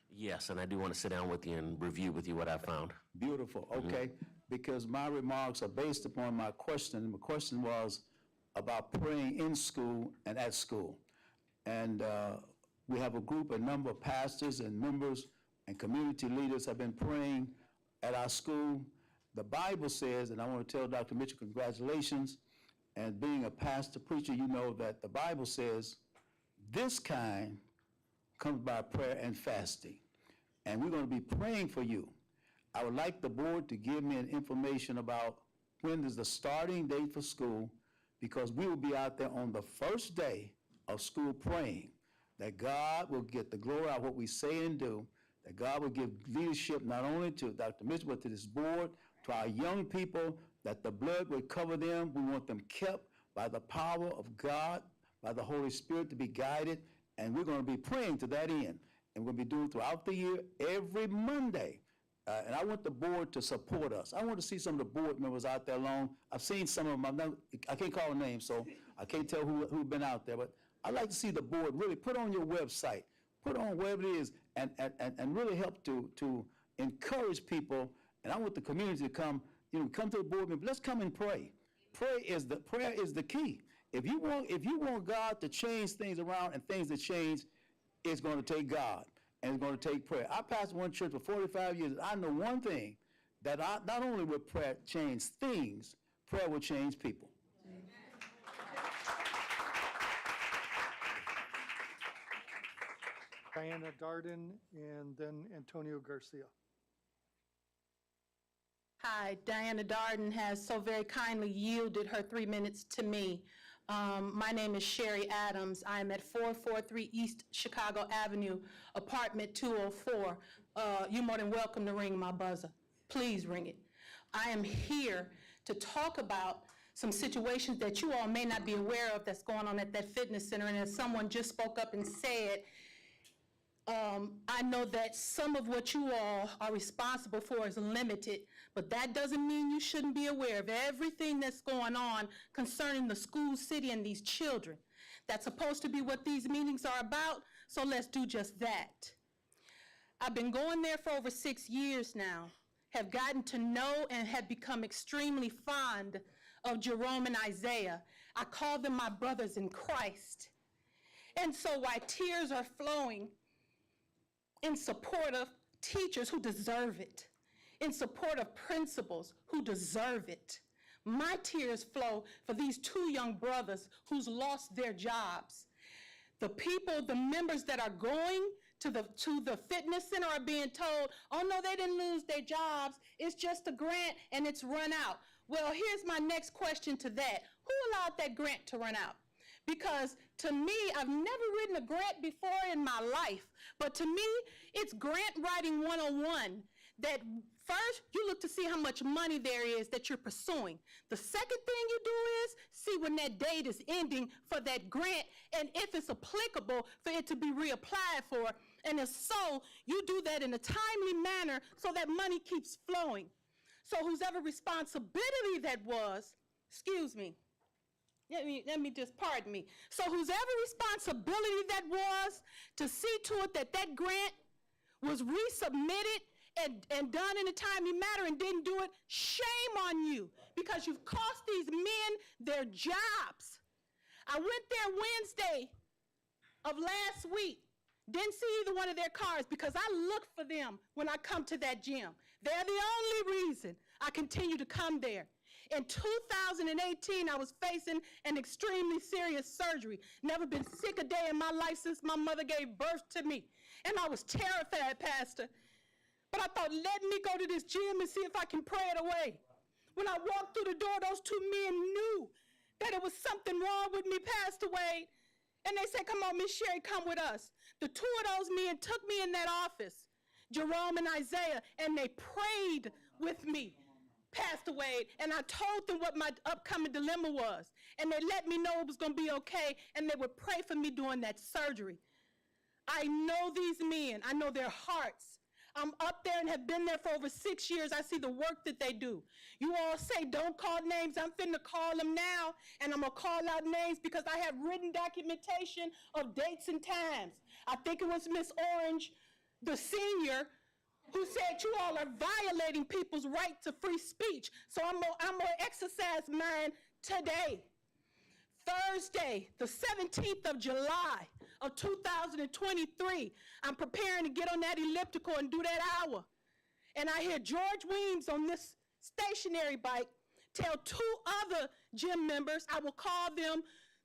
Yes, and I do want to sit down with you and review with you what I found. Beautiful, okay. Because my remarks are based upon my question, and my question was about praying in school and at school. And we have a number of pastors and members and community leaders have been praying at our school. The Bible says, and I want to tell Dr. Mitchell, congratulations. And being a pastor, preacher, you know that the Bible says, this kind comes by prayer and fasting. And we're going to be praying for you. I would like the board to give me an information about when is the starting date for school, because we will be out there on the first day of school praying that God will get the glory out of what we say and do, that God will give leadership not only to Dr. Mitchell, but to this board, to our young people, that the blood will cover them. We want them kept by the power of God, by the Holy Spirit to be guided, and we're going to be praying to that end. And we'll be doing throughout the year, every Monday. And I want the board to support us. I want to see some of the board members out there along. I've seen some of them. I can't call a name, so I can't tell who've been out there. But I'd like to see the board really put on your website, put on wherever it is, and really help to encourage people. And I want the community to come to the board meeting. Let's come and pray. Prayer is the key. If you want God to change things around and things to change, it's going to take God. And it's going to take prayer. I pastored one church for 45 years. I know one thing, that not only will prayer change things, prayer will change people. Diana Darden and then Antonio Garcia. Hi, Diana Darden has so very kindly yielded her 3 minutes to me. My name is Sherry Adams. I am at 443 East Chicago Avenue, apartment 204. You're more than welcome to ring my buzzer. Please ring it. I am here to talk about some situations that you all may not be aware of that's going on at that fitness center. And as someone just spoke up and said, I know that some of what you all are responsible for is limited, but that doesn't mean you shouldn't be aware of everything that's going on concerning the school, city, and these children. That's supposed to be what these meetings are about, so let's do just that. I've been going there for over 6 years now, have gotten to know and have become extremely fond of Jerome and Isaiah. I call them my brothers in Christ. And so while tears are flowing in support of teachers who deserve it, in support of principals who deserve it, my tears flow for these 2 young brothers who's lost their jobs. The people, the members that are going to the fitness center are being told, oh no, they didn't lose their jobs, it's just a grant and it's run out. Well, here's my next question to that. Who allowed that grant to run out? Because to me, I've never written a grant before in my life, but to me, it's grant writing 101. That first, you look to see how much money there is that you're pursuing. The second thing you do is see when that date is ending for that grant and if it's applicable for it to be reapplied for. And if so, you do that in a timely manner so that money keeps flowing. So whosever responsibility that was, excuse me, let me just pardon me. So whosever responsibility that was to see to it that that grant was resubmitted and done in a timely manner and didn't do it, shame on you, because you've cost these men their jobs. I went there Wednesday of last week. Didn't see either one of their cars because I look for them when I come to that gym. They're the only reason I continue to come there. In 2018, I was facing an extremely serious surgery. Never been sick a day in my life since my mother gave birth to me. And I was terrified, Pastor. But I thought, let me go to this gym and see if I can pray it away. When I walked through the door, those two men knew that it was something wrong with me, Pastor Wade. And they said, come on, Miss Sherry, come with us. The two of those men took me in that office, Jerome and Isaiah, and they prayed with me, Pastor Wade, and I told them what my upcoming dilemma was. And they let me know it was going to be okay, and they would pray for me during that surgery. I know these men. I know their hearts. I'm up there and have been there for over 6 years. I see the work that they do. You all say don't call names. I'm finna call them now, and I'm gonna call out names because I have written documentation of dates and times. I think it was Miss Orange, the senior, who said you all are violating people's right to free speech. So I'm gonna exercise mine today. Thursday, the 17th of July of 2023, I'm preparing to get on that elliptical and do that hour. And I hear George Weems on this stationary bike tell two other gym members, I will call them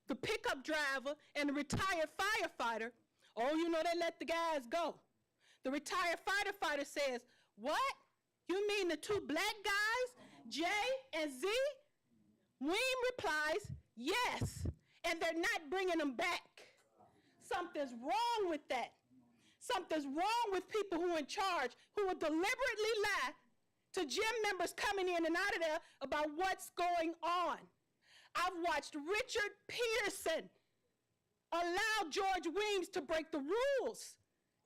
the pickup driver and the retired firefighter. Oh, you know, they let the guys go. The retired firefighter says, what? You mean the two black guys, Jay and Z? Weem replies, yes, and they're not bringing them back. Something's wrong with that. Something's wrong with people who are in charge, who will deliberately lie to gym members coming in and out of there about what's going on. I've watched Richard Peterson allow George Weems to break the rules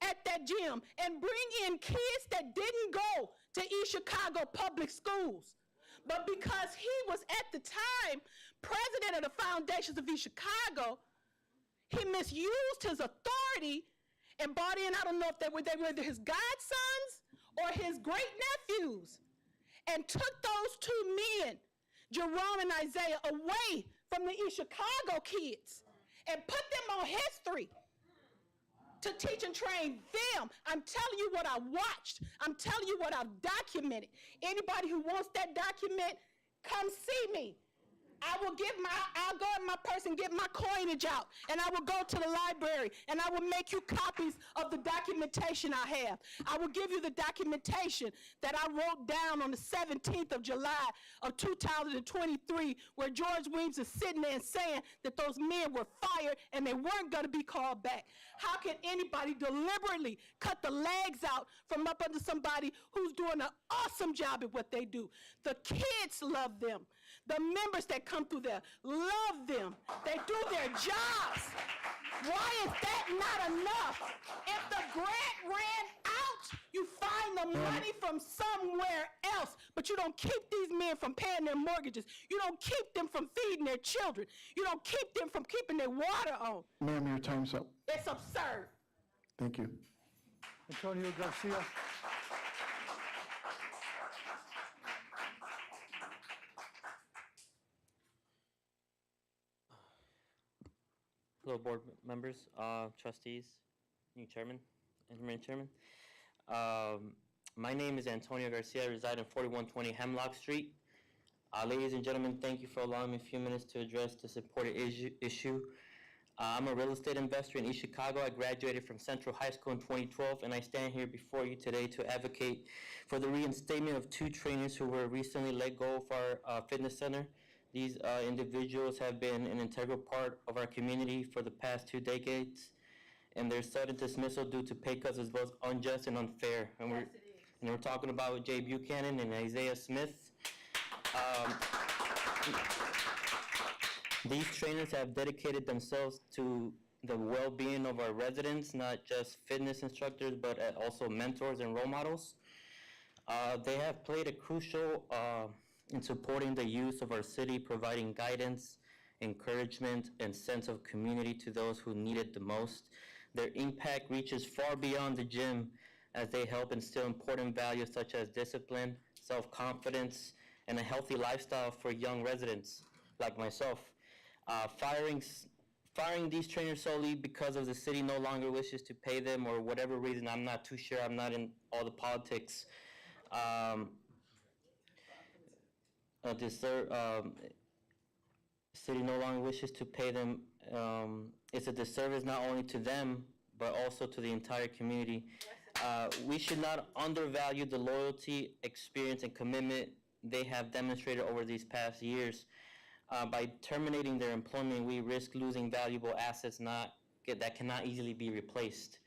at that gym and bring in kids that didn't go to East Chicago public schools. But because he was at the time president of the Foundations of East Chicago, he misused his authority and brought in, I don't know if they were his godsons or his great-nephews, and took those two men, Jerome and Isaiah, away from the East Chicago kids and put them on history to teach and train them. I'm telling you what I watched. I'm telling you what I've documented. Anybody who wants that document, come see me. I'll go in my purse and get my coinage out, and I will go to the library, and I will make you copies of the documentation I have. I will give you the documentation that I wrote down on the 17th of July of 2023, where George Weems is sitting there and saying that those men were fired and they weren't going to be called back. How can anybody deliberately cut the legs out from up under somebody who's doing an awesome job at what they do? The kids love them. The members that come through there love them. They do their jobs. Why is that not enough? If the grant ran out, you find the money from somewhere else, but you don't keep these men from paying their mortgages. You don't keep them from feeding their children. You don't keep them from keeping their water on. Ma'am, your time's up. It's absurd. Thank you. Antonio Garcia. Hello, board members, trustees, new chairman, interim chairman. My name is Antonio Garcia. I reside in 4120 Hemlock Street. Ladies and gentlemen, thank you for allowing me a few minutes to address this important issue. I'm a real estate investor in East Chicago. I graduated from Central High School in 2012, and I stand here before you today to advocate for the reinstatement of 2 trainers who were recently let go of our fitness center. These individuals have been an integral part of our community for the past 2 decades, and their sudden dismissal due to pay cuts is both unjust and unfair. And we're talking about Jay Buchanan and Isaiah Smith. These trainers have dedicated themselves to the well-being of our residents, not just fitness instructors, but also mentors and role models. They have played a crucial in supporting the youth of our city, providing guidance, encouragement, and sense of community to those who need it the most. Their impact reaches far beyond the gym as they help instill important values such as discipline, self-confidence, and a healthy lifestyle for young residents like myself. Firing these trainers solely because of the city no longer wishes to pay them or whatever reason, I'm not too sure, I'm not in all the politics. City no longer wishes to pay them. It's a disservice not only to them, but also to the entire community. We should not undervalue the loyalty, experience, and commitment they have demonstrated over these past years. By terminating their employment, we risk losing valuable assets that cannot easily be replaced.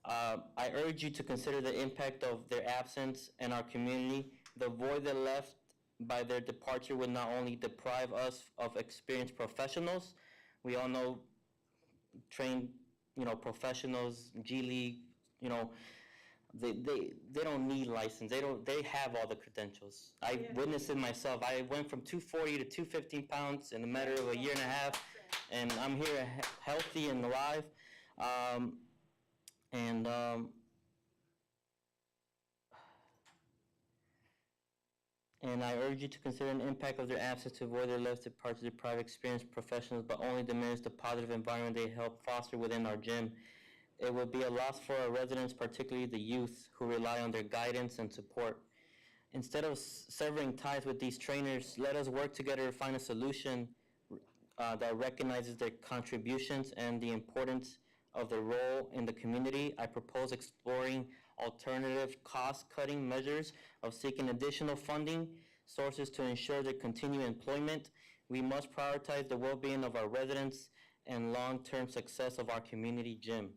I urge you to consider the impact of their absence in our community. The void that left by their departure would not only deprive us of experienced professionals, we all know trained, professionals, G League, they don't need license. They have all the credentials. I witnessed it myself. I went from 240 to 215 pounds in a matter of a year and a half, and I'm here healthy and alive. And I urge you to consider the impact of their absence to avoid their left departure to private experienced professionals, but only diminish the positive environment they help foster within our gym. It would be a loss for our residents, particularly the youth, who rely on their guidance and support. Instead of severing ties with these trainers, let us work together to find a solution that recognizes their contributions and the importance of their role in the community. I propose exploring alternative cost-cutting measures of seeking additional funding sources to ensure their continued employment. We must prioritize the well-being of our residents and long-term success of our community gym.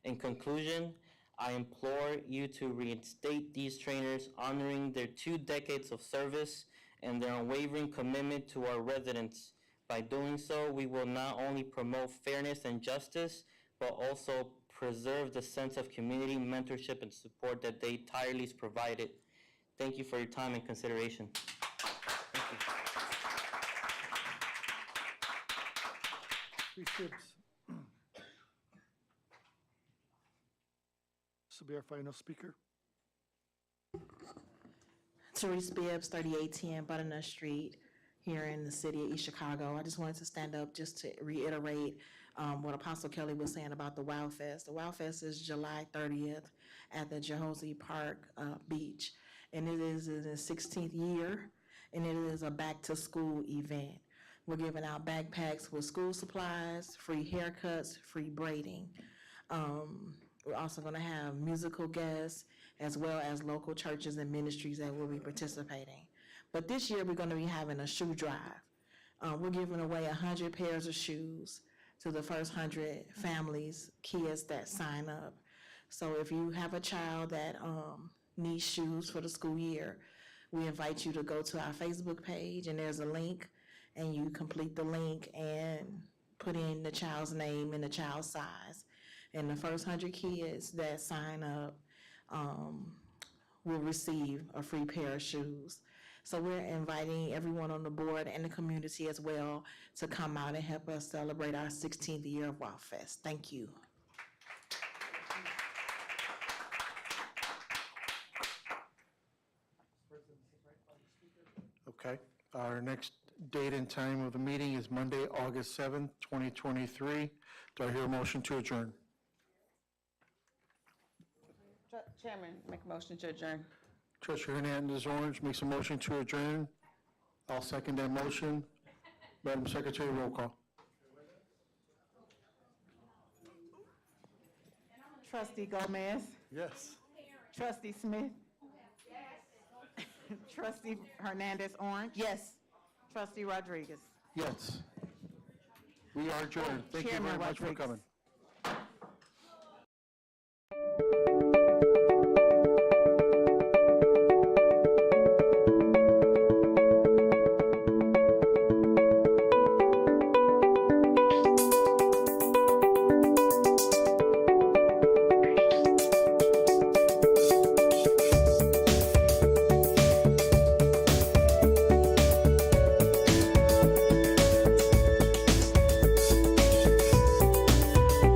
In conclusion, I implore you to reinstate these trainers, honoring their 2 decades of service and their unwavering commitment to our residents. By doing so, we will not only promote fairness and justice, but also preserve the sense of community, mentorship, and support that they tirelessly provided. Thank you for your time and consideration. Thank you. 3 Ships. This will be our final speaker. Therese Bibbs, 3810 Butternut Street, here in the city of East Chicago. I just wanted to stand up just to reiterate what Apostle Kelly was saying about the WOW Fest. The WOW Fest is July 30th at the Jehozy Park Beach, and it is in the 16th year, and it is a back-to-school event. We're giving out backpacks with school supplies, free haircuts, free braiding. We're also going to have musical guests as well as local churches and ministries that will be participating. But this year, we're going to be having a shoe drive. We're giving away 100 pairs of shoes to the first 100 families, kids that sign up. So if you have a child that needs shoes for the school year, we invite you to go to our Facebook page, and there's a link, and you complete the link and put in the child's name and the child's size. And the first 100 kids that sign up will receive a free pair of shoes. So we're inviting everyone on the board and the community as well to come out and help us celebrate our 16th year of WOW Fest. Thank you. Okay. Our next date and time of the meeting is Monday, August 7th, 2023. Do I hear a motion to adjourn? Chairman, make a motion to adjourn. Trustee Hernandez Orange makes a motion to adjourn. I'll second that motion. Madam Secretary, roll call. Trustee Gomez. Yes. Trustee Smith. Trustee Hernandez Orange. Yes. Trustee Rodriguez. Yes. We are adjourned. Thank you very Chairman much for Rodriguez. coming.